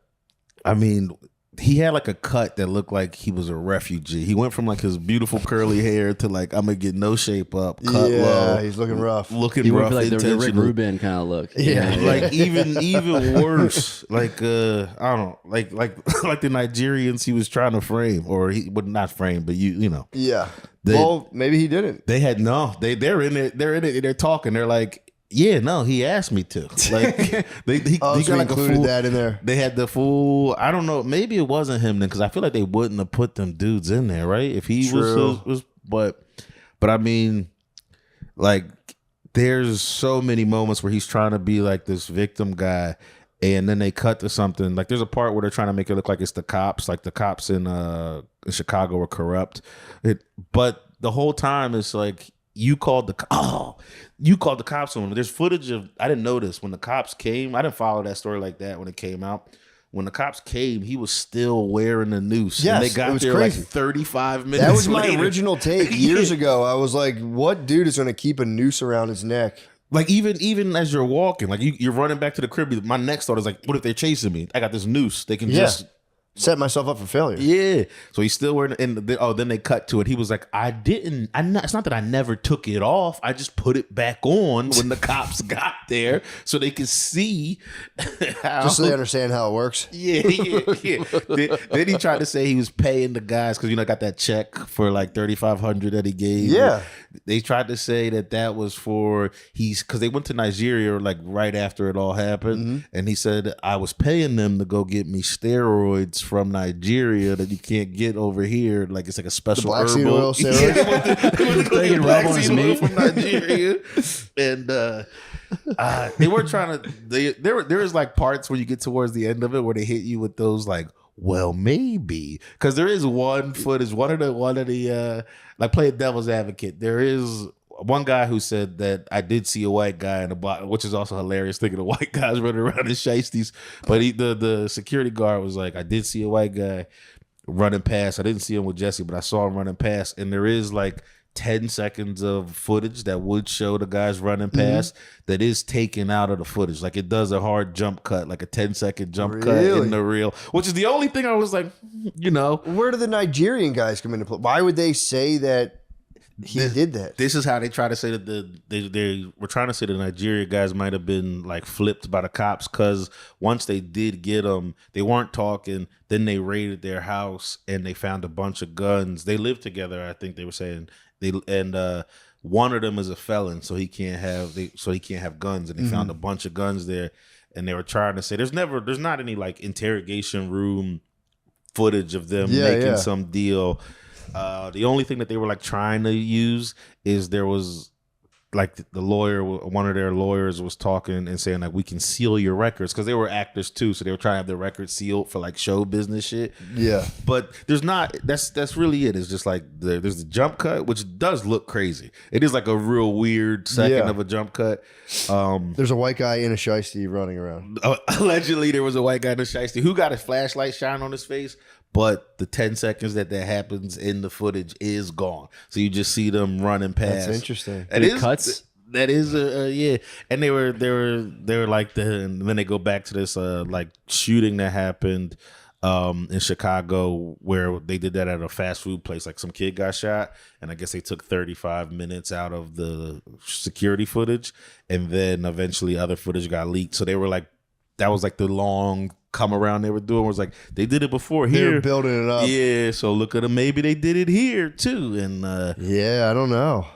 he had like a cut that looked like he was a refugee. He went from like his beautiful curly hair to like, I'm gonna get no shape up, cut low. He's looking rough. Looking He rough, went like the Rick intentional. Rubin kind of look. Yeah. Like even worse. Like I don't know, like the Nigerians he was trying to frame, or he would not frame, but you know. Yeah. Well, maybe he didn't. They had they're in it, they're talking, they're like, yeah, no, he asked me to. Like he So got like included that in there. They had the full. I don't know. Maybe it wasn't him then, because I feel like they wouldn't have put them dudes in there, right? If he was, but I mean, like, there's so many moments where he's trying to be like this victim guy, and then they cut to something. Like, there's a part where they're trying to make it look like it's the cops. Like the cops in Chicago are corrupt, but the whole time it's like. You called the cops on him. There's footage of, I didn't notice when the cops came. I didn't follow that story like that when it came out. When the cops came, he was still wearing the noose. Yes, and they got it was there crazy. like 35 minutes That was my later. original take years ago. I was like, what dude is going to keep a noose around his neck? Like even as you're walking, like you're running back to the crib. My next thought is like, what if they're chasing me? I got this noose. They can just set myself up for failure. Yeah. So he's still wearing it. And then they cut to it. He was like, it's not that I never took it off. I just put it back on when the cops got there so they could see how. Just so they understand how it works. Yeah. Then he tried to say he was paying the guys because, got that check for like $3,500 that he gave. Yeah. They tried to say that was for because they went to Nigeria like right after it all happened. Mm-hmm. And he said, I was paying them to go get me steroids from Nigeria that you can't get over here. Like it's like a special black seed herbal oil steroids? They went to go get black seed oil from Nigeria. And they were trying to there is like parts where you get towards the end of it where they hit you with those like, well, maybe, because there is one footage, one of the like play devil's advocate. There is one guy who said that I did see a white guy in a box, which is also hilarious, thinking of white guys running around in shiesties. But the security guard was like, I did see a white guy running past. I didn't see him with Jesse, but I saw him running past, and there is like 10 seconds of footage that would show the guys running past that is taken out of the footage. Like it does a hard jump cut, like a 10-second jump cut in the reel, which is the only thing I was like, Where do the Nigerian guys come into play? Why would they say that he did that? This is how they try to say that they were trying to say the Nigeria guys might have been like flipped by the cops, because once they did get them, they weren't talking. Then they raided their house and they found a bunch of guns. They lived together, I think they were saying. One of them is a felon, so he can't have guns, and they found a bunch of guns there, and they were trying to say there's not any like interrogation room footage of them making some deal. The only thing that they were like trying to use is there was like the lawyer, one of their lawyers was talking and saying like, we can seal your records, because they were actors too, so they were trying to have their records sealed for like show business shit. Yeah, but there's not. That's really it. It's just like there's the jump cut, which does look crazy. It is like a real weird second of a jump cut. There's a white guy in a shiesty running around. Allegedly, there was a white guy in a shiesty who got a flashlight shine on his face. But the 10 seconds that happens in the footage is gone. So you just see them running past. That's interesting. And it cuts. That is yeah. And they were like and then they go back to this like shooting that happened in Chicago, where they did that at a fast food place. Like some kid got shot, and I guess they took 35 minutes out of the security footage, and then eventually other footage got leaked. So they were like, that was like the long come around they were doing, was like they did it before here. They're building it up. Yeah, so look at them. Maybe they did it here too. And I don't know.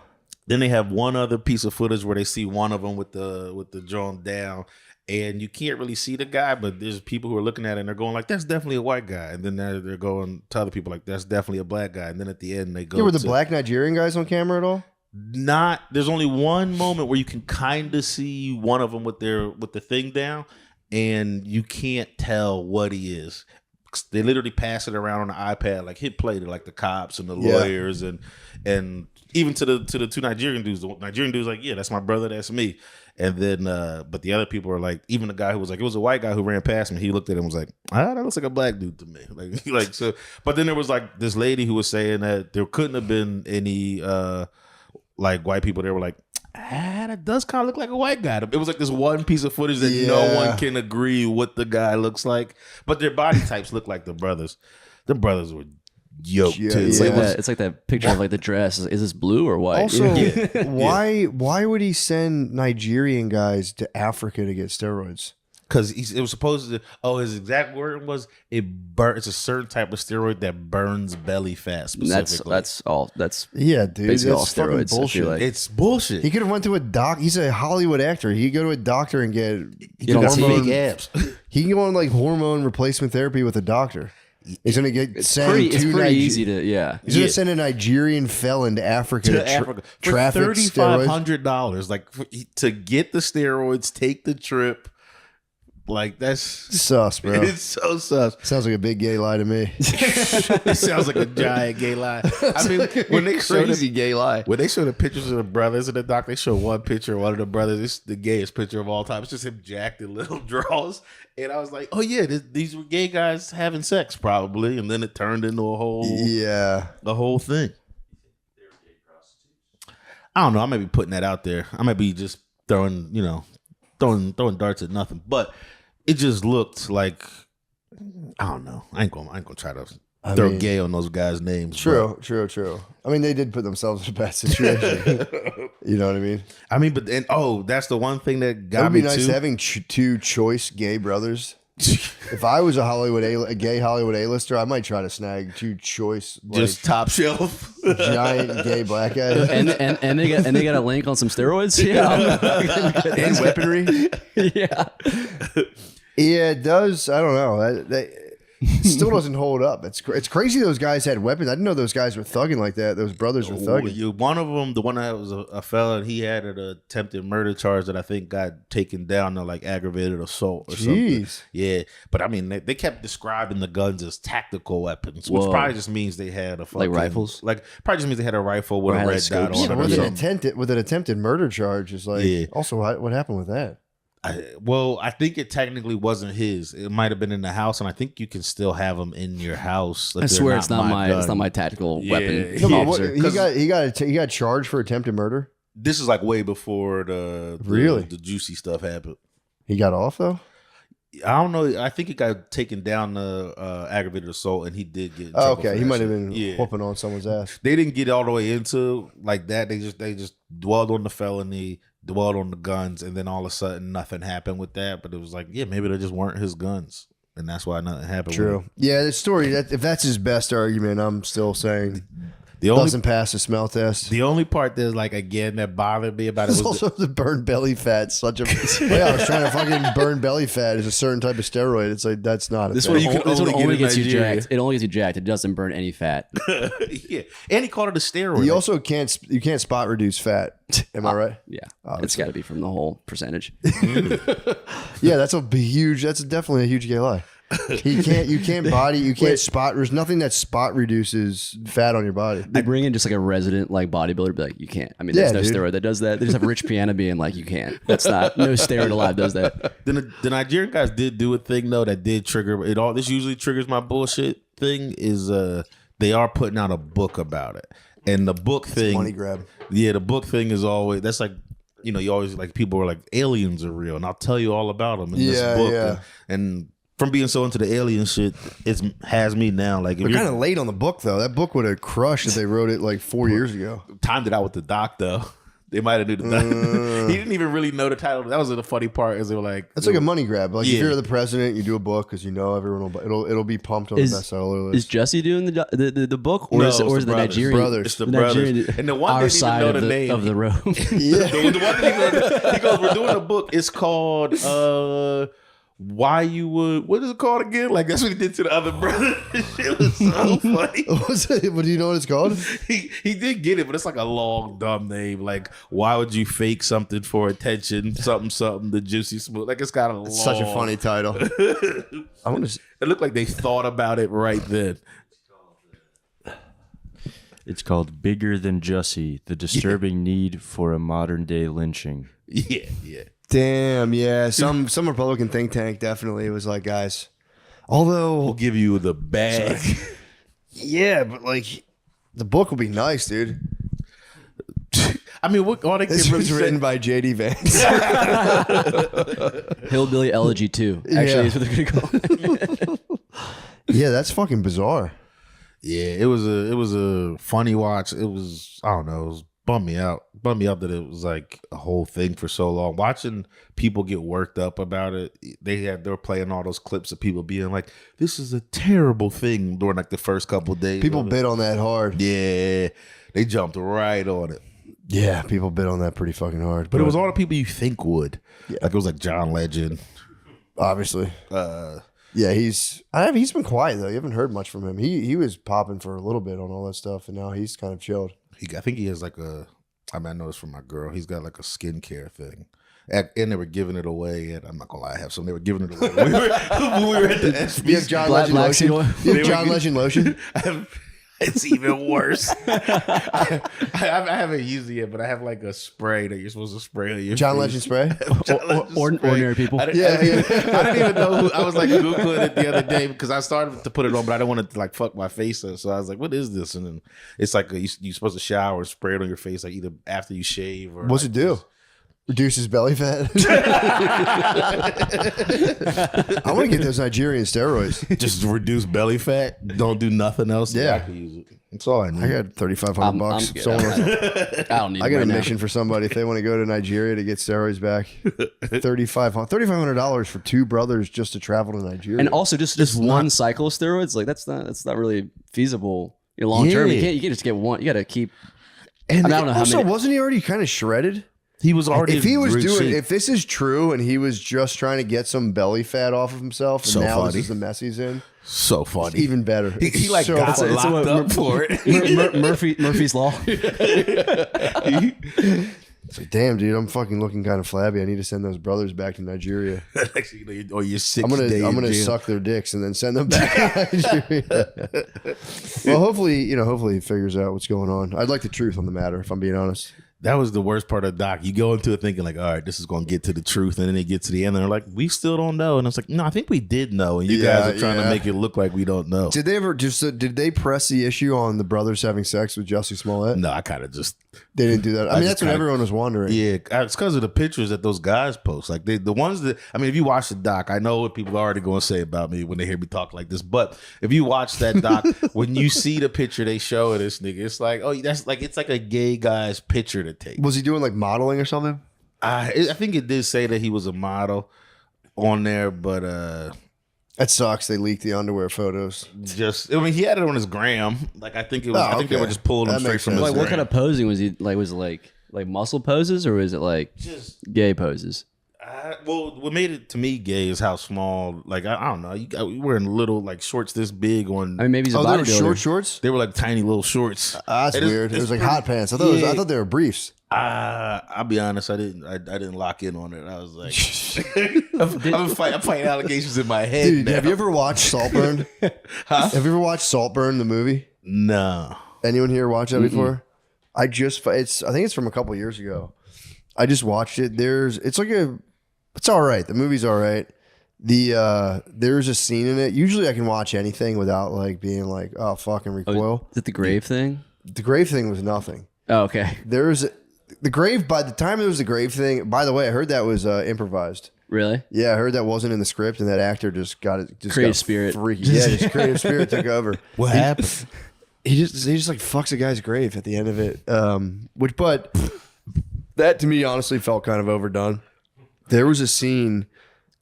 Then they have one other piece of footage where they see one of them with the drawn down, and you can't really see the guy, but there's people who are looking at it and they're going like, that's definitely a white guy. And then they're going to other people like, that's definitely a black guy. And then at the end they go, were the black Nigerian guys on camera at all? Not. There's only one moment where you can kind of see one of them with the thing down, and you can't tell what he is. They literally pass it around on the iPad, like hit play to like the cops and the lawyers and even to the two Nigerian dudes. The Nigerian dude's like, yeah, that's my brother, that's me. And then but the other people are like, even the guy who was like, it was a white guy who ran past me, he looked at him and was like, that looks like a black dude to me. Like so. But then there was like this lady who was saying that there couldn't have been any like white people. They were like, that does kind of look like a white guy. It was like this one piece of footage that no one can agree what the guy looks like, but their body types look like the brothers. The brothers were yoked too. It's like that picture of like the dress. Is this blue or white? Also, why would he send Nigerian guys to Africa to get steroids? Because it was supposed to. His exact word was it's a certain type of steroid that burns belly fat specifically. That's all. That's dude. Basically That's all steroids. Bullshit. Like. It's bullshit. He could have went to a doc. He's a Hollywood actor. He could go to a doctor and get fake abs. He can go on like hormone replacement therapy with a doctor. He's gonna get It's pretty easy to He's gonna send a Nigerian felon to Africa for traffic $3,500, like to get the steroids, take the trip. Like that's sus, bro. It's so sus. Sounds like a big gay lie to me. It sounds like a giant gay lie. I mean, when they show gay lie. When they show the pictures of the brothers in the doc, they show one picture of one of the brothers. It's the gayest picture of all time. It's just him jacked in little draws. And I was like, oh yeah, these were gay guys having sex probably. And then it turned into a whole the whole thing. I don't know. I might be putting that out there. I might be just throwing darts at nothing. But it just looked like, I don't know. I ain't gonna try to throw gay on those guys' names. True. I mean, they did put themselves in a bad situation. You know what I mean? I mean, but that's the one thing that got me. It would be nice too. Having two choice gay brothers. If I was a gay Hollywood A-lister, I might try to snag two choice, just top shelf, giant gay black guys, and they got a link on some steroids, and weaponry. Yeah, it does. I don't know. It still doesn't hold up. It's crazy those guys had weapons. I didn't know those guys were thugging like that. Those brothers were thugging. One of them, the one that was a felon, he had an attempted murder charge that I think got taken down to like aggravated assault or something. Yeah, but I mean, they kept describing the guns as tactical weapons, which probably just means they had a fucking, like rifles. Like probably just means they had a rifle with a red dot on it. With an attempted murder charge is like. Also, what happened with that? I think it technically wasn't his. It might have been in the house, and I think you can still have them in your house. I swear it's not my tactical weapon. Yeah. No, but he got charged for attempted murder. This is like way before the juicy stuff happened. He got off though. I don't know. I think he got taken down to aggravated assault, and he did get. In Oh, trouble okay, for he that might have shit. been whooping on someone's ass. They didn't get all the way into like that. They just dwelled on the felony, dwelled on the guns, and then all of a sudden nothing happened with that. But it was like, yeah, maybe they just weren't his guns, and that's why nothing happened. True. With him. Yeah, the story. If that's his best argument, I'm still saying The doesn't pass the smell test. The only part that's like again that bothered me about it It's was also the burn belly fat. Such a yeah. I was trying to fucking burn belly fat is a certain type of steroid. It's like that's not. This thing. one, you can this one only get only in gets you Nigeria. jacked. It only gets you jacked. It doesn't burn any fat. yeah, and he called it a steroid. You also can't spot reduce fat. Am I right? Yeah, it's got to be from the whole percentage. Yeah, that's huge. That's definitely a huge gay lie. You can't spot. There's nothing that spot reduces fat on your body. They bring in just like a resident like bodybuilder, be like, you can't. I mean, there's no dude. steroid that does that. They just have Rich Piana being like, you can't. That's not no steroid alive does that. The Nigerian guys did do a thing though that did trigger it all. This usually triggers my bullshit thing. Is they are putting out a book about it, and the book thing, Money grab. Yeah, the book thing is always that's like. You know, you always like people are like aliens are real, and I'll tell you all about them in this book. Yeah. And from being so into the alien shit, it has me now. Like, if They're you're kind of late on the book though. That book would have crushed if they wrote it like 4 years ago. timed it out with the doc though. They might have knew the doc. He didn't even really know the title. That was the funny part. Is they were like, That's like a money grab. Like if Yeah. you're the president, you do a book because you know everyone will. It'll be pumped on the bestseller Is list. Jesse doing the book, or No, is it's it the the brothers. Nigerian? Brothers. It's the Nigerian- brothers. And the one our didn't even side know of the the name. of the road. Yeah. The one that he goes, we're doing a book. It's called Why You Would. What is it called again? Like that's what he did to the other brother. It was so funny. What do you know what it's called? He did get it, but it's like a long dumb name. Like why would you fake something for attention? Something. The juicy smooth. Like it's got a long. Such a funny title. I want to. It looked like they thought about it right then. It's called Bigger Than Jussie, The Disturbing Need for a Modern Day Lynching. Yeah. Damn, yeah. Some Republican think tank definitely was like, guys. Although, We'll give you the bag. yeah, but like, the book will be nice, dude. I mean, what all they This can really was written say. by J.D. Vance. Hillbilly Elegy 2. Actually, is what they're gonna call it. Yeah, that's fucking bizarre. Yeah, it was a funny watch. It was I don't know. It was bummed me out that it was like a whole thing for so long. Watching people get worked up about it. They were playing all those clips of people being like, "This is a terrible thing" during like the first couple of days. People bit on that hard. Yeah, they jumped right on it. Yeah, people bit on that pretty fucking hard. But it was all the people you think would. Yeah. Like it was like John Legend. obviously. Yeah, he's been quiet though. You haven't heard much from him. He was popping for a little bit on all that stuff, and now he's kind of chilled. I think he has like I know it's from my girl. He's got like a skincare thing. And they were giving it away. And I'm not gonna lie, I have some. They were giving it away. When we were at the SB. You have John Black Legend lotion. seed oil? You have John Legend lotion. It's even worse. I haven't used it yet, but I have like a spray that you're supposed to spray on your John face. Legend spray. John Legend spray. Ordinary people. I didn't even know I was like Googling it the other day because I started to put it on, but I don't want it to like fuck my face up. So I was like, what is this? And then it's like you're supposed to shower and spray it on your face like either after you shave or What's like it do? Reduces belly fat. I want to get those Nigerian steroids. just reduce belly fat. Don't do nothing else. Yeah. I can use it. That's all I need. I got $3,500. good. Someone else- I don't need I it got right a now. mission for somebody if they want to go to Nigeria to get steroids back. $3,500 for two brothers just to travel to Nigeria. And also just one cycle of steroids, like that's not really feasible long term. Yeah. You can't just get one. You got to keep. and I don't know how also, many. wasn't he already kind of shredded? He was already. If he was in great doing, shape. if this is true, and he was just trying to get some belly fat off of himself, and So now funny. this is the mess he's in, so funny. it's even better. He like So got funny. locked up for it. Murphy's Law. It's like, damn, dude, I'm fucking looking kind of flabby. I need to send those brothers back to Nigeria. Actually, or your 6 I'm days. gonna suck their dicks and then send them back to Nigeria. Well, hopefully he figures out what's going on. I'd like the truth on the matter, if I'm being honest. That was the worst part of the doc. You go into it thinking like, all right, this is going to get to the truth. And then they get to the end and they're like, we still don't know. And I was like, no, I think we did know. And you guys are trying to make it look like we don't know. Did they ever did they press the issue on the brothers having sex with Jussie Smollett? No, I kind of just. They didn't do that. I mean, that's what everyone was wondering. Yeah, it's because of the pictures that those guys post. Like the ones that, I mean, if you watch the doc, I know what people are already going to say about me when they hear me talk like this. But if you watch that doc, when you see the picture they show of this nigga, it's like, oh, that's like, it's like a gay guy's picture to take. Was he doing like modeling or something? I think it did say that he was a model on there, but that sucks. They leaked the underwear photos. I mean, he had it on his gram. Like I think it was. I think they were just pulling him straight from his Like gram. what kind of posing was he like? Was it like muscle poses or was it like just gay poses? Well, what made it to me gay is how small. Like I don't know. You got wearing little like shorts this big on. I mean, maybe he's a they were bodybuilder. short shorts. They were like tiny little shorts. That's weird. It was like hot pants. I thought they were briefs. I'll be honest. I didn't lock in on it. I was like, I'm fighting allegations in my head. Dude, now. have you ever watched Saltburn? Have you ever watched Saltburn, the movie? No. Anyone here watch that before? I think it's from a couple years ago. I just watched it. It's all right. The movie's all right. There's a scene in it. Usually I can watch anything without like being like, oh, fucking recoil. Is it the grave thing? The grave thing was nothing. Oh, okay. The grave, by the time it was the grave thing, by the way, I heard that was improvised. Really? Yeah, I heard that wasn't in the script, and that actor just got it. Just Creative got spirit. Freaky. Yeah, his creative spirit took over. What happened? He just like fucks a guy's grave at the end of it. But that to me honestly felt kind of overdone. There was a scene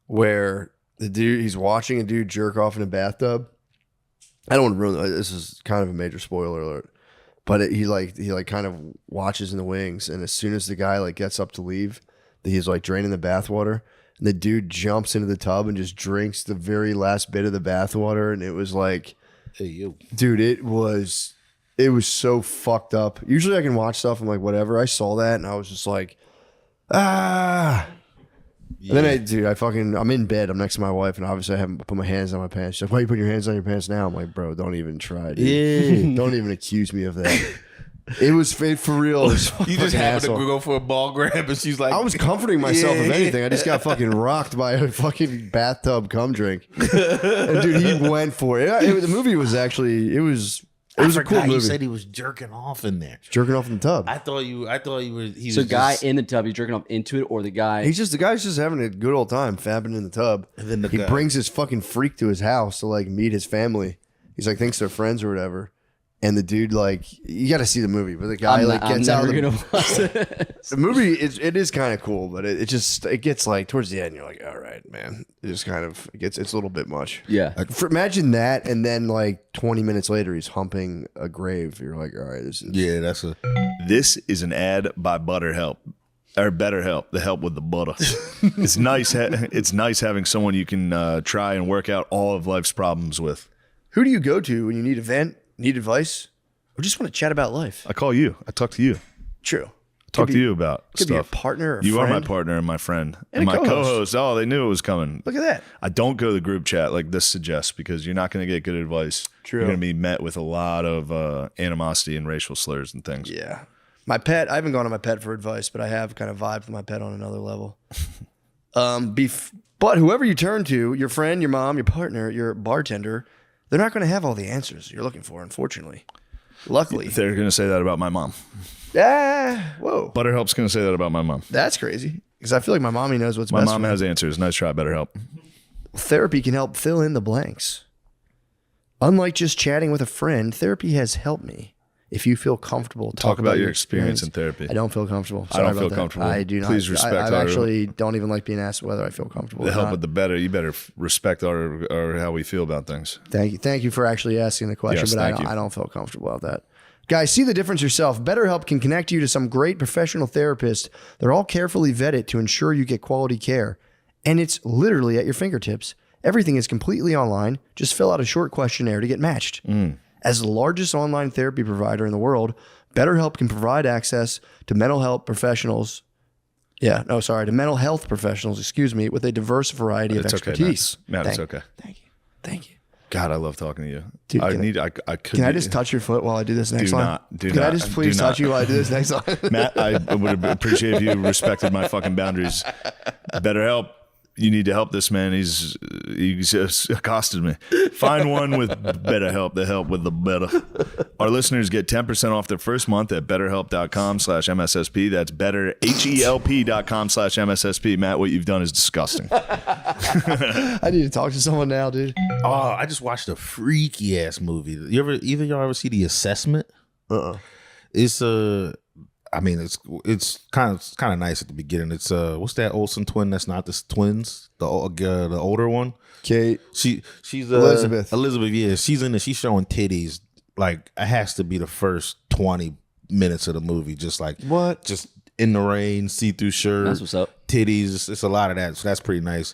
where he's watching a dude jerk off in a bathtub. I don't want to ruin it. This is kind of a major spoiler alert. But he kind of watches in the wings, and as soon as the guy like gets up to leave, he's like draining the bathwater, and the dude jumps into the tub and just drinks the very last bit of the bathwater, and it was like, hey you, dude, it was so fucked up. Usually I can watch stuff, I'm like whatever. I saw that and I was just like, ah. Yeah. And then I'm in bed. I'm next to my wife, and obviously I haven't put my hands on my pants. She's like, why are you putting your hands on your pants now? I'm like, bro, don't even try, dude. Yeah. Don't even accuse me of that. It was for real. You just happened to go for a ball grab, and she's like, I was comforting myself of anything. I just got fucking rocked by a fucking bathtub cum drink. And dude, he went for it. The movie was actually, it was a cool movie. You said he was jerking off in there. Jerking off in the tub. I thought you were. He So was guy just, in the tub, he's jerking off into it, or the guy? The guy's just having a good old time fabbing in the tub. And then he brings his fucking freak to his house to like meet his family. He's like thinks they're friends or whatever. And the dude, like, you got to see the movie, but the guy gets out of the movie. It is kind of cool, but it gets like towards the end, you're like, all right, man. It just kind of it's a little bit much. Yeah. Imagine that, and then like 20 minutes later, he's humping a grave. You're like, all right, this is This is an ad by ButterHelp. Or BetterHelp, the help with the butter. It's nice. It's nice having someone you can try and work out all of life's problems with. Who do you go to when you need a vent? Need advice? Or just want to chat about life? I call you. I talk to you. True. I talk to you about could stuff. Be a partner or a you friend. are my partner and my friend. And my a co-host. co-host. Oh, they knew it was coming. Look at that. I don't go to the group chat like this suggests because you're not going to get good advice. True. You're going to be met with a lot of animosity and racial slurs and things. Yeah. My pet, I haven't gone to my pet for advice, but I have kind of vibed with my pet on another level. But whoever you turn to, your friend, your mom, your partner, your bartender, they're not going to have all the answers you're looking for, unfortunately. Luckily. They're going to say that about my mom. Yeah. Whoa. ButterHelp's going to say that about my mom. That's crazy. Because I feel like my mommy knows what's My best. mom has answers. Nice try, BetterHelp. Therapy can help fill in the blanks. Unlike just chatting with a friend, therapy has helped me. If you feel comfortable, talk about your experience in therapy. I don't feel comfortable. I don't Sorry feel about that. comfortable. I do not. Please respect I our- actually don't even like being asked whether I feel comfortable. The or help not. with the better. You better respect our how we feel about things. Thank you for actually asking the question, Yes, but thank you. I don't feel comfortable about that. Guys, see the difference yourself. BetterHelp can connect you to some great professional therapists. They're all carefully vetted to ensure you get quality care. And it's literally at your fingertips. Everything is completely online. Just fill out a short questionnaire to get matched. As the largest online therapy provider in the world, BetterHelp can provide access to mental health professionals. To mental health professionals, with a diverse variety of It's expertise. okay, Matt. It's okay. Thank you. God, I love talking to you. Dude, Can I just touch your foot while I do this next line? Can I just please touch you while I do this next line? Matt, I would appreciate if you respected my fucking boundaries. BetterHelp. You need to help this man. He's accosted me. Find one with BetterHelp to help with the better. Our listeners get 10% off their first month at betterhelp.com/MSSP. That's betterhelp.com/MSSP. Matt, what you've done is disgusting. I need to talk to someone now, dude. Oh, I just watched a freaky ass movie. Either y'all ever see The Assessment? It's I mean, it's kind of nice at the beginning. It's what's that Olsen twin? That's not the twins. The older one. Kate. She's Elizabeth. Elizabeth. Yeah, she's in it. She's showing titties. Like it has to be the first 20 minutes of the movie. Just like what? Just in the rain, see through shirt. That's what's up. Titties. It's a lot of that. So that's pretty nice.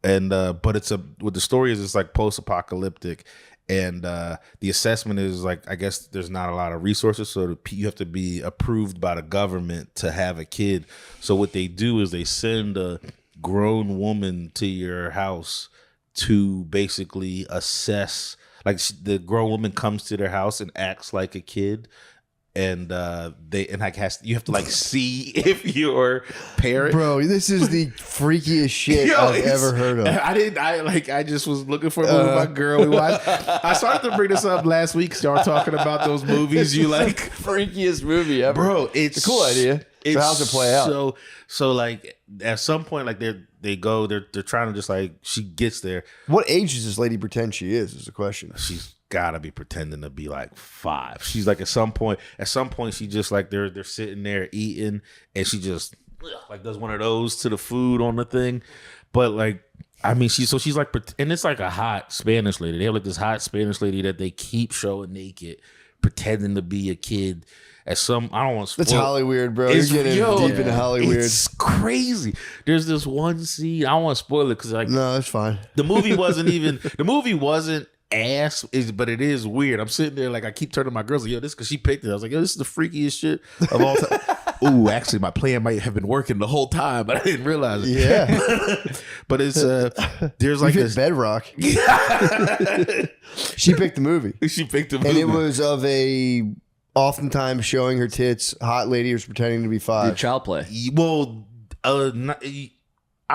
And but what the story is, it's like post-apocalyptic. And the assessment is like, I guess there's not a lot of resources, so you have to be approved by the government to have a kid. So what they do is they send a grown woman to your house to basically assess. Like the grown woman comes to their house and acts like a kid. And you have to like see if your parent. Bro, this is the freakiest shit I've ever heard of. I just was looking for a movie with my girl. We watched. I started to bring this up last week. Y'all talking about those movies you like. Freakiest movie ever. Bro, it's a cool idea. So how's it play out? So like at some point, like they're trying to just like, she gets there. What age does this lady pretend she is the question. She's gotta be pretending to be like 5. She's like at some point she just like they're sitting there eating and she just like does one of those to the food on the thing. But like, I mean, she's like, and it's like a hot Spanish lady. They have like this hot Spanish lady that they keep showing naked, pretending to be a kid. I don't want to spoil. That's Hollywood, bro. You're getting deep into Hollywood. It's crazy. There's this one scene. I don't want to spoil it because like, no, it's fine. The movie wasn't ass, but it is weird. I'm sitting there like I keep turning to my girls like, yo, this because she picked it. I was like, yo, this is the freakiest shit of all time. Ooh, actually, my plan might have been working the whole time, but I didn't realize it. Yeah, but it's there's like this bedrock. She picked the movie. She picked the movie, and it was of a oftentimes showing her tits hot lady who's pretending to be 5. Child play. Well, I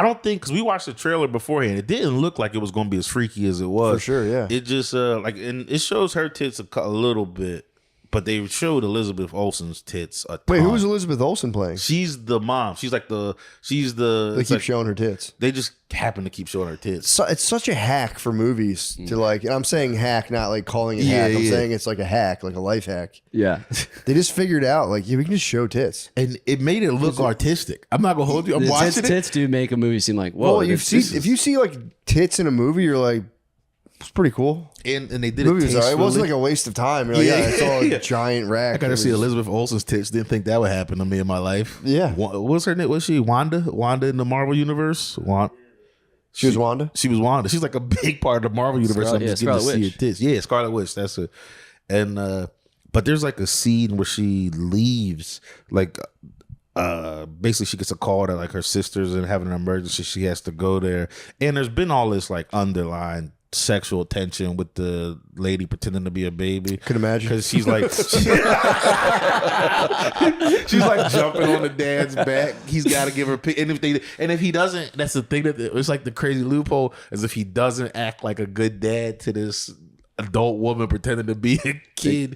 don't think, because we watched the trailer beforehand, it didn't look like it was going to be as freaky as it was. For sure, yeah. It just and it shows her tits a little bit, but they showed Elizabeth Olsen's tits a ton. Wait, who was Elizabeth Olsen playing? She's the mom. She's like They keep showing her tits. They just happen to keep showing her tits. So, it's such a hack for movies to like. And I'm saying hack, not like calling it hack. I'm saying it's like a hack, like a life hack. Yeah, they just figured out like, yeah, we can just show tits, and it made it look artistic. I'm not gonna hold you. I'm watching it. Tits do make a movie seem like, whoa. Well, if you see like tits in a movie, you're like, it's pretty cool. And they did it. It wasn't like a waste of time. You're like, it's all a giant rack. I got to see Elizabeth Olsen's tits. Didn't think that would happen to me in my life. Yeah. What's her name? Was she Wanda? Wanda in the Marvel universe? She was Wanda. She was Wanda. She's like a big part of the Marvel universe. I'm just getting to see her tits. Yeah, Scarlet Witch. That's it. And but there's like a scene where she leaves. Like basically, she gets a call that like her sister's and having an emergency. She has to go there. And there's been all this like underlying sexual tension with the lady pretending to be a baby. Could imagine, because she's like she's like jumping on the dad's back. He's got to give her and if he doesn't, that's the thing that it's like the crazy loophole is if he doesn't act like a good dad to this adult woman pretending to be a kid,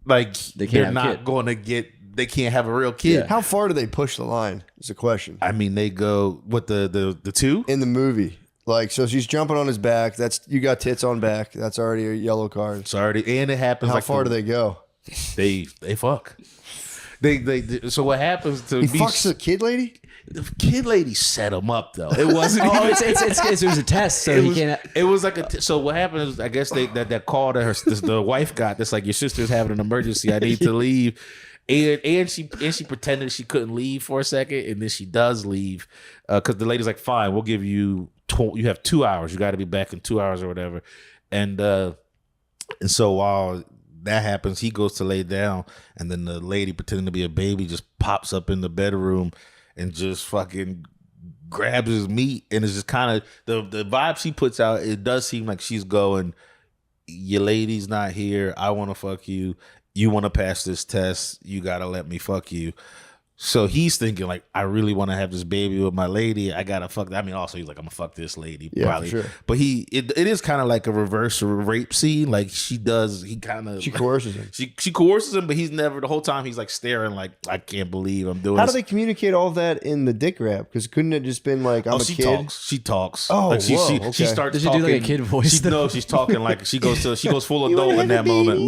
they're not going to get. They can't have a real kid. Yeah. How far do they push the line? Is the question. I mean, they go what the 2 in the movie. Like, so she's jumping on his back. You got tits on back. That's already a yellow card. It's already, and it happens. How far do they go? They fuck. They so what happens to he fucks the kid lady? The kid lady set him up though. It wasn't. It was a test, so he can't. It was like so what happened is I guess that call that the wife got. That's like your sister's having an emergency. I need to leave. And she pretended she couldn't leave for a second, and then she does leave because the lady's like, "Fine, we'll give you. You have 2 hours. You got to be back in 2 hours or whatever." And so while that happens, he goes to lay down, and then the lady pretending to be a baby just pops up in the bedroom and just fucking grabs his meat, and it's just kind of the vibe she puts out. It does seem like she's going, your lady's not here. I want to fuck you. You want to pass this test. You got to let me fuck you. So he's thinking like, I really want to have this baby with my lady. I gotta fuck. I mean, also he's like, I'm gonna fuck this lady. Yeah, probably. sure. But it is kind of like a reverse rape scene. Like she coerces him. She coerces him, but he's never. The whole time he's like staring, like I can't believe I'm doing. How this. do they communicate all that in the dick rap? Because couldn't it just been like, I'm a she kid? She talks. Oh, like she okay. starts. Does she talking, do like a kid voice? No, she's talking like she goes full adult in that moment.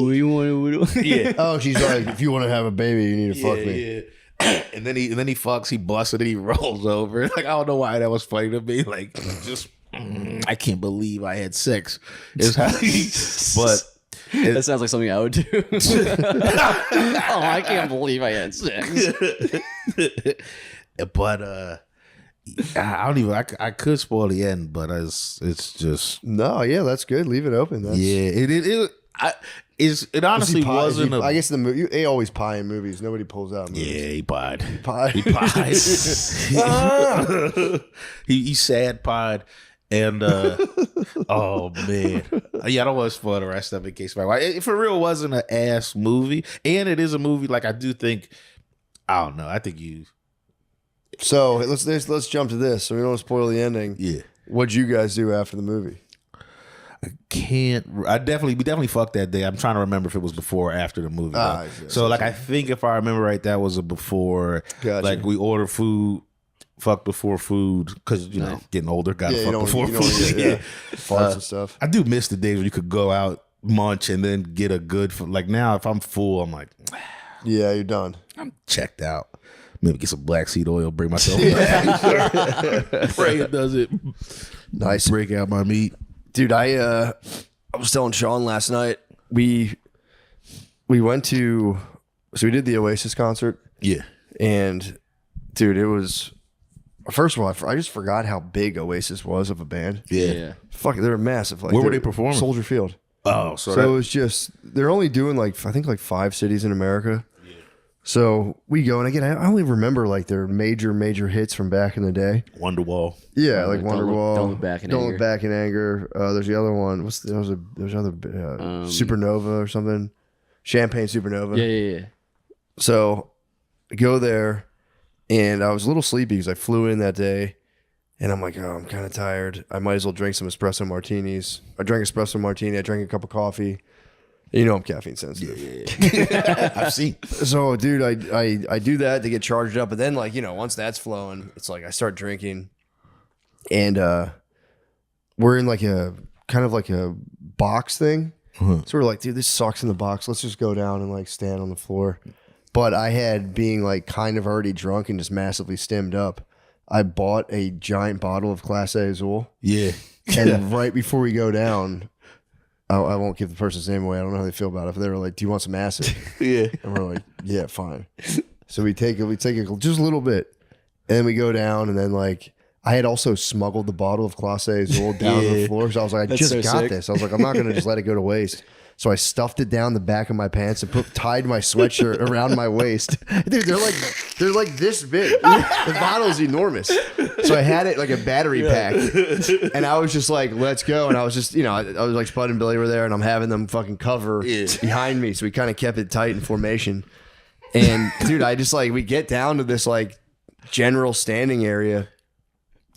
Yeah. Oh, she's like, if you want to have a baby, you need to fuck me. Yeah. And then he fucks, he busts it, and he rolls over. Like I don't know why that was funny to me. Like just I can't believe I had sex. Is how but that sounds like something I would do. Oh, I can't believe I had sex. But I don't even. I could spoil the end, but it's just No, yeah, that's good. Leave it open. That's, it honestly wasn't. I guess the movie they always pie in movies. Nobody pulls out movies. Yeah, he pied. He Pie. He sad pied. And oh man, yeah, I don't want to spoil the rest of it in case it for real wasn't an ass movie, and it is a movie. Like I do think, I don't know. I think you. So let's jump to this, so we don't spoil the ending. Yeah, what'd you guys do after the movie? We definitely fucked that day. I'm trying to remember if it was before or after the movie. So like I think if I remember right, that was a before. Gotcha. Like we ordered food, fucked before food, because you know getting older, got to fuck before food. Farts and stuff. I do miss the days where you could go out, munch, and then get a good. Like now, if I'm full, I'm like, yeah, you're done. I'm checked out. Maybe get some black seed oil, bring myself. Pray it does it. Nice. Break out my meat. Dude, I was telling Sean last night, we went to, so we did the Oasis concert. Yeah. And dude, it was, first of all, I just forgot how big Oasis was of a band. Yeah. Fuck, they were massive. Like, where were they performing? Soldier Field. Oh, so it was just, they're only doing like, I think like 5 cities in America. So we go, and again, I only remember like their major hits from back in the day. Wonderwall. Yeah, like Wonderwall. Don't Look Back in Anger. Don't Look Back in Anger. There's the other one. There's another Supernova or something. Champagne Supernova. Yeah. So I go there, and I was a little sleepy because I flew in that day, and I'm like, oh, I'm kind of tired. I might as well drink some espresso martinis. I drank espresso martini. I drank a cup of coffee. You know I'm caffeine sensitive. Yeah. I've seen. So, dude, I do that to get charged up, but then like, you know, once that's flowing, it's like I start drinking, and we're in like a kind of like a box thing. So we're like, dude, this sucks in the box. Let's just go down and like stand on the floor. But I had, being like kind of already drunk and just massively stemmed up, I bought a giant bottle of Class A Azul. Yeah. And right before we go down, I won't give the person's name away. I don't know how they feel about it. But they were like, "Do you want some acid?" Yeah. And we're like, "Yeah, fine." So we take it just a little bit, and then we go down, and then like I had also smuggled the bottle of Class A Azul down to the floor. So I was like, "I just got this." I was like, "I'm not gonna just let it go to waste." So I stuffed it down the back of my pants and tied my sweatshirt around my waist. Dude, they're like this big. The bottle's enormous. So I had it like a battery pack, and I was just like, "Let's go!" And I was just, you know, I was like Spud and Billy were there, and I'm having them fucking cover behind me, so we kind of kept it tight in formation. And dude, I just like we get down to this like general standing area,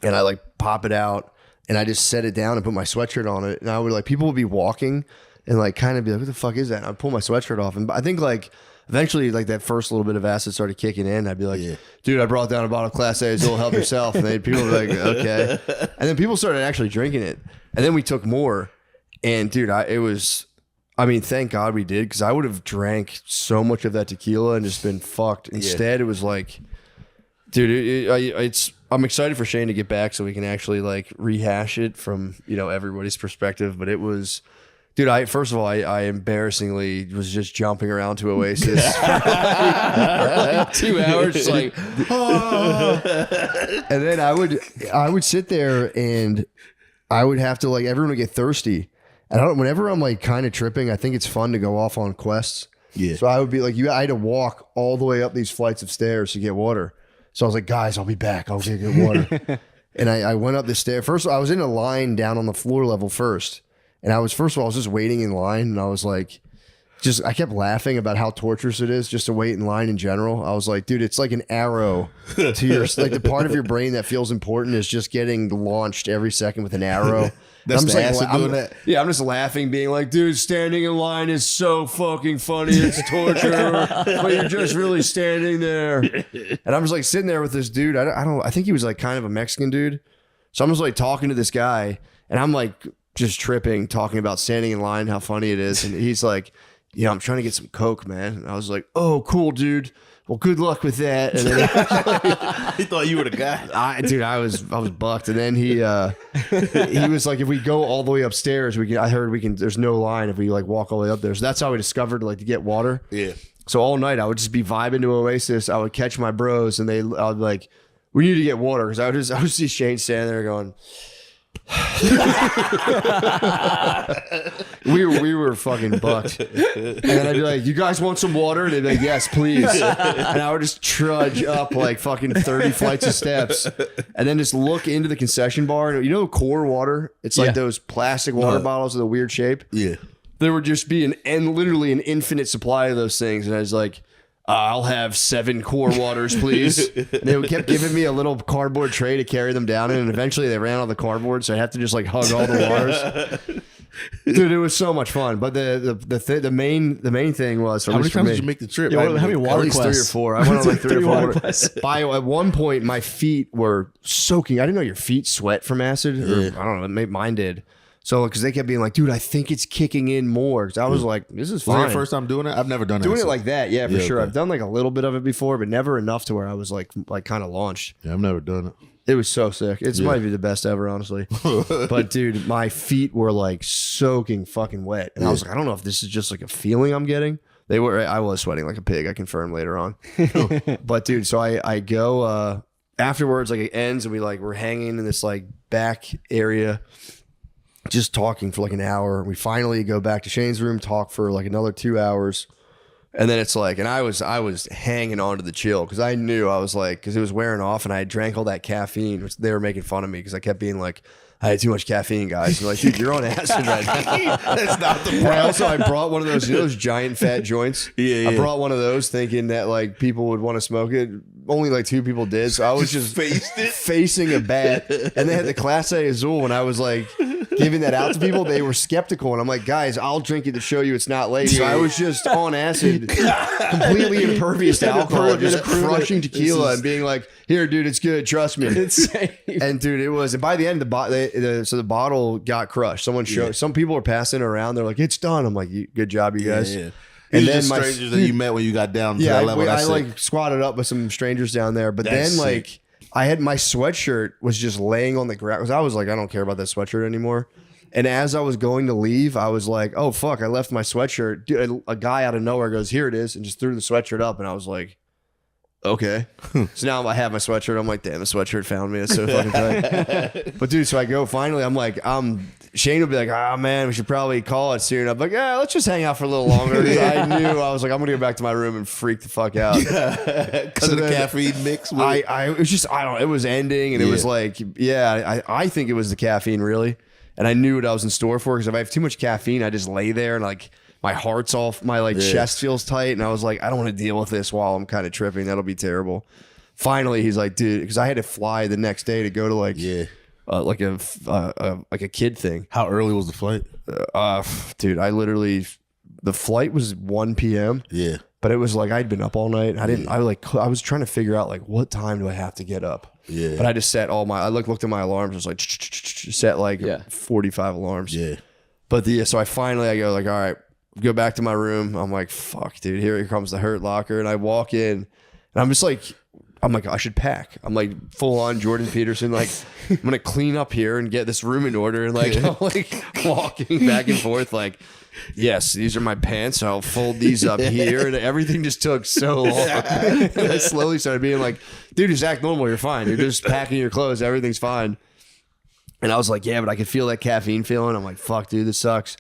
and I like pop it out, and I just set it down and put my sweatshirt on it, and I would like people would be walking. And like kind of be like, what the fuck is that? And I'd pull my sweatshirt off. And I think like eventually like that first little bit of acid started kicking in. I'd be like, dude, I brought down a bottle of Class A Azul, help yourself. And then people were like, okay. And then people started actually drinking it. And then we took more. And dude, thank God we did, because I would have drank so much of that tequila and just been fucked. Instead, it was like, dude, I'm excited for Shane to get back so we can actually like rehash it from, you know, everybody's perspective. But it was... Dude, first of all, I embarrassingly was just jumping around to Oasis for like 2 hours, just like, oh. And then I would sit there and I would have to like, everyone would get thirsty. And whenever I'm like kind of tripping, I think it's fun to go off on quests. Yeah. So I would be like, I had to walk all the way up these flights of stairs to get water. So I was like, guys, I'll be back. I'll get water. And I went up the stairs. First, I was in a line down on the floor level first. And I was just waiting in line. And I was like, I kept laughing about how torturous it is just to wait in line in general. I was like, dude, it's like an arrow to your, like the part of your brain that feels important is just getting launched every second with an arrow. That's the acid I'm doing that. Yeah, I'm just laughing, being like, dude, standing in line is so fucking funny. It's torture, but you're just really standing there. And I'm just like sitting there with this dude. I think he was like kind of a Mexican dude. So I'm just like talking to this guy, and I'm like just tripping, talking about standing in line, how funny it is. And he's like, yeah, I'm trying to get some Coke, man. And I was like, oh, cool, dude. Well, good luck with that. And then He thought you were the guy. I was bucked. And then he was like, if we go all the way upstairs, I heard we can, there's no line if we like walk all the way up there. So that's how we discovered like to get water. Yeah. So all night I would just be vibing to Oasis. I would catch my bros and I would be like, we need to get water. Cause I would see Shane standing there going, we were fucking bucked. And then I'd be like, you guys want some water? And they'd be like, yes, please. And I would just trudge up like fucking 30 flights of steps and then just look into the concession bar. And you know core water? It's like those plastic water bottles with a weird shape. Yeah. There would just be literally an infinite supply of those things. And I was like, I'll have 7 core waters, please. And they kept giving me a little cardboard tray to carry them down in, and eventually they ran out of the cardboard, so I had to just like hug all the waters. Dude, it was so much fun. But the main thing was, how many times did you make the trip? Yeah, how many water at least quests? 3 or 4. I went on like 3 or 4 water water quests. At one point, my feet were soaking. I didn't know your feet sweat from acid. Or, I don't know. Maybe mine did. So, because they kept being like, dude, I think it's kicking in more. Because I was like, this is fine. Was that your first time doing it? I've never done Doing that. it like that, yeah, for sure. Okay. I've done like a little bit of it before, but never enough to where I was like kind of launched. Yeah, I've never done it. It was so sick. It might be the best ever, honestly. But dude, my feet were like soaking fucking wet, and I was like, I don't know if this is just like a feeling I'm getting. They were. I was sweating like a pig. I confirmed later on. But dude, so I go afterwards. Like it ends, and we're hanging in this like back area, just talking for like an hour. We finally go back to Shane's room, talk for like another 2 hours. And then it's like, and I was hanging on to the chill because I knew I was like, because it was wearing off and I drank all that caffeine, which they were making fun of me because I kept being like, I had too much caffeine, guys. And they're like, dude, you're on acid right now. That's not the And I brought one of those, those giant fat joints. Yeah. I brought one of those thinking that like people would want to smoke it. Only like 2 people did. So I was just facing a bat. And they had the Class A Azul. And I was like giving that out to people. They were skeptical. And I'm like, guys, I'll drink it to show you it's not late. So I was just on acid, completely impervious to alcohol, just crushing tequila and being like, here, dude, it's good. Trust me. It's safe. And dude, it was. And by the end, so the bottle got crushed. Someone showed. Some people were passing it around. They're like, "It's done." I'm like, "Good job, you guys." Yeah. And These then are my strangers that you met when you got down to that level. I like squatted up with some strangers down there. But That's then like I had my sweatshirt was just laying on the ground because I was like, I don't care about that sweatshirt anymore. And as I was going to leave, I was like, oh fuck, I left my sweatshirt. Dude, a guy out of nowhere goes, here it is, and just threw the sweatshirt up, and I was like, okay. So now I have my sweatshirt. I'm like, damn, the sweatshirt found me. It's so fucking tight. But dude, so I go finally. I'm like, Shane will be like, oh man, we should probably call it soon. I'm like, yeah, let's just hang out for a little longer. I knew I was like, I'm gonna go back to my room and freak the fuck out because of the caffeine mix. It was just, I don't know, it was ending, and it was like, yeah, I think it was the caffeine really, and I knew what I was in store for because if I have too much caffeine, I just lay there and like. My heart's off, my like chest feels tight, and I was like, I don't want to deal with this while I'm kind of tripping. That'll be terrible. Finally, he's like, dude, because I had to fly the next day to go to like like a kid thing. How early was the flight? Dude, the flight was 1 p.m. Yeah, but it was like I'd been up all night. I was trying to figure out like what time do I have to get up. Yeah, but I just set I looked at my alarms. I was like set like 45 alarms. Yeah, but so I go like, all right. Go back to my room. I'm like, fuck, dude, here comes the hurt locker. And I walk in and I'm like, I should pack. I'm like full on Jordan Peterson. Like, I'm going to clean up here and get this room in order. And like, I'm like walking back and forth like, yes, these are my pants. I'll fold these up here. And everything just took so long. And I slowly started being like, dude, just act normal. You're fine. You're just packing your clothes. Everything's fine. And I was like, yeah, but I could feel that caffeine feeling. I'm like, fuck, dude, this sucks.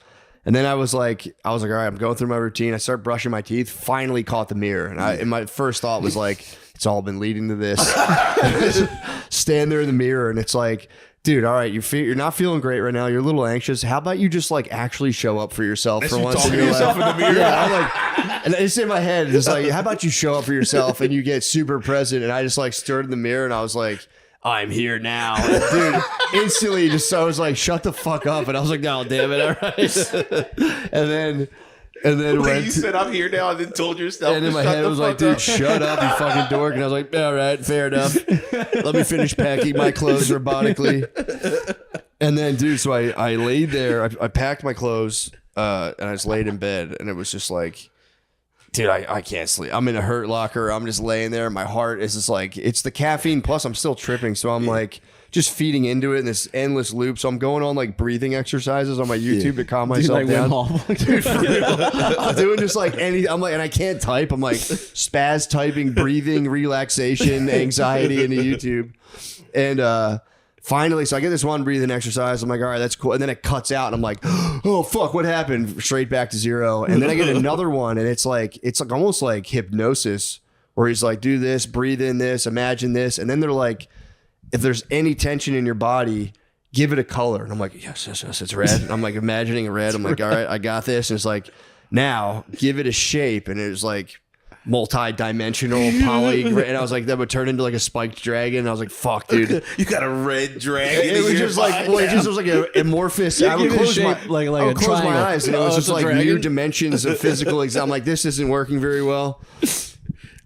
And then I was like, all right, I'm going through my routine. I start brushing my teeth. Finally caught the mirror, and my first thought was like, it's all been leading to this. Stand there in the mirror, and it's like, dude, all right, you're not feeling great right now. You're a little anxious. How about you just like actually show up for yourself for once in your life? In the mirror. Yeah, I'm like, and it's in my head. It's like, how about you show up for yourself and you get super present? And I just like stared in the mirror, and I was like, I'm here now. And dude, instantly I was like, shut the fuck up. And I was like, no, damn it. All right. And then you said I'm here now and then told yourself. And in my head it was like, dude, shut up, you fucking dork. And I was like, all right, fair enough. Let me finish packing my clothes robotically. And then, dude, so I laid there, I packed my clothes, and I just laid in bed, and it was just like, dude, I can't sleep. I'm in a hurt locker. I'm just laying there. My heart is just like, it's the caffeine. Plus, I'm still tripping. So I'm like just feeding into it in this endless loop. So I'm going on like breathing exercises on my YouTube to calm myself down. Dude, for real. I'm doing just like I'm like, and I can't type. I'm like spaz typing, breathing, relaxation, anxiety into YouTube. And, finally, so I get this one breathing exercise. I'm like, all right, that's cool. And then it cuts out, and I'm like, oh, fuck, what happened? Straight back to zero. And then I get another one, and it's like almost like hypnosis, where he's like, do this, breathe in this, imagine this. And then they're like, if there's any tension in your body, give it a color. And I'm like, yes, it's red. And I'm like imagining a red. I'm like, all right, I got this. And it's like, now give it a shape. And it was like, multi-dimensional poly, and I was like, that would turn into like a spiked dragon. And I was like, fuck, dude, you got a red dragon. It was just like, well, it just was like an amorphous. I would close my close my eyes, and it was just like new dimensions of physical exam. I'm like, this isn't working very well.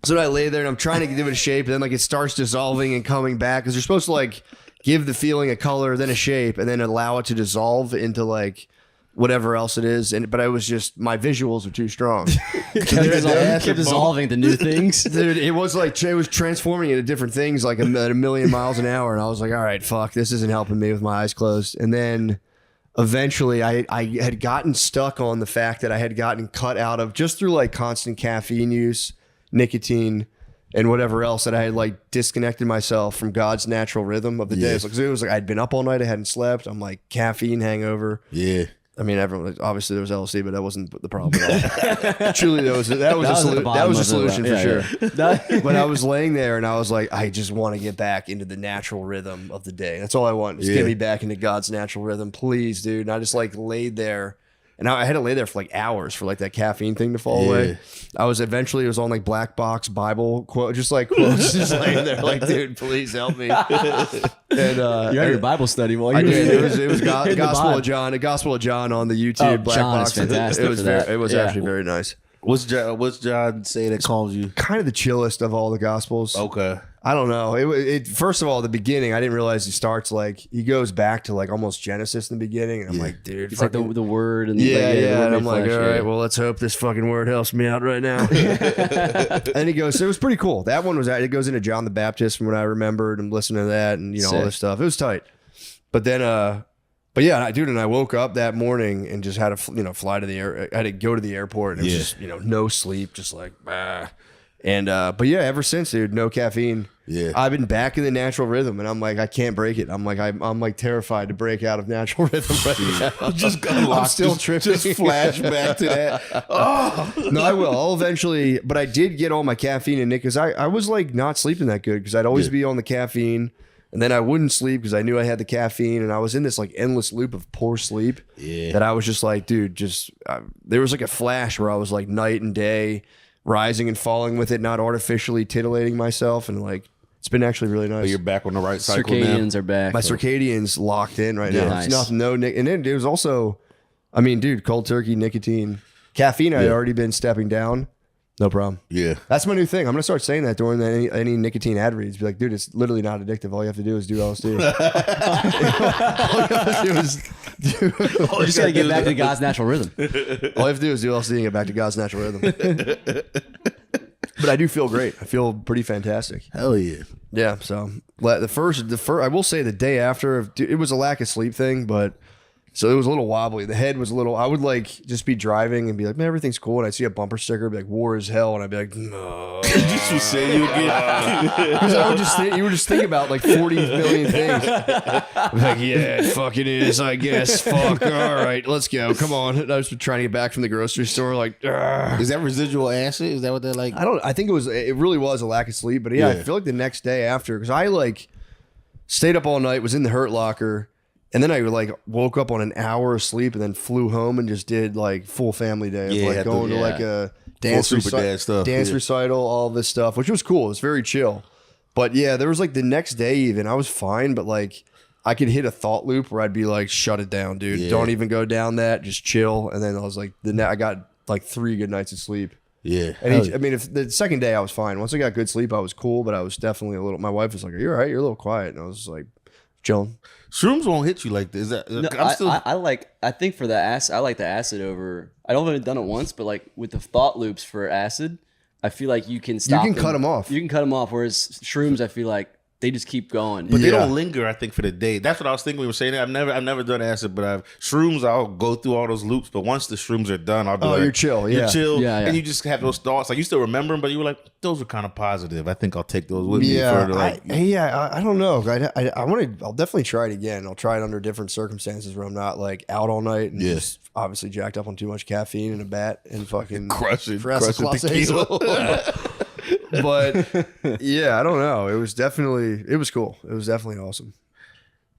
So I lay there and I'm trying to give it a shape, and then like it starts dissolving and coming back, because you're supposed to like give the feeling a color, then a shape, and then allow it to dissolve into like whatever else it is. But I was just, my visuals are too strong. Kept dissolving the new things. Dude, it was like, it was transforming into different things like at a million miles an hour. And I was like, all right, fuck, this isn't helping me with my eyes closed. And then eventually I had gotten stuck on the fact that I had gotten cut out of, just through like constant caffeine use, nicotine, and whatever else, that I had like disconnected myself from God's natural rhythm of the day. So it was like, I'd been up all night, I hadn't slept. I'm like, caffeine hangover. Yeah. I mean, everyone, obviously there was LSD, but that wasn't the problem at all. Truly, that was a solution for sure. But I was laying there and I was like, I just want to get back into the natural rhythm of the day. That's all I want. Just get me back into God's natural rhythm, please, dude. And I just like laid there. And I had to lay there for like hours for like that caffeine thing to fall away. I was eventually, it was on like black box Bible quote, just like quotes, just laying there like, dude, please help me. And you had your Bible study while you I were did. It was Gospel of John, a Gospel of John on the YouTube black John box. is fantastic. It was actually very nice. What's John say that calms you? Kind of the chillest of all the Gospels. Okay. I don't know. It first of all, the beginning, I didn't realize he starts like, he goes back to like almost Genesis in the beginning, and I'm like, dude, it's like the word and the word and I'm like, flesh, all right, well, let's hope this fucking word helps me out right now. And he goes, so it was pretty cool. That one was, it goes into John the Baptist from what I remembered, and listening to that, and all this stuff. It was tight. But then, but yeah, dude, and I woke up that morning and just had to, fly to the air. I had to go to the airport, and it was just, no sleep, just like, bah. And but yeah, ever since, dude, no caffeine. Yeah, I've been back in the natural rhythm, and I'm like, I can't break it. I'm like terrified to break out of natural rhythm right now. Just got locked. I'm still tripping. Just flash back to that. Oh no, I will. I'll eventually. But I did get all my caffeine in it, because I was like not sleeping that good, because I'd always be on the caffeine, and then I wouldn't sleep because I knew I had the caffeine, and I was in this like endless loop of poor sleep. Yeah, that I was just like, dude, there was like a flash where I was like night and day, rising and falling with it, not artificially titillating myself, and like, it's been actually really nice. But you're back on the right cycle circadians now. are back. My circadians locked in right now. Nice. It's nothing, and then it was also, I mean, dude, cold turkey, nicotine, caffeine. I had already been stepping down. No problem. Yeah, that's my new thing. I'm gonna start saying that during any nicotine ad reads. Be like, dude, it's literally not addictive. All you have to do is do LSD. All you have to do is you just gotta get back to God's natural rhythm. All you have to do is do LSD and get back to God's natural rhythm. But I do feel great. I feel pretty fantastic. Hell yeah. Yeah. So the first, I will say the day after, it was a lack of sleep thing, but So it was a little wobbly. The head was a little. I would like just be driving and be like, man, everything's cool. And I'd see a bumper sticker, be like, war is hell, and I'd be like, no. Just was saying you again. Because I would just think, you would just think about like 40 million things. Like, yeah, it fucking is, I guess. Fuck. All right, let's go. Come on. And I was trying to get back from the grocery store. Like, Argh. Is that residual acid? Is that what they're like? I think it really was a lack of sleep. But yeah, I feel like the next day after, because I like stayed up all night, was in the Hurt Locker. And then I like woke up on an hour of sleep and then flew home and just did like full family day of like going to like a dance recital, all this stuff, which was cool. It was very chill. But yeah, there was like the next day even, I was fine, but like I could hit a thought loop where I'd be like, shut it down, dude. Yeah. Don't even go down that. Just chill. And then I was like, I got like 3 good nights of sleep. Yeah. And I mean, if the second day I was fine. Once I got good sleep, I was cool, but I was definitely a little, my wife was like, are you all right? You're a little quiet. And I was like, chilling. Shrooms won't hit you like this. No, I think for the acid, I like the acid over. I don't have done it once, but like with the thought loops for acid, I feel like you can stop. You can cut them off. You can cut them off. Whereas shrooms, I feel like they just keep going. But they don't linger, I think, for the day. That's what I was thinking when we were saying that. I've never done acid, but shrooms, I'll go through all those loops. But once the shrooms are done, I'll be like, you're chill. You're chill. Yeah. And you just have those thoughts. Like, you still remember them, but you were like, those were kind of positive. I think I'll take those with me further. Like, I don't know. I'll definitely try it again. I'll try it under different circumstances where I'm not like out all night and just obviously jacked up on too much caffeine and a bat and fucking crushing tequila. But yeah, I don't know. It was cool. It was definitely awesome.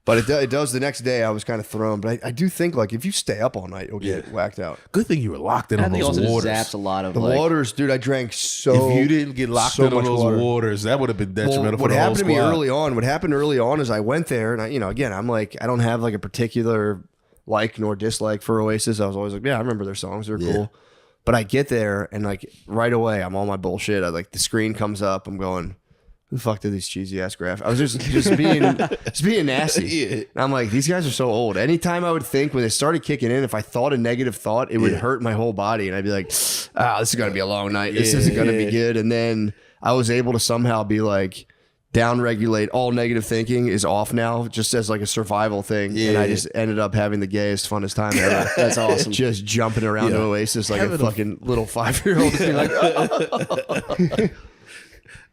But it does. The next day, I was kind of thrown. But I do think like if you stay up all night, you'll get whacked out. Good thing you were locked in on those waters. I think also zaps a lot of the waters, dude. I drank so. If you didn't get locked in on those waters, that would have been detrimental for the whole squad. What happened early on is I went there and again, I'm like, I don't have like a particular like nor dislike for Oasis. I was always like, yeah, I remember their songs. They're cool. But I get there and like right away, I'm on my bullshit. I like the screen comes up. I'm going, who the fuck did these cheesy ass graphics? I was just being nasty. And I'm like, these guys are so old. Anytime I would think when they started kicking in, if I thought a negative thought, it would hurt my whole body. And I'd be like, this is going to be a long night. This isn't going to be good. And then I was able to somehow be like, down-regulate all negative thinking is off now, just as like a survival thing. And I just ended up having the gayest, funnest time ever. That's awesome. Just jumping around to Oasis like a fucking little 5-year-old. Being like,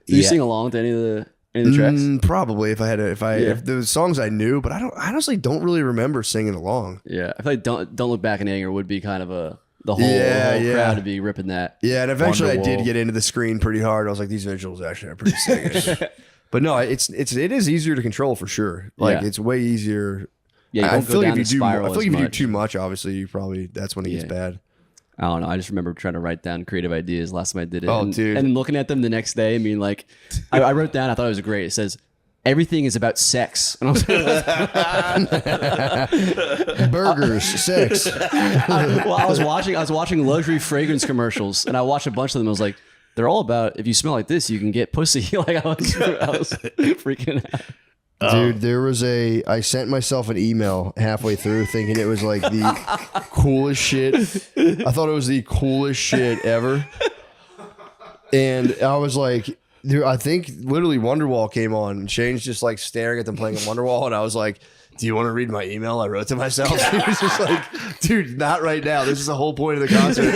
Do you sing along to any of the tracks? Probably if there was songs I knew, but I honestly don't really remember singing along. Yeah, I feel like Don't Look Back in Anger would be kind of the whole crowd to be ripping that. Yeah, and eventually I did get into the screen pretty hard. I was like, these visuals actually are pretty sick. But no, it is easier to control for sure. Like it's way easier. Yeah, I feel like if you do too much, obviously that's when it gets bad. I don't know. I just remember trying to write down creative ideas last time I did it. Oh, dude. And looking at them the next day, I mean, like, I wrote down, I thought it was great. It says, everything is about sex. And I was like, burgers, sex. I was watching luxury fragrance commercials, and I watched a bunch of them. I was like, they're all about, if you smell like this, you can get pussy. Like, I was freaking out. Dude, I sent myself an email halfway through thinking it was like the coolest shit. I thought it was the coolest shit ever. And I was like, dude, I think literally Wonderwall came on and Shane's just like staring at them playing Wonderwall. And I was like, do you want to read my email I wrote to myself? He was just like, dude, not right now. This is the whole point of the concert.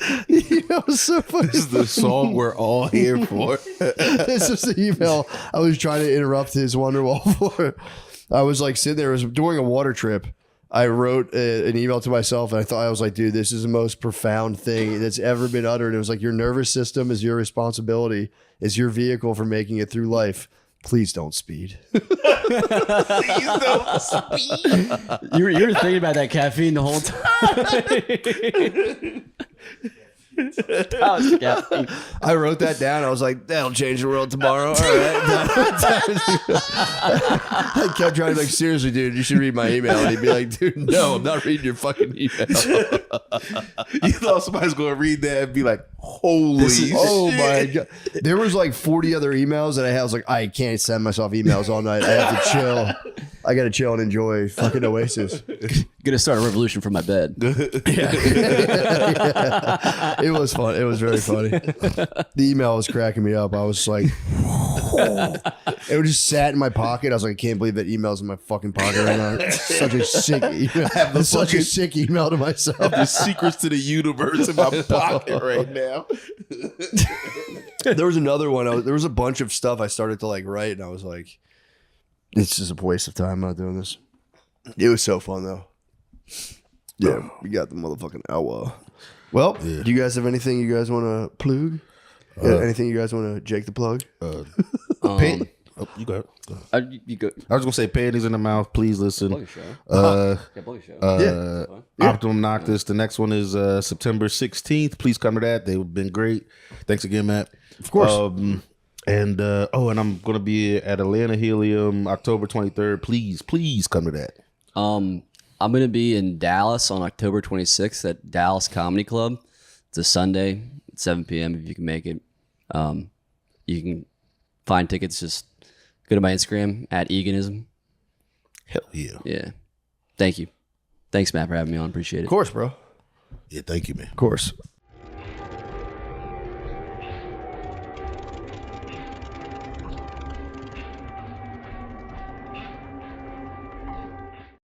It was so funny. This is the song we're all here for. This was the email I was trying to interrupt his Wonderwall for. I was like sitting there, I was doing a water trip. I wrote an email to myself and I was like, dude, this is the most profound thing that's ever been uttered. It was like, your nervous system is your responsibility. It's your vehicle for making it through life. Please don't speed. Please don't speed. You were thinking about that caffeine the whole time. I wrote that down. I was like, that'll change the world tomorrow. All right. I kept trying to be like, seriously, dude, you should read my email. And he'd be like, dude, no, I'm not reading your fucking email. You thought somebody's going to read that and be like, holy shit. Oh my God. There was like 40 other emails that I was like, I can't send myself emails all night. I have to chill. I got to chill and enjoy fucking Oasis. Gonna start a revolution from my bed. Yeah. It was fun. It was very funny. The email was cracking me up. I was like, It just sat in my pocket. I was like, I can't believe that email's in my fucking pocket right now. It's such a sick email. It's such a sick email to myself. The secrets to the universe in my pocket right now. There was another one. There was a bunch of stuff I started to like write, and I was like, it's just a waste of time. I'm not doing this. It was so fun though. Yeah, we got the motherfucking hour. Well, do you guys have anything you guys want to plug? Anything you guys want to Jake the plug? Pain. Oh, you go. You go. I was gonna say panties in the mouth. Please listen. Plug a show. Plug a show. Optimum Noctis. The next one is September 16th. Please come to that. They've been great. Thanks again, Matt. Of course. And I'm gonna be at Atlanta Helium October 23rd. Please come to that. I'm going to be in Dallas on October 26th at Dallas Comedy Club. It's a Sunday at 7 p.m. if you can make it. You can find tickets. Just go to my Instagram at Eganism. Hell yeah. Yeah. Thank you. Thanks, Matt, for having me on. Appreciate it. Of course, bro. Yeah, thank you, man. Of course.